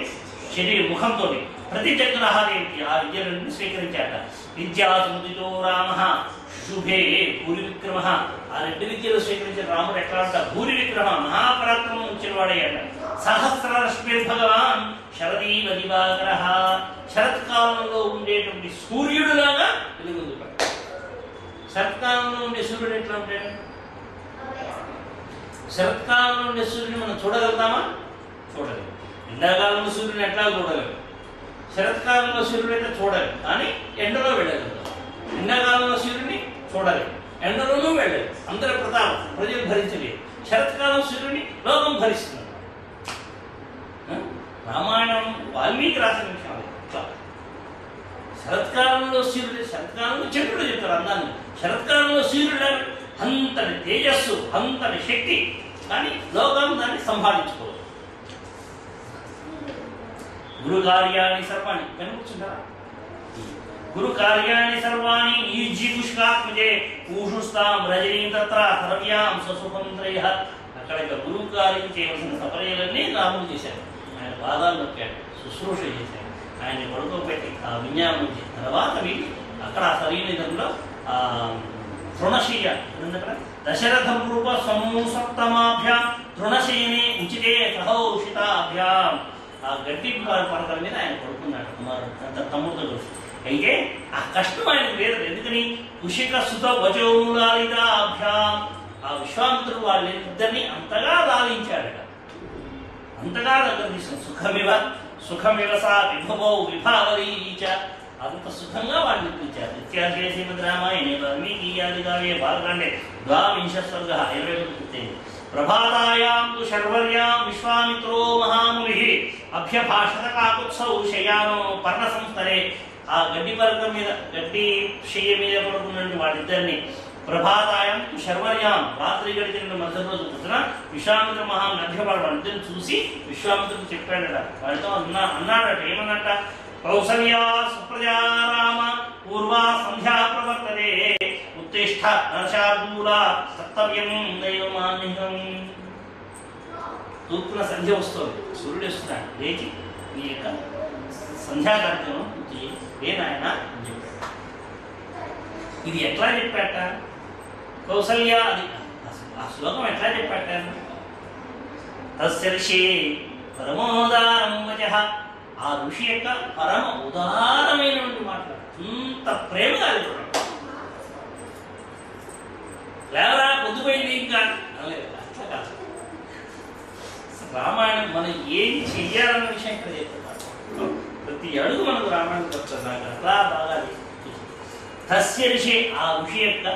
Speaker 2: శరీర ముఖంతో ప్రతి జగ్రహాదేవికి ఆ విద్యలను స్వీకరించాట. విద్యా సముదితో రామ శుభే భూరి విక్రమ, ఆ రెండు విద్యలు స్వీకరించిన రాముడు ఎట్లా అంట, భూరి విక్రమ మహాపరాక్రమం వచ్చిన వాడయ్యాట. సహస్రరశ్మి భగవాన్ శరదీవ దివాకర, శరత్కాలంలో ఉండేటువంటి సూర్యుడులాగా వెలుగుంది. శరత్కాలంలో ఉండే సూర్యుడు ఎట్లా ఉంటాడు? శరత్కాలంలో ఉండే సూర్యుడిని మనం చూడగలుగుతామా? చూడలేము. ఎండాకాలంలో సూర్యుని ఎట్లా చూడలేము. శరత్కాలంలో సూర్యుడు అయితే చూడలేము, కానీ ఎండలో వెళ్ళగలుగుతాం. ఎండాకాలంలో సూర్యుడిని చూడలేము, ఎండలోనూ వెళ్ళలేదు. అందరి ప్రతాపం ప్రజలు భరించలేదు. శరత్కాలం సూర్యుడిని లోకం భరిస్తున్నారు. రామాయణం వాల్మీకి రాసిన విషయాలు ఇట్లా. శరత్కాలంలో సూర్యుడు, శరత్కాలంలో చంద్రుడు చెప్తారు అందాన్ని. శరత్కాలంలో సూర్యుడు అంతటి తేజస్సు, అంతటి శక్తి, కానీ లోకం దాన్ని సంపాదించుకోవచ్చు. గురు కార్యాన్ని సర్వాణి కనుకుంటారా? గురు కార్యాన్ని సర్వాణి ఈజీ పుష్కాత్మజే పూషుస్తాం రజనీం తత్ర సర్వ్యాం స్వసుఖంత్రయ. అక్కడ గురువు కార్యం చేయవలసిన సపర్యలన్నీ రాముడు చేశాడు. ఆయన పాదాలు నొక్కాడు, శుశ్రూష చేశాడు, ఆయన పడుకోబెట్టి ఆ విజ్ఞానం చేసిన తర్వాత వీటి అక్కడ శరీరంలో తృణశీయ దశరథం రూప సమూసప్తమాభ్యాం తృణశీని ఉచితే సహౌషితాభ్యాం. ఆ గడ్డి పడకల మీద ఆయన పడుకున్నాడు కుమారుడు తమ్ముడితో చూసి. అయితే ఆ కష్టం ఆయనకు వేరు. ఎందుకని? కుషిక సుత వచోలాలితాభ్యాం, ఆ విశ్వామిత్రుడు వాళ్ళిద్దరిని అంతగా లాలించాడట, అంతగా దగ్గర తీసుకుని సుఖమివ సా విభవో విభావరీచ, అంత సుఖంగా వాడిని పిలిచారు. ఇత్యాదే శ్రీమద్ రామాయణే వాల్మీకి ఆదికావ్యే బాలకాండే 22 సర్గः 20 ప్రభాతాయాం తు శర్వర్యాం విశ్వామిత్రో మహామునిః అభ్యభాషత కాకుత్సౌ శయానో పర్ణ సంస్థరే. ఆ గడ్డి పర్వతం మీద, గడ్డి శయ్య మీద పడుకున్నటువంటి వాళ్ళిద్దరిని ప్రభాతాయాం తు శర్వర్యాం, రాత్రి గడిచిన మధ్య రోజు పుట్టిన విశ్వామిత్ర మహాముని అభ్యపడ వాళ్ళిద్దరిని చూసి విశ్వామిత్రుడు చెప్పాడట, వాడితో అన్నాడట, ఏమన్నట, కౌసల్యా సుప్రజా రామ పూర్వా సంధ్యా ప్రవర్తతే ఉత్తిష్ఠ నరశార్దూలా కర్తవ్యం దైవమాన్యం. తూర్పున సంధ్య వస్తుంది, సూర్యుడు వస్తున్నాడు, లేచి నీ యొక్క సంధ్యా కార్యక్రమం పూర్తి ఏనాయన అని చెప్పాడు. ఇది ఎట్లా చెప్పాట? కౌసల్య, అది ఆ శ్లోకం ఎట్లా చెప్పాట? తస్య ఋషి పరమోదారం వచః. ఆ ఋషి యొక్క పరమ ఉదారమైనటువంటి మాటలు, అంత ప్రేమగా అడుగుతున్నాడు. లేవరా పొద్దుపోయింది ఇంకా అనలేదు, అట్లా కాదు. రామాయణం మనం ఏం చెయ్యాలన్న విషయం ఇక్కడ చెప్తున్నారు. ప్రతి అడుగు మనకు రామాయణం చెప్తారు. అట్లా బాగా తస్య ఋషి, ఆ ఋషి యొక్క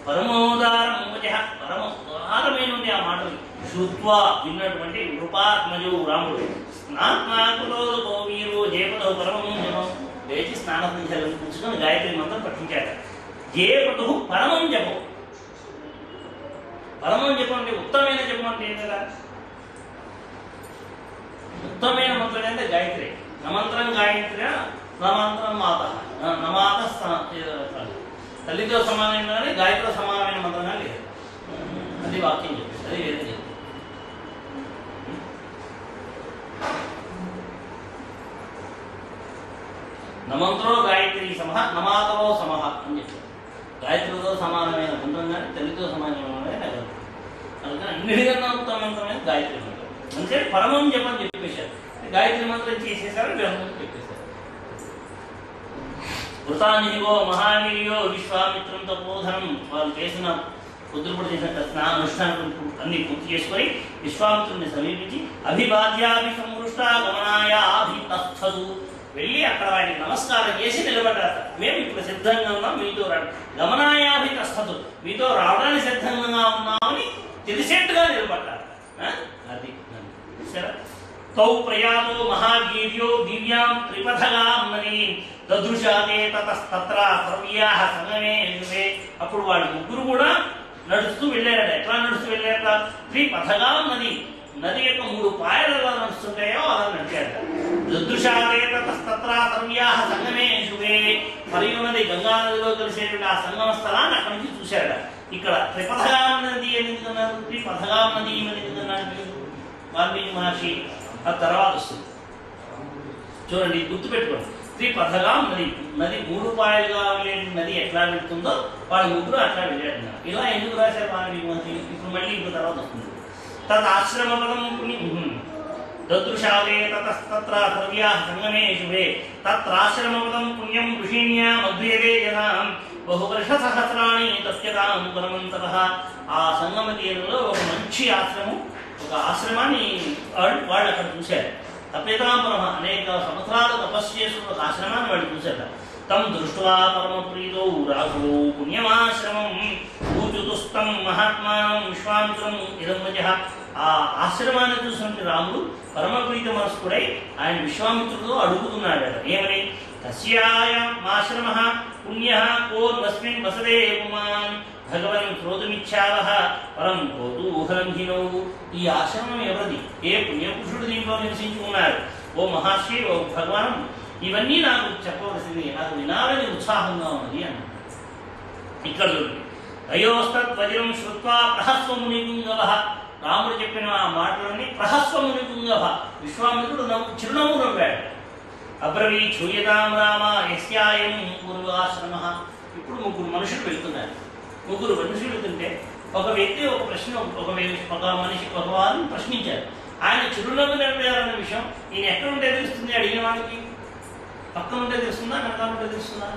Speaker 2: పరమోదారం వచః, పరమ ఉదారమైనటువంటి ఆ మాటలు శ్రుత్వా విన్నటువంటి నృపాత్మజు రాముడు స్నాత్మాకులో వీరు జయపదవు పరమం జపం లేచి స్నాన సంధ్యాలను కూర్చుని గాయత్రి మంత్రం పఠించాడు. జయపదు పరమం జపం. పరమం జపం అంటే ఉత్తమమైన జపం అంటే ఏం కదా, ఉత్తమమైన మంత్రం అంటే గాయత్రి. నమంత్రం గాయత్రి, నమంత్రం మాత, నమాత తల్లితో సమానమైన కానీ గాయత్రితో సమానమైన మంత్రంగా లేదు. అది వాక్యం చెప్పేది, అది వేరే చెప్పేది. నమంత్రో గాయత్రి సమహ నమాతలో సమహ అని చెప్పారు. గాయత్రితో సమానమైన మంత్రం కానీ తల్లితో సమానమైన నగరం. కనుక అన్నిటికన్నా ఉత్తమ మంత్రమైన గాయత్రి మంత్రం. అంటే పరమం జపం చెప్పేశారు. గాయత్రి మంత్రం చేసేసారు, గ్రంథం చెప్పేశారు. వృతానిగో మహావీర్యో విశ్వామిత్రం తపోధనం. వాళ్ళు చేసిన పొద్దుపడి చేసిన స్నానానుష్ఠానం అన్ని పూర్తి చేసుకొని విశ్వామిత్రుని సమీపించి అభివాద్యాభి సంవృష్ట గమనాయాభితస్థదు. వెళ్ళి అక్కడ వారికి నమస్కారం చేసి నిలబడ్డారు. మేము ఇప్పుడు సిద్ధంగా ఉన్నాం, మీతో గమనాయాభితస్థదు, మీతో రావడానికి సిద్ధంగా ఉన్నామని తెలిసేట్టుగా నిలబడ్డారు. అది సరే. తౌ ప్రయాతో మహావీర్యో దివ్యాం త్రిపథగాం నదీం దదృశాదే తతస్తత్ర సర్వ్యాః సంగమే. అప్పుడు వాళ్ళు ముగ్గురు కూడా నడుస్తూ వెళ్ళారట. ఎట్లా నడుస్తూ వెళ్ళారట? త్రిపథగాం నది, నది యొక్క 3 పాయలుగా నడుస్తుంటాయో అలా నడిచారట. దదృశాదే తతస్తత్ర సర్వ్యాః సంగమే శుభే. మరియు నది గంగా నదిలో కలిసేటువంటి ఆ సంగమ స్థలాన్ని అక్కడి నుంచి చూశారట. ఇక్కడ త్రిపథగాం నది అని ఎందుకన్నారు? త్రిపథగాం నది అని ఎందుకన్నారు? వాల్మీకి మహర్షి ఆ తర్వాత వస్తుంది చూడండి, గుర్తుపెట్టుకోండి. త్రిపథగాం నది, నది 3 పాయలుగా వెళ్ళే నది ఎట్లా వెళ్తుందో వాళ్ళు ముగ్గురు అట్లా వెళ్ళాడున్నారు. ఇలా ఎందుకు రాశారు వాల్మీకి మహర్షి? ఇప్పుడు మళ్ళీ ఇప్పుడు తర్వాత వస్తుంది. తదాశ్రమ పదం దదృశాదే తతస్తత్ర సర్వ్యాః సంగమే శుభే. తత్రాశ్రమ పదం పుణ్యం ఋషిణ్యా మధ్యదే జనాం బహువర్ష సహస్రాణి తస్యతాం పరమంతః. ఆ సంగమ తీరంలో ఒక మంచి ఆశ్రమం, ఒక ఆశ్రమాన్ని వాళ్ళు అక్కడ చూశారు. తపేతాంబరమ అనేక సంవత్సరాలు తపస్సు చేసుకున్న ఒక ఆశ్రమాన్ని వాళ్ళు చూశారు. తం దృష్ట్వా పరమప్రీతో రాఘవో పుణ్యమాశ్రమం భూచుతుస్తం మహాత్మానం విశ్వామిత్రం ఇదం వచః. ఆ ఆశ్రమాన్ని చూసినట్టు రాముడు పరమప్రీత మనస్కుడై ఆయన విశ్వామిత్రుడు అడుగుతున్నాడు. ఏమని? తస్యాయమాశ్రమః పుణ్యః కోర్వస్మిన్ వసదే పుమాన్ భగవన్ శ్రోతుమిచ్చావః పరం కౌతూహలం హినౌ. ఈ ఆశ్రమం ఎవరిది? ఏ పుణ్యపురుషుడు దీంట్లో నివసించుకున్నారు? ఓ మహర్షి, ఓ భగవాన్, ఇవన్నీ నాకు చెప్పవలసింది, నాకు వినాలని ఉత్సాహంగా ఉన్నది అన్నాడు. ఇక్కడ చూడండి, అయోస్తద్వజ్రం శ్రుత్వా ప్రహస్వమునిపుంగవః. రాముడు చెప్పిన ఆ మాటలన్నీ ప్రహస్వమునిపుంగవః. విశ్వామిత్రుడు చిరునవ్వు నవ్వాడు. అబ్రవీ ఛూయతాం రామ యస్యాయం పూర్వాశ్రమః. ఇప్పుడు 3 మనుషులు వెళ్తున్నారు. 3 మనుషులు వెళ్తుంటే ఒక వ్యక్తి ఒక ప్రశ్న, ఒక మనిషి ఒక వారిని ప్రశ్నించారు. ఆయన చిరునవ్వు నవ్వారన్న విషయం ఈయన ఎక్కడ ఉంటే తెలుస్తుంది? అడిగిన వాళ్ళకి పక్కన ఉంటే తెలుస్తుందా, వెనకాల ఉంటే తెలుస్తుందా?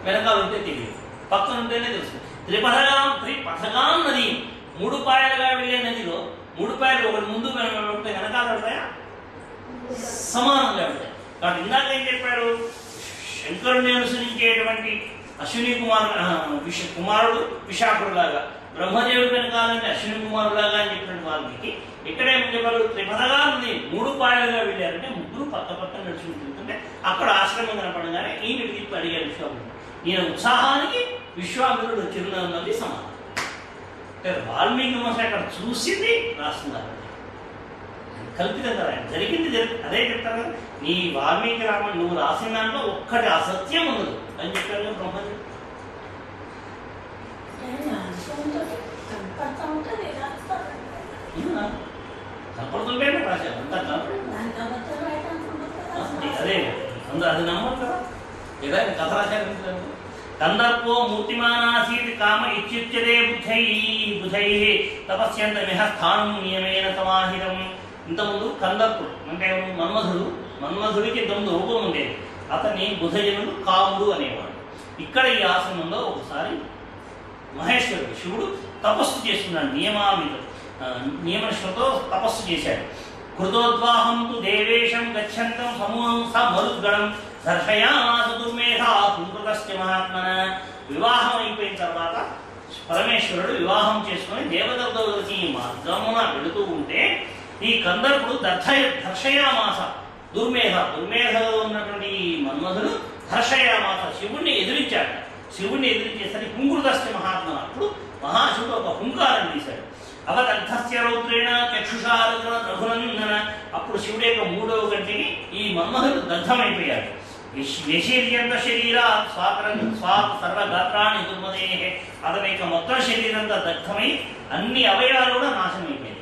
Speaker 2: వెనకాల ఉంటే తెలియదు, పక్కన ఉంటేనే తెలుస్తుంది. త్రిపథగాం నది, 3 పాయలుగా వెళ్ళే నదిలో 3 పాయలు ఒకటి ముందు ఉంటే వెనకాల ఉంటాయా? సమానంగా ఉంటాయి. కాబట్టి ఇందాక ఏం చెప్పాడు? శంకరుని అనుసరించేటువంటి అశ్విని కుమారుడు విశాఖుడులాగా, బ్రహ్మదేవుడు వెనకాలంటే అశ్విని కుమారులాగా అని చెప్పినటువంటి వాళ్ళకి ఇక్కడేం చెప్పారు? త్రిపథగాం నది 3 పాయలుగా వెళ్ళారంటే 3 పక్క పక్కన నడుచుకుంటుంటే అక్కడ ఆశ్రమం కనపడగానే ఈయన తిప్పి అడిగారు విశ్వామిత్రుడు. ఈయన ఉత్సాహానికి విశ్వామిత్రుడు చిరునవ్వున్నది సమానం. అంటే వాల్మీకి మహర్షి అక్కడ చూసింది రాస్తున్నారు. కల్పితం కదా, జరిగింది అదే చెప్తారు కదా. నీ వాల్మీకి రామాయణం నువ్వు రాసిన దాంట్లో ఒక్కటి అసత్యం ఉండదు అని చెప్పారు కదా బ్రహ్మదేవుడు. కనపడుతుంటేనే రాశారు అంతా అదే అందరూ అది నమ్మరు కదా. ఏదైనా కథ రాశారు కందర్పో మూర్తిమానాసీత్ కామ ఇత్యుచ్యతే బుధైః తపస్యంతమిహ స్థానం నియమేన సమాహితం. ఇంతకుముందు కందర్పుడు అంటే మన్మధుడికి ఇంతకుముందు రూపం ఉండేది. అతన్ని బుధజనుడు కాముడు అనేవాడు. ఇక్కడ ఈ ఆశ్రమంలో ఒకసారి మహేశ్వరుడు శివుడు తపస్సు చేస్తున్నాడు. నియమనిష్టతో తపస్సు చేశాడు. కృతోద్వాహం తు దేవేశం గచ్చంతం సమూహం స మరుద్గణం దర్శయామాస దుర్మేధ పుంకృతశ్చ మహాత్మన. వివాహం అయిపోయిన తర్వాత పరమేశ్వరుడు వివాహం చేసుకుని దేవతలతో కలిసి ఈ మార్గమున వెళుతూ ఉంటే ఈ కందర్పుడు దర్శయామాస దుర్మేధలో ఉన్నటువంటి ఈ మన్మధుడు దర్శయామాస శివుణ్ణి ఎదిరించాడు. శివుణ్ణి ఎదిరించేసరికి పుంకృతశ్చ మహాత్మన. అప్పుడు మహాశివుడు ఒక హుంకారం తీశాడు. అవదగ్ధస్య రౌద్రేణ చక్షుషా రఘునందన. అప్పుడు శివుడి యొక్క మూడవ గంటిని ఈ మన్మధుడు దగ్ధమైపోయాడు. వ్యశీర్యంత శరీరా సర్వగాత్రాన్ని దుర్మదే. అతని యొక్క మొత్తం శరీరంతో దగ్ధమై అన్ని అవయవాలు కూడా నాశనమైపోయాయి.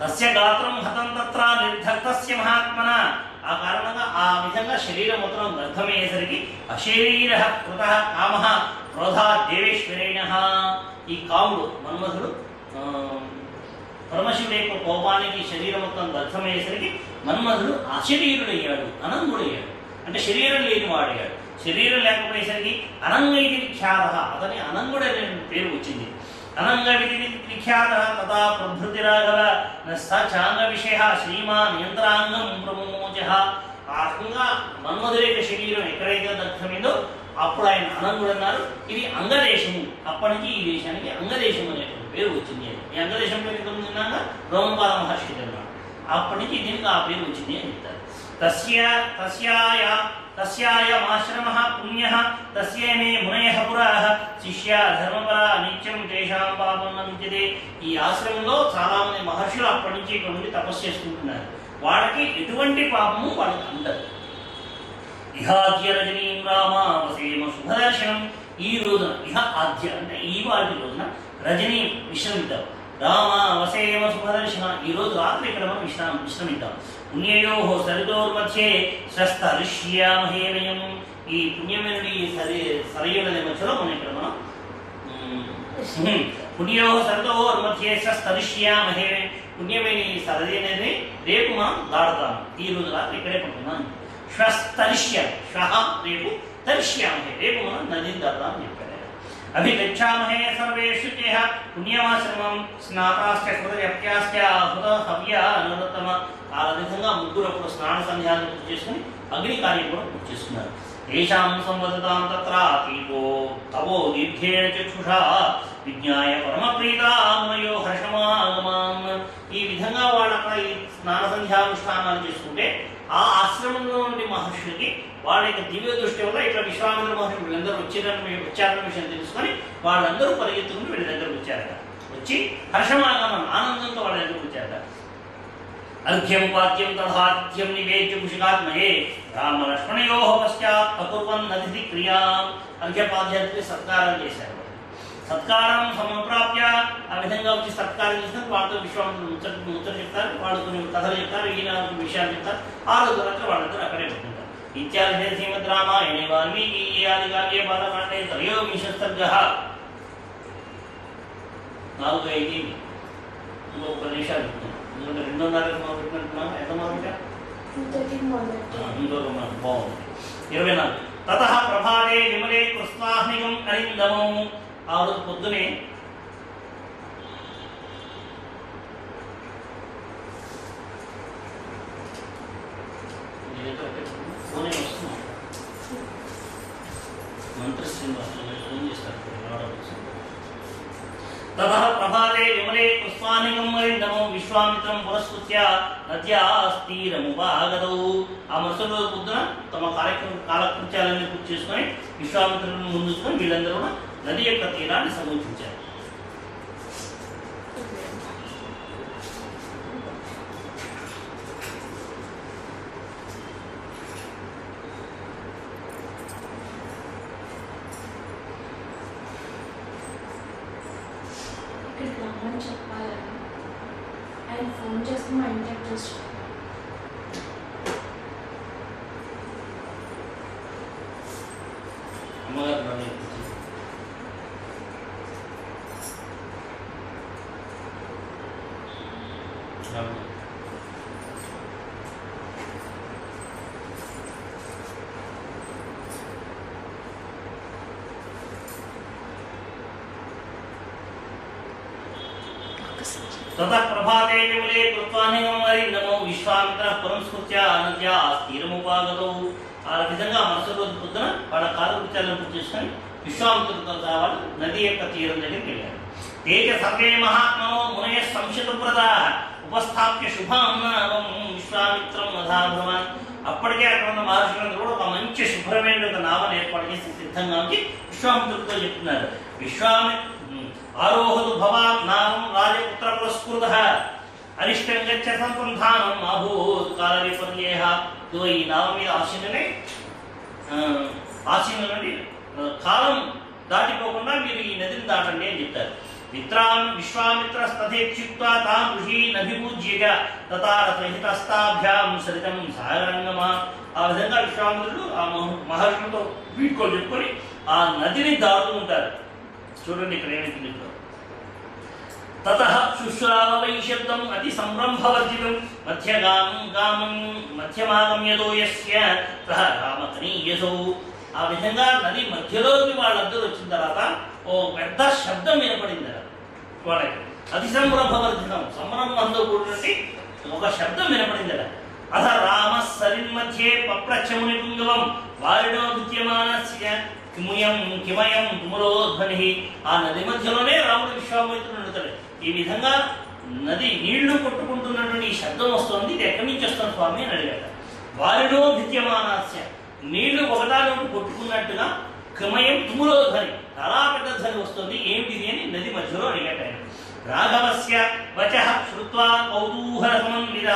Speaker 2: తస్య గాత్రం హతం తత్ర నిర్ధక్తస్య మహాత్మన. ఆ కారణంగా ఆ విధంగా శరీరం మొత్తం దగ్ధమయ్యేసరికి అశరీర కృత కామ క్రోధ దేవేశ్వరేణ. ఈ కాముడు మన్మధుడు పరమశివుడి యొక్క కోపానికి శరీరం మొత్తం దగ్ధమయ్యేసరికి మన్మధుడు అశరీరుడయ్యాడు, అనంగుడయ్యాడు. అంటే శరీరం లేని వాడయ్యాడు. శరీరం లేకపోయేసరికి అనంగైతి విఖ్యాత. అతని అనంగుడనే పేరు వచ్చింది. అనంగ విఖ్యాత తథా ప్రభృతిరాఘవ చాంగ విషయ శ్రీమాన్ యంత్రాంగం ప్రమోచ. ఆ రకంగా మన్మధుడి యొక్క శరీరం ఎక్కడైతే దగ్ధమైందో అప్పుడు ఆయన అనంగుడు అన్నారు. ఇది అంగదేశము. అప్పటి నుంచి ఈ దేశానికి అంగదేశం అనేటువంటి పేరు వచ్చింది. ఈ అంగదేశం పేరు ఇంతకుముందు ఉన్నాక రోమపాల మహర్షి అన్నాడు. అప్పటి నుంచి దీనికి ఆ పేరు వచ్చింది అని చెప్తారు. తస్యాయమాశ్రమః పుణ్యః తస్యేనే మునయః పురాః శిష్యా ధర్మపరా నిత్యం తేషాం పాపం న విద్యతే. ఈ ఆశ్రమంలో చాలా మంది మహర్షులు అప్పటి నుంచి ఇక్కడ నుండి తపస్సు చేసుకుంటున్నారు. వాళ్ళకి ఎటువంటి పాపము వాళ్ళకి ఉండదు. ఇహాద్య రజనీం రామావసేమ శుభదర్శనం. ఈ రోజున ఇహ ఆద్య అంటే ఈ వాటి రోజున రజనీ విశ్రమిద్దాం. రామావసేమ శుభదర్శన. ఈ రోజు రాత్రి ఇక్కడ మనం విశ్రమిద్దాం. పుణ్యయో సరితోర్మధ్యే స్వస్థరిష్యామహే వయం. ఈ పుణ్యమైన సరయుల మధ్యలో మనం ఇక్కడ మనం పుణ్యో సరితోర్మధ్యే స్వస్థరిష్యామహే. పుణ్యమైన ఈ సరది అనేది రేపు మనం దాడుతాము. ఈ రోజు రాత్రి ఇక్కడే పడుతున్నాం. శ్వస్తరిష్యామి. శ్వః రేపు తరిష్యామహే. రేపు మనం నదిని దాడుతామని చెప్పారు. అభిగచ్చామహే సర్వే శుచేః పుణ్యమాశ్రమం స్నాతాశ్చ కృతయప్యాశ్చ హృత హవ్య అనురత్తమ. ఆ విధంగా ముగ్గురు అప్పుడు స్నాన సంధ్యాలను పూర్తి చేసుకుని అగ్ని కార్యం కూడా పూర్తి చేసుకున్నారు. ఏషాం సంవదతాం తత్ర దీపో తవో దీర్ఘేణ చక్షుషా విజ్ఞాయ పరమప్రీతా మునయో హర్షమాగమాన్. ఈ విధంగా వాళ్ళు అక్కడ ఈ స్నాన సంధ్యానుష్ఠానాలు చేసుకుంటే ఆ ఆశ్రమంలో నుండి మహర్షులకి వాళ్ళ యొక్క దివ్య దృష్టి వల్ల ఇట్లా విశ్వామిత్ర మహర్షులు వీళ్ళందరూ వచ్చారన్న విషయం తెలుసుకొని వాళ్ళందరూ పరిగెత్తుకుని వీళ్ళ దగ్గరకు వచ్చారట. వచ్చి హర్షమాగమం ఆనందంతో వాళ్ళ దగ్గరకు వచ్చారట. అర్ఘ్యం వాద్యం తథాద్యం నివేద్య కుషికాత్మయే రామలక్ష్మణయో పశ్చాత్ అకుర్వన్ అతిథి క్రియాం. అర్ఘ్యపాధ్యాయులకి సత్కారం చేశారు. సత్కారం సమప్రాప్య ఆ విధంగా వచ్చి సత్కారం చేస్తారు. వాళ్ళతో విశ్వామిత్రుడు ముచ్చట చెప్తారు. వాళ్ళు కొన్ని కథలు చెప్తారు. ఈయన విషయాలు చెప్తారు. ఆ రోజు రాత్రి వాళ్ళందరూ అక్కడే పెట్టుకుంటారు. ఇత్యాది శ్రీమద్ రామాయణే వాల్మీకి ఆదికావ్యే బాలకాండే త్రయోవింశస్తర్గః. 4 అయింది. ఇంకొక 10 నిమిషాలు చెప్తున్నాం. ఎందుకంటే 2:30 మనం పెట్టినట్టున్నాం. ఎంత మొదలుగా ఇంకొక బాగుంది. 24. తతః ప్రభాతే విమలే కృష్ణాహ్నికం అరిందమం. ఆ రోజు పొద్దునే మంత్రి శ్రీనివాసులు ఫోన్ చేస్తారు. తతః ప్రభాతే విమలే కృష్ణాహ్నికం అరిందమం విశ్వామిత్రం పురస్కృత్య నద్యాస్తీరముపాగతౌ. ఆ మరుసటి రోజు పొద్దున తమ కాలకృత్యాలన్నీ పూర్తి చేసుకొని విశ్వామిత్రులను ముందుకొని వీళ్ళందరూ నది యొక్క తీరాన్ని సమీపించారు.
Speaker 3: ఇక్కడికి రమ్మని చెప్పాలని ఆయన ఫోన్ చేసి మా ఇంటి అడ్రస్
Speaker 2: అమ్మగారు ततः प्रभाते विमले कृत्वानिगं नमो విశ్వామిత్ర పురంస్కృత్య అనద్య స్థిరముపాగతౌ. ఆ విధంగా మరుసటి రోజు పొద్దున వాళ్ళ కాలకృత్యాలను పూర్తి చేసుకొని విశ్వామిత్రుడితో కావాలి నది యొక్క తీరం దగ్గరికి వెళ్ళారు. తేజ సర్వే మహాత్మనో మునయ సంశతవ్రత ఉపస్థాప్య శుభాన్నామం విశ్వామిత్రం మధాభవన్. అప్పటికే అక్కడ ఉన్న మహర్షులందరూ కూడా ఒక మంచి శుభ్రమైన ఒక నామం ఏర్పాటు చేసి సిద్ధంగా ఉంచి విశ్వామిత్రుడితో చెప్తున్నారు. ఆరోహదు భవాన్ నామం రాజపుత్ర పురస్కృత అరిష్టం గచ్చ సంపంధానం అభూత్ కాల విపర్యేహ. ఈ నామం మీద ఆశీనులండి కాలం దాటిపోకుండా మీరు ఈ నదిని దాటండి అని చెప్తారు. మిత్రాన్ విశ్వామిత్రస్తథేత్యుక్త్వా తాం ఋషీన్ అభిపూజ్య తతారసహితస్తాభ్యాం సరితం సాగరంగమా. ఆ విధంగా విశ్వామిత్రుడు ఆ మహర్షులతో వీడ్కోలు చెప్పుకొని ఆ నదిని దాటుతూ ఉంటారు. చూడండి ఇక్కడ ఏమిటి తతః శుశ్రావ వై శబ్దం అతి సంరంభవర్జితం మధ్యమాగమ్యదో యస్య సహ రామకనీయసౌ. ఆ విధంగా నది మధ్యలోకి వాళ్ళందరూ వచ్చిన తర్వాత ఓ పెద్ద శబ్దం వినపడింది వాళ్ళకి. అతి సంరంభవర్జితం సంరంభంతో కూడినటువంటి ఒక శబ్దం వినపడింది. అథ రామ సరిన్మధ్యే పప్రచ్చముని పుంగవం వారిడో విద్యమానస్య కిమయం తుములోధ్వని. ఆ నది మధ్యలోనే రాముడు విశ్వామిత్రుడు ఉంటాడు. ఈ విధంగా నది నీళ్లు కొట్టుకుంటున్నటువంటి ఈ శబ్దం వస్తుంది, ఇది ఎక్కడి నుంచి వస్తుంది స్వామి అని అడిగాడు. వారిలో విద్యమానస్య నీళ్లు ఒకదాని కొట్టుకున్నట్టుగా కిమయం తుములోధ్వని చాలా పెద్ద ధ్వని వస్తుంది, ఏమిటిది అని నది మధ్యలో అడిగాడు ఆయన. రాఘవస్య వచః శ్రుత్వా కౌతూహల సమన్విత.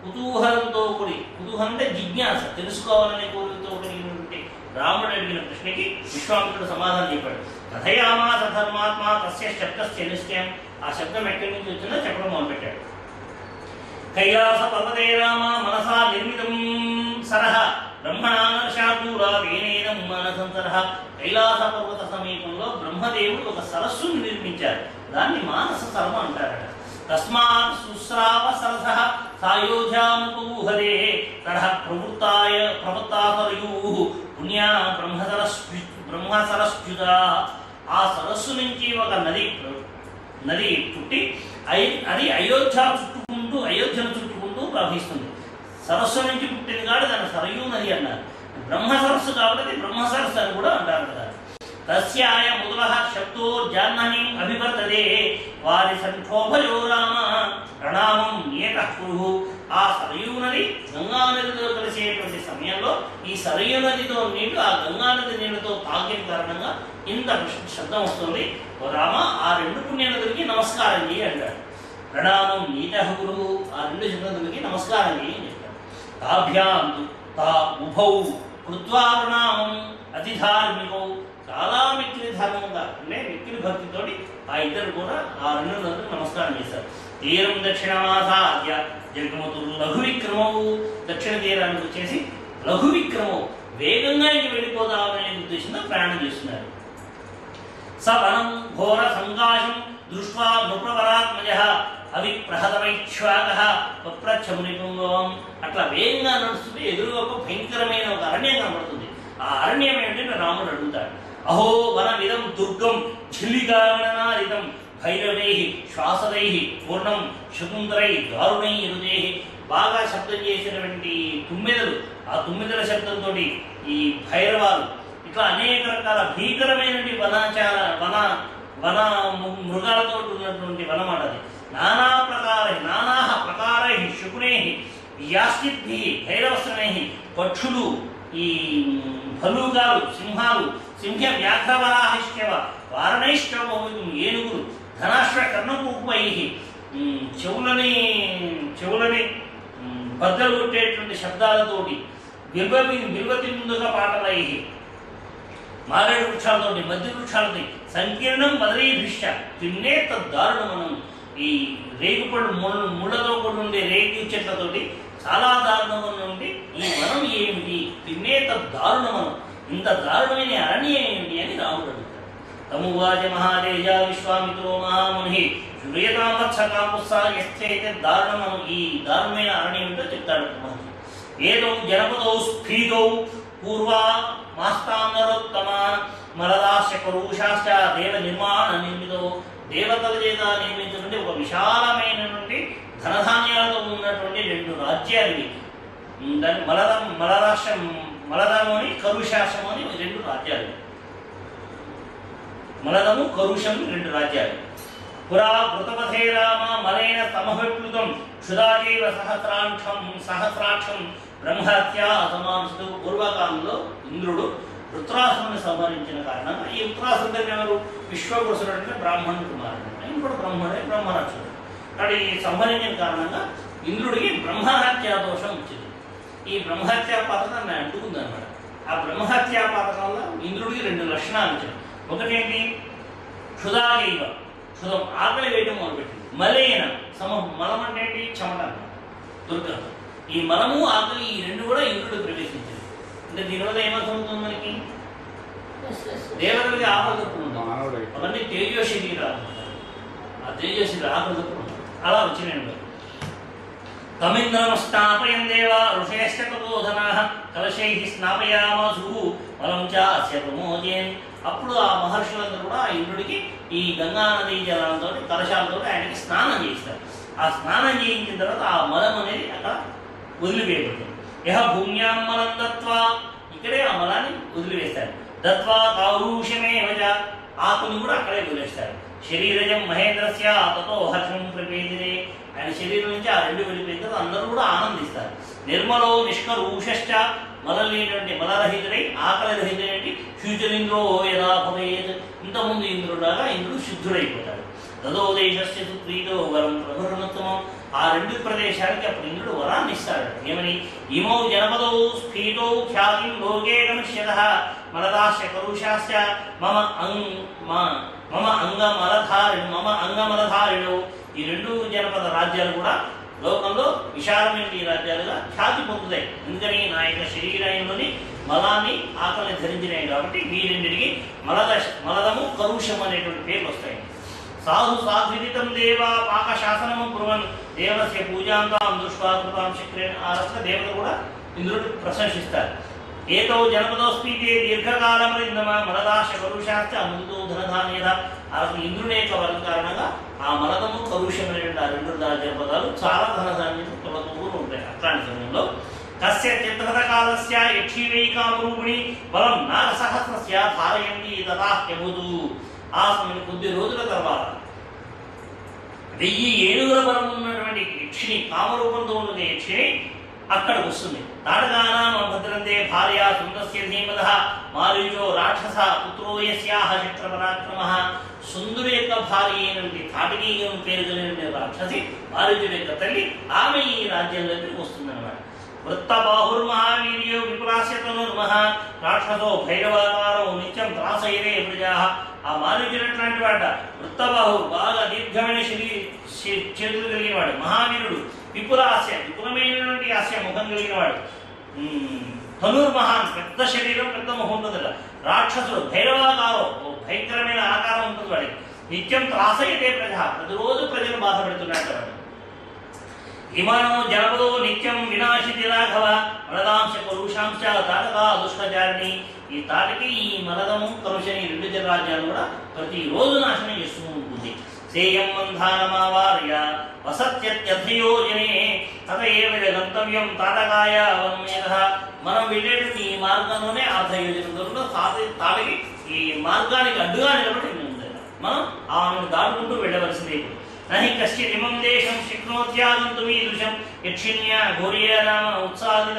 Speaker 2: కుతూహలంతో కూడి, కుతూహలం అంటే జిజ్ఞాస, తెలుసుకోవాలనే కోరికతో కలిగినటువంటి రాముడు అడిగిన ప్రశ్నకి విశ్వామిత్రుడు సమాధానం చెప్పాడు. కథయామాస ధర్మాత్మ తస్య శబ్దస్య నిశ్చయం. ఆ శబ్దం ఎక్కడి నుంచి వచ్చిందో చెప్పడం మొదలుపెట్టాడు. కైలాస పర్వతే రామ మనసా నిర్మితం సరహ బ్రహ్మణానశాదూరాదేనేనం మానసం సరహ. కైలాస పర్వత సమీపంలో బ్రహ్మదేవుడు ఒక సరస్సును నిర్మించారు, దాన్ని మానస సరము అంటారట. తస్మాత్ శుశ్రావ సరసః సాయోధ్యాముపూహదే తరహ ప్రవృత్తాసరయూః పుణ్యా బ్రహ్మసరస్యుత. ఆ సరస్సు నుంచి ఒక నది పుట్టి అది అయోధ్యను చుట్టుకుంటూ ప్రవహిస్తుంది. సరస్సు నుంచి పుట్టింది కాబట్టి దాన్ని సరయూ నది అన్నారు. బ్రహ్మ సరస్సు కాబట్టి అది బ్రహ్మ సరస్సు అని కూడా అంటారు కదా. తస్యాయ ముదులః శబ్దోర్జాహ్ననీం అభివర్తతే వారి సంక్షోభయో రామ ప్రణామం నియతః కురు. ఆ సరయూ నది గంగా నదితో కలిసేటువంటి సమయంలో ఈ సరయూ నదితో నీళ్లు ఆ గంగా నది నీళ్లతో తాకిన కారణంగా ఇంత శబ్దం వస్తుంది. ఓ రామ, ఆ రెండు పుణ్య నదులకి నమస్కారం చేయి అంటాడు. ప్రణామం నీతః కురు, ఆ రెండు శబ్దములకి నమస్కారం చేయి అని చెప్తాడు. తాభ్యాం తా ఉభౌ కృత్వా ప్రణామం అతిధార్మికౌ. చాలా మిక్కిలి ధర్మంగా అంటే మిక్కిలి భక్తితోటి ఆ ఇద్దరు కూడా ఆ రెండు నదులకు నమస్కారం చేశారు. తీరం దక్షిణమాసాద్య జగమతులు లఘు విక్రమవు. దక్షిణ తీరానికి వచ్చేసి లఘు విక్రమవు, వేగంగా ఇంక వెళ్ళిపోదామనే ఉద్దేశంతో ప్రయాణం చేస్తున్నారు. సవనం ఘోర సంకాశం దృష్ట్వా నృపవరాత్మజః అవిప్రహతమైక్ష్వాకః పప్రచ్చమునిపుంగవం. అట్లా వేగంగా నడుస్తుంటే ఎదురుగా ఒక భయంకరమైన ఒక అరణ్యం కనబడుతుంది. ఆ అరణ్యం ఏంటంటే రాముడు అడుగుతాడు. అహో వనమిదం దుర్గం ఝిల్లికారణనాదితం భైరవై శ్వాసదై పూర్ణం శకుంతరై దారుణై హృదయ. బాగా శబ్దం చేసినటువంటి తుమ్మెదలు, ఆ తుమ్మెదల శబ్దంతో ఈ భైరవాలు, ఇట్లా అనేక రకాల భీకరమైనటువంటి వన మృగాలతో ఉన్నటువంటి వనమాట అది. నానా ప్రకారై శకునై యాస్తిద్భి భైరవస్త్రమై పక్షులు, ఈ భలూగాలు, సింహాలు, సింహ వ్యాఘ్రవరాహిష్యవ వారణైష్టవ ఏనుగులు, ధనాశ్వ కర్ణకూపై చెవులని బద్దలు కొట్టేటువంటి శబ్దాలతోటి, బిల్వతి ముందుగా పాటలై మారేడు వృక్షాలతోటి, మధ్య వృక్షాలతో సంకీర్ణం బదరీభిష్ట తిన్నే తద్దారుణమనం. ఈ రేగుపళ్ళు ముళ్ళతో కూడా ఉండే రేగు చెట్లతోటి చాలా దారుణంగా ఉండి ఈ వనం ఏమిటి, తిన్నే తద్దారుణమనం, ఇంత దారుణమైన అరణ్యం ఏమిటి అని రాముడు అడుగుతాడు. తమువాచ మహాతేజ విశ్వామిత్రో మహాముని శుగ ఎస్తైతే దారుణం ఈ దారుణమైన అరణ్యం ఏంటో చెప్తాడు మహర్షి. ఏదో జనపదో స్ఫీతో పూర్వా మాస్తాంగరోత్తమ మలదాస్య కరుషాశ్చ దేవ నిర్మాణ నిర్మితో దేవతల చేత నిర్మించినటువంటి ఒక విశాలమైనటువంటి ధనధాన్యాలతో ఉన్నటువంటి 2 రాజ్యాలు ఇవి. దాన్ని మలదము అని కరుషాశ్రము అని 2 రాజ్యాలు. మలదము కరుషము 2 రాజ్యాలు. పురా వృతపథే రామ మలైన సమవిప్లుతం క్షుదాజీవ సహస్రాక్షం బ్రహ్మహత్యా అసమాంసుడు. పూర్వకాలంలో ఇంద్రుడు వృత్రాసురుని సంహరించిన కారణంగా ఈ వృత్రాసురుడు ఎవరు? విశ్వపురుషుడు అంటే బ్రాహ్మణుడు కుమారుడు. ఆయన కూడా బ్రహ్మణే, బ్రహ్మరాక్షుడు. కాబట్టి ఈ సంహరించిన కారణంగా ఇంద్రుడికి బ్రహ్మహత్యా దోషం వచ్చింది. ఈ బ్రహ్మహత్యా పాతకాన్ని అంటుకుందనమాట. ఆ బ్రహ్మహత్యా పాతకంలో ఇంద్రుడికి 2 లక్షణాలు వచ్చాయి. ఒకటేంటి? క్షుదాజీవ, క్షుధం ఆకలి వేయడం మొదలుపెట్టింది. మలైన మలం అంటే ఏంటి? చెమట అన్నమాట, దుర్గంధం. ఈ మలము ఆకలి ఈ 2 కూడా ఇంద్రుడు ప్రవేశించింది. అంటే దీనివల్ల ఏమవుతుంది? మనకి దేవతలకి ఆకలి తప్పుడు ఉంటాం. అవన్నీ తేజో శరీరాలు. ఆ తేజో శరీర ఆకలి తప్పుడు ఉంటాం. అలా వచ్చినాయి. తమింద్రం స్నాపయం దేవ ఋషయశ్చ తపోధనాః కలశైః స్నాపయామాసు మలం చ అస్య ప్రమోదయన్. అప్పుడు ఆ మహర్షులందరూ కూడా ఆ ఇంద్రుడికి ఈ గంగా నదీ జలాలతో కలశాలతో ఆయనకి స్నానం చేస్తారు. ఆ స్నానం చేయించిన తర్వాత ఆ మలం అనేది అక్కడ వదిలివేయబడుతుంది. యహ భూమ్యాం మలం దత్వా, ఇక్కడే ఆ మలాన్ని వదిలివేస్తారు. దత్వా కౌరూషమేవచ, ఆకుని కూడా అక్కడే వదిలేస్తారు. శరీరజం మహేంద్రస్య తతో హర్షం ప్రపేదిరే, ఆయన శరీరం నుంచి ఆ 2 వెళ్ళిపోయిన తర్వాత అందరూ కూడా ఆనందిస్తారు. నిర్మలో నిష్కరూషశ్చ, మలం లేనటువంటి మలరహితుడై ఆకలి రహితుడైనటువంటి శుచులింద్రో యదా భవేత్, ఇంతకుముందు ఇంద్రుడాగా ఇంద్రుడు శుద్ధుడైపోతాడు. తదో దేశస్య సుప్రీతో వరం ప్రభుత్వం, ఆ 2 ప్రదేశాలకి అప్పుడు ఇంద్రుడు వరాన్ని ఇస్తాడు. ఏమని? ఇమౌ జనపదో స్ఫీతో ఖ్యాతిం లోకే గమిష్యతః మలదాస్య కరుషాశ్చ మమ అంగమలధారిణో. ఈ 2 జనపద రాజ్యాలు కూడా లోకంలో విశాలమైన ఈ రాజ్యాలుగా ఖ్యాతి పొందుతాయి. ఎందుకని? నా యొక్క శరీరంలోని మలాన్ని ఆకలిని ధరించినాయి కాబట్టి వీరింటికి మలదము కరుషం అనేటువంటి పేర్లు వస్తాయి. సాధు సాధ్విదితం దేవా పాకశాసనము కుర్వన్ దేవస్య పూజాంతాం దృష్ట్వా కృతాం శక్రేణ. ఆ రకంగా దేవత కూడా ఇంద్రుడు ప్రశంసిస్తారు. ఏతో జనపదోస్పీతే దీర్ఘకాలమరిందమ మలదాశ కరుషాశ్చ అమృతో ధనధాన్యత. ఆ ఇంద్రుని యొక్క వరం కారణంగా ఆ మలదము కరుషమైనటువంటి ఆ 2 జనపదాలు చాలా ధనధాన్యం తొలతూ ఉంటాయి. అట్లాంటి సమయంలో కస్య చిత్రకాలస్య యక్షీవైకామరూపిణి బలం నాగసహస్రస్య ధారయంతి తథాహ్యభూతు. ఆ సమయం కొద్ది రోజుల తర్వాత 1000 ఏనుగుల బలం ఉన్నటువంటి యక్షిని, కామరూపంతో ఉన్న యక్షిని అక్కడికి వస్తుంది. తాటకానాం భద్రంతే భార్య సుందస్య ధీమదః మారీచో రాక్షస పుత్రో యస్యాః చక్రపరాక్రమః. సుందుడి యొక్క భార్య అయినటువంటి తాటకీయం పేరు కలిగిన రాక్షసి మారీచుడి యొక్క తల్లి, ఆమె ఈ రాజ్యంలోకి వస్తుందన్నమాట. వృత్తబాహుర్మహావీర్యో విపులాస్యతనుర్మః రాక్షసో భైరవాకారో నిత్యం త్రాసైరే ప్రజాః. ఆ మారీచుడట్లాంటి వాడ వృత్తబాహు, బాగా దీర్ఘమైన చేతులు కలిగిన వాడు, మహావీరుడు, విపులాస్య విపులమైనటువంటి హాస్య ముఖం కలిగిన వాడు, ధనుర్మహాన్ పెద్ద శరీరం పెద్ద ముఖం ఉంటుంది. రాక్షసుడు భైరవాకారో, భయంకరమైన ఆకారం ఉంటుంది వాడికి. నిత్యం త్రాసైతే ప్రజ, ప్రతిరోజు ప్రజలు బాధ పెడుతున్నట్టు వాడు. ఇమానో జనపదో నిత్యం వినాశితి రాఘవ మలదాంశ కరుషాంశ తాటక దుష్టచారిణి. ఈ తాటకి ఈ మలదము కరుషని 2 రాజ్యాలు కూడా ప్రతిరోజు నాశనం చేస్తూ ఉంటుంది. సేయం మంధానమావార్య వసత్యత్యథయోజనే తత ఏవ గంతవ్యం తాటకాయ వన్మేధ. మనం వెళ్ళేటువంటి ఈ మార్గంలోనే అర్ధయోజన దూరంలో తాటకి ఈ మార్గానికి అడ్డుగా నిలబడి ఉంది. మనం ఆమెను దాటుకుంటూ వెళ్ళవలసిందే. నహి కశ్చిత్ ఇమం దేశం శక్నోత్యాగంతుమీదృశం యక్షిణ్యా ఘోర్యానామ ఉత్సాహిత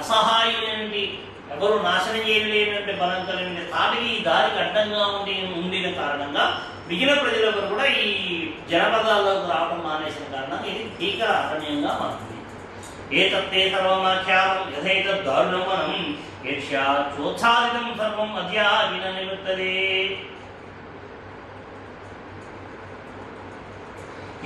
Speaker 2: అసహాయులైనటువంటి ఎవరు నాశనం చేయలేనటువంటి బలం కలిగిన తాటికి ఈ దారికి అడ్డంగా ఉండిన కారణంగా మిగిలిన ప్రజలకు కూడా ఈ జనపదాల్లోకి రావడం మానేసిన కారణంగా ఇది భీకర అరణ్యంగా మారుతుంది. ఏతత్తే సర్వమాఖ్యాతం యథైతద్ దారుణం మనం యక్ష్యా చోత్సాదితం సర్వం అద్యావిన నివృత్తదే.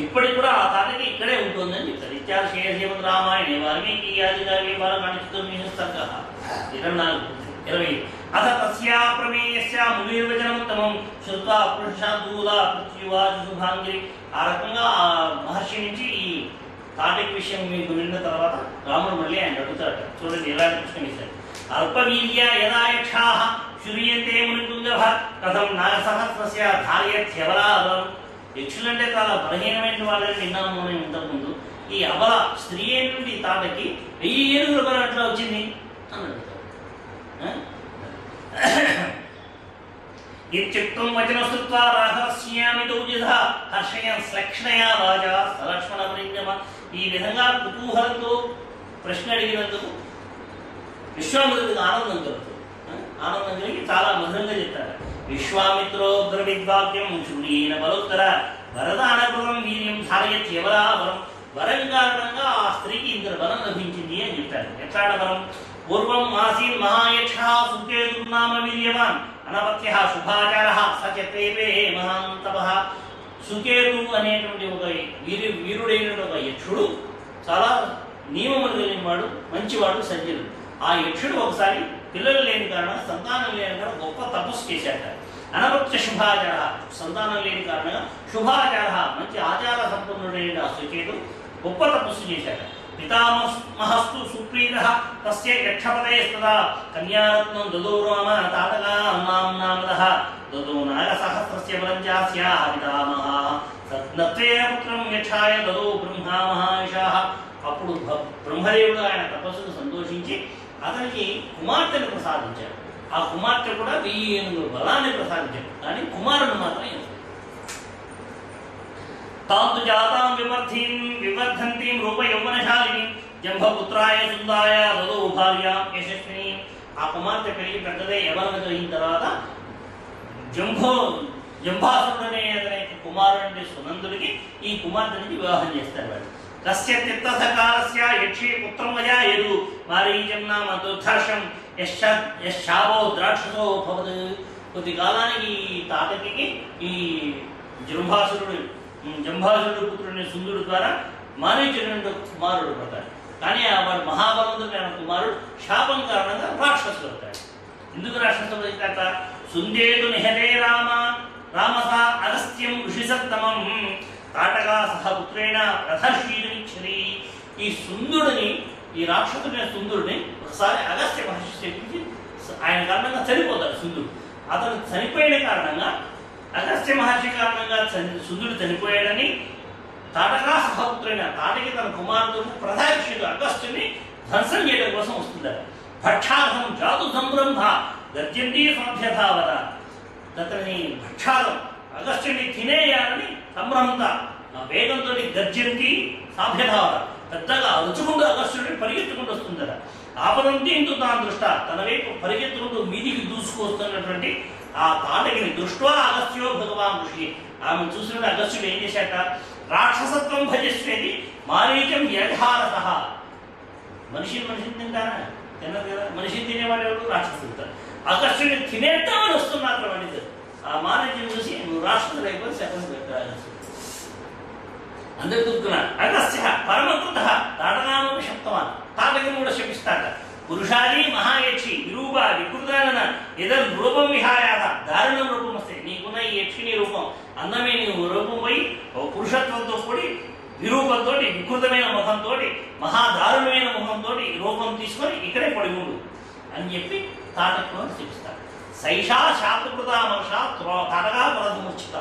Speaker 2: ఇప్పటికి కూడా ఆ తాటకి ఇక్కడే ఉంటుందని చెప్తారు. ఇత్యాది శ్రీమద్ రామాయణే వాల్మీకి ఆది కావ్య బాలకాండ 24 24 అథ తస్యా ప్రమేయస్య మునిర్వచనముత్తమం శ్రుత్వా పురుషాదూలా పృథ్వీవాచు శుభాంగిరి. ఆ రకంగా ఆ మహర్షి నుంచి ఈ తాటిక్ విషయం మీకు విన్న తర్వాత రాముడు మళ్ళీ ఆయన అడుగుతాడు. చూడండి ఎలాంటి ప్రశ్న ఇస్తాడు. అల్పవీర్య యదా యక్షాః శుర్యంతే మునితుంగభ కథం నాగసహస్రస్య ధార్యత్యబలాబలం. యక్షులంటే చాలా బలహీనమైన వాళ్ళని విన్నాము అని ఇంతకుముందు. ఈ అబల స్త్రీ ఏంటి తాటకి 1000 ఏనుగుల బలం అట్లా వచ్చింది అని అడుగుతాడు. ఇత్యుక్తం వచనస్తుత్వా రాఘవస్యామితో జిధా హర్షయన్ శ్లక్షణయా వాచా సలక్ష్మణ ప్రింగమ. ఈ విధంగా కుతూహలంతో ప్రశ్న అడిగినందుకు విశ్వామిత్రుడికి ఆనందం కలుగుతుంది. ఆనందం కలిగి చాలా మధురంగా చెప్తారు. విశ్వామిత్రో బ్రవిద్వాక్యం శూర్యేన బలోత్తర వరదానకృతం వీర్యం ధారయత్యవరా బలం. వరం కారణంగా ఆ స్త్రీకి ఇంత బలం లభించింది అని చెప్పారు. ఎట్లాడ బలం? పూర్వం ఆసీన్ మహాయక్ష సుకేతుర్నామ వీర్యవాన్ అనపత్య శుభాచార సచత్రేపే మహాంతప. సుకేతు అనేటువంటి ఒక వీరుడైన ఒక యక్షుడు, చాలా నియమములు కలిగిన వాడు, మంచివాడు, సజ్జనుడు. ఆ యక్షుడు ఒకసారి పిల్లలు లేని కారణంగా, సంతానం లేని కారణంగా గొప్ప తపస్సు చేశాట. అనపత్య శుభాచార, సంతానం లేని కారణంగా శుభాచార, మంచి ఆచార సంపన్నుడైన ఆ సుకేతు గొప్ప తపస్సు చేశాట. పితామహస్తు సుప్రీత తస్య యక్షపతయస్తదా కన్యారత్నం దదో రామ తాటకానాంనామదః దదో నాగసహస్రస్య బలం చాస్యాః పితామహః సత్నత్వేన పుత్రం యక్షాయ దదో బ్రహ్మా మహాయశాః. అప్పుడు బ్రహ్మదేవుడు ఆయన తపస్సుకు సంతోషించి అతనికి కుమార్తెను ప్రసాదించాడు. ఆ కుమార్తె కూడా 1000 ఏనుగుల బలాన్ని ప్రసాదించాడు. కానీ కుమారుడు మాత్రం తాంతు జాతాం వివర్ధంతీం రూప యౌవనశాలిని జంభపుత్రాయ సుందాయ దదో భార్యాం యశస్విని. ఆ కుమార్తె పెరిగి పెద్దదే యవనం కలిగిన తర్వాత జంభాసురుడు అనే కుమారుడి సునందుడికి ఈ కుమార్తె నుంచి వివాహం చేస్తారు. వాడు తస్య తిక్తసకాలస్య యక్షి పుత్రం వజాయదు మారీచం నామ దుర్ధర్షం యశ్చావో ద్రాక్షసో భవత్. కొద్ది కాలానికి ఈ తాటకి ఈ జంభాసురుడు పుత్రుని సుందుడు ద్వారా మారీచుడు కుమారుడు పడతాడు. కానీ వాడు మహాబలంతుడైన కుమారుడు శాపం కారణంగా రాక్షసుడు అవుతాడు. ఎందుకు రాక్షసుడు అవుతాట? సుందేతు నిహతే రామస అగస్త్యం ఋషిసత్తమం తాటగా సహ పుత్రేణ రథశీలిక్షరి. ఈ సుందుడిని, ఈ రాక్షసుడైన సుందుడిని ఒకసారి అగస్త్య మహర్షి చెప్పించి ఆయన కారణంగా చనిపోతాడు సుందుడు. అతను చనిపోయిన కారణంగా, అగస్త్య మహర్షి కారణంగా సుందుడు చనిపోయాడని తాటకా సహపుత్రైన తాటకి తన కుమారుడు ప్రధాక్షుడు అగస్త్యుని ధ్వంసం చేయడం కోసం వస్తుందట. భక్షార్థం జాతు సంబ్రహ్మ గర్జంతి సభ్యధావత. అతని భక్షాలం అగస్త్యుని తినేయాలని సంభ్రమంతా ఆ వేగంతో గర్జంతి సాభ్యధావత, పెద్దగా అరుచుకుంటూ అగస్త్యుడిని పరిగెత్తుకుంటూ వస్తుందట. ఆపదంతి ఇంటూ తాను దృష్ట, తన వైపు పరిగెత్తుకుంటూ మీదికి దూసుకొస్తున్నటువంటి ఆ తాటకిని దృష్ట్వా అగస్త్యో భగవాన్ ఋషి. ఆమె చూసినట్టు అగస్త్యుడు ఏం చేశాట? రాక్షసత్వం భజిష్యేది మారీచం యజహారత. మనిషిని తింటారా? తినదు కదా. మనిషిని తినేవాడు ఎవరు? రాక్షసుడు. అగస్త్యుడిని తినేద్దామని వస్తున్నారు వాడితో. ఆ మారీచుని చూసి నువ్వు రాక్షసుడు అయిపోయి శపథం పెట్టాలి. అందరు దుఃఖున్నారు. అగస్త్య పరమకృత తాటకాను శప్తవాన్. తాటకిని కూడా శపిస్తాట. పురుషాది మహాయక్షి విరూప వికృతాన ఏదైనా రూపం విహాయాత దారుణం రూపం వస్తే నీకున్న ఈ యక్షిని రూపం అందమే నీవు రూపం పోయి పురుషత్వంతో కూడి విరూపంతో వికృతమైన ముఖంతో మహాదారుణమైన ముఖంతో రూపం తీసుకొని ఇక్కడే పడి ఉండు అని చెప్పి తాటకులను శపిస్తాడు. సైషా శాపకృత మర్ష తాటగా పరధముచిత.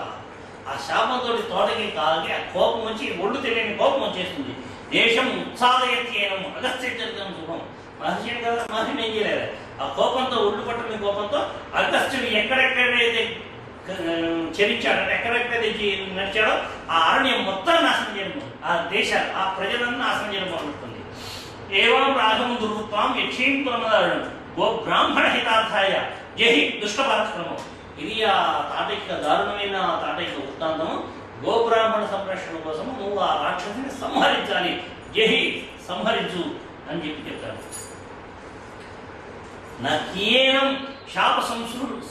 Speaker 2: ఆ శాపంతో తోటకి కాగి ఆ కోపం వచ్చి ఒళ్ళు తెలియని కోపం వచ్చేస్తుంది. దేశం ఉత్సాదయత్యేనం అగస్త్యం శుభం. మహర్షిని కదా, మహర్షిని ఏం చేయలేదు. ఆ కోపంతో ఒళ్ళు పట్టుకునే కోపంతో అగస్త్యుడు ఎక్కడెక్కడైతే చరించాడో, ఎక్కడెక్కడైతే నడిచాడో ఆ అరణ్యం మొత్తం నాశనం చేయడం, ఆ దేశాలు, ఆ ప్రజలను నాశనం చేయడం మొదలుతుంది. ఏవం రాఘం దుర్వృత్వం యక్షీం పురమదారుణం గో బ్రాహ్మణ హితార్థాయ జహి దుష్ట పరాక్రమం. ఇది ఆ తాటక దారుణమైన తాటక వృత్తాంతము. గోబ్రాహ్మణ సంరక్షణ కోసం నువ్వు ఆ రాక్షసుని సంహరించాలి, జహి సంహరించు అని చెప్పి చెప్తారు. నకేనం శాప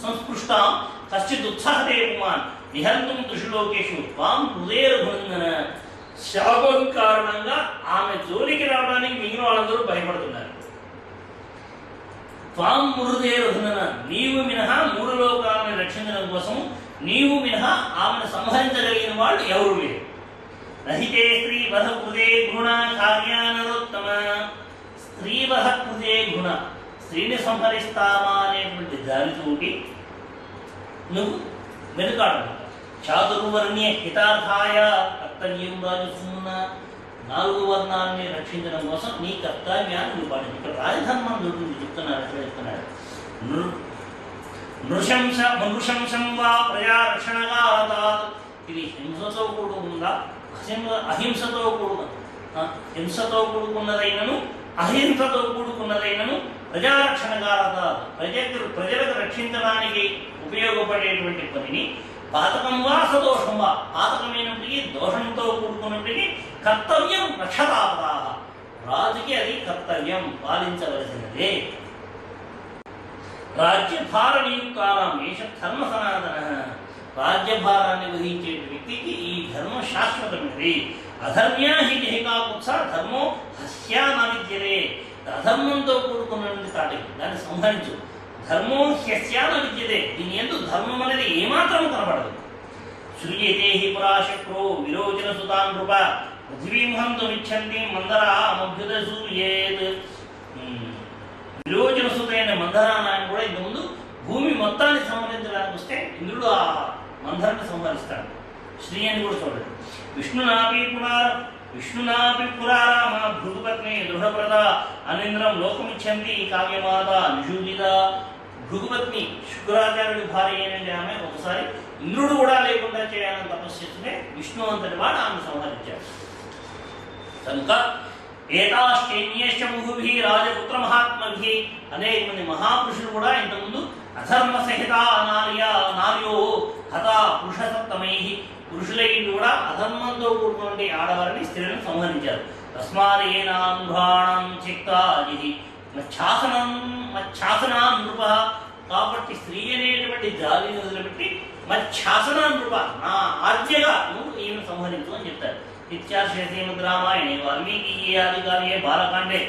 Speaker 2: సంస్పృష్టాం కశ్చిత్ ఉత్సాహతే పుమాన్ నిహంతుం త్రిషులోకేషు త్వాం హృదయరఘునందన. శాపం కారణంగా ఆమె జోలికి రావడానికి మిగిలిన వాళ్ళందరూ భయపడుతున్నారు. త్వాం మృదే రఘునన, నీవు మినహా మూడు లోకాలను రక్షించడం కోసం నీవు మినహా ఆమెను సంహరించగలిగిన వాళ్ళు ఎవరు లేరు. రహితే స్త్రీవధ కృతే గుణ కార్యానరోత్తమ, స్త్రీవధ కృతే గుణ, స్త్రీని సంహరిస్తామా అనేటువంటి దానితోటి నువ్వు వెనుకాడు. చాతుర్వర్ణ్య హితార్థాయ కర్తవ్యం రాజసున్న, 4 వర్ణాలని రక్షించడం కోసం నీ కర్తవ్యాన్ని నువ్వు పాటించు. ఇక్కడ రాజధర్మం గురించి చెప్తున్నాడు. ఎట్లా చెప్తున్నాడు? నృశంసం వా ప్రజారక్షణగారతాత్, ఇది హింసతో కూడుకుందా అహింసతో హింసతో కూడుకున్నదైనను అహింసతో కూడుకున్నదైనను ప్రజారక్షణగారతాత్, ప్రజలకు రక్షించడానికి ఉపయోగపడేటువంటి పనిని పాతకం వా సదోషం వా, పాతకమైనప్పటికీ దోషంతో కూడుకున్నప్పటికీ కర్తవ్యం రక్షతాపదా, రాజుకి అది కర్తవ్యం, పాలించవలసినదే. రాజ్యభార నియుక్తానాం ఏష ధర్మ సనాతన, రాజ్యభారాన్ని వహించే వ్యక్తికి ఈ ధర్మం శాశ్వతమైనది. అధర్మ్యా హి జహికాకుత్స ధర్మో హస్యా న విద్యతే, అధర్మంతో కూడుకున్నటువంటి తాటకి దాన్ని సంహరించు. ధర్మో హ్యస్యా న విద్యతే, దీని యందు ధర్మం అనేది ఏమాత్రం కనబడదు. శ్రూయతే హి పురాశక్రో విరోచన సుతాన్ నృప, పృథివీం హంతుమిచ్చంతి మందరామభ్యుత సూయేత్. విరోచన సుతైన మందరాన్ని కూడా ఇంతకుముందు భూమి మొత్తాన్ని సంహరించడానికి వస్తే ఇంద్రుడు ఆ మందరాన్ని సంహరిస్తాడు. శ్రీ అని కూడా చూడండి. విష్ణునాపి పురారామ భృగుపత్ని దృఢప్రద అనింద్రం లోకమిచ్చంతి కావ్యమాత నిషూదిత. భృగుపత్ని శుక్రాచార్యుడి భార్య అయినది ఆమె ఒకసారి ఇంద్రుడు కూడా లేకుండా చేయాలని తపస్సు చేస్తుంటే విష్ణు అంతటి వాడు ఆమెను సంహరించాడు. కనుక ఏతాశ్చైన్యేశ్చ ముహుభిః రాజపుత్ర మహాత్మభిః, అనేక మంది మహాపురుషులు కూడా ఇంతకుముందు అధర్మ సహిత నార్యో హత పురుషసత్తమైః, పురుషులైన కూడా అధర్మంతో కూడుకున్నటువంటి ఆడవారిని స్త్రీలను సంహరించారు. తస్మాదేనాంధ్రాణం చిక్తాజిః మచ్ఛాసనాం నృప, కాబట్టి స్త్రీ అనేటువంటి జాతిని వదిలిపెట్టి మచ్ఛాసనా నృప, నా ఆజ్ఞగా నువ్వు ఈమెను సంహరించు అని చెప్తారు. ఇత్యార్షే శ్రీమద్ రామాయణే వాల్మీకి ఆదికావ్యే బాలకాండే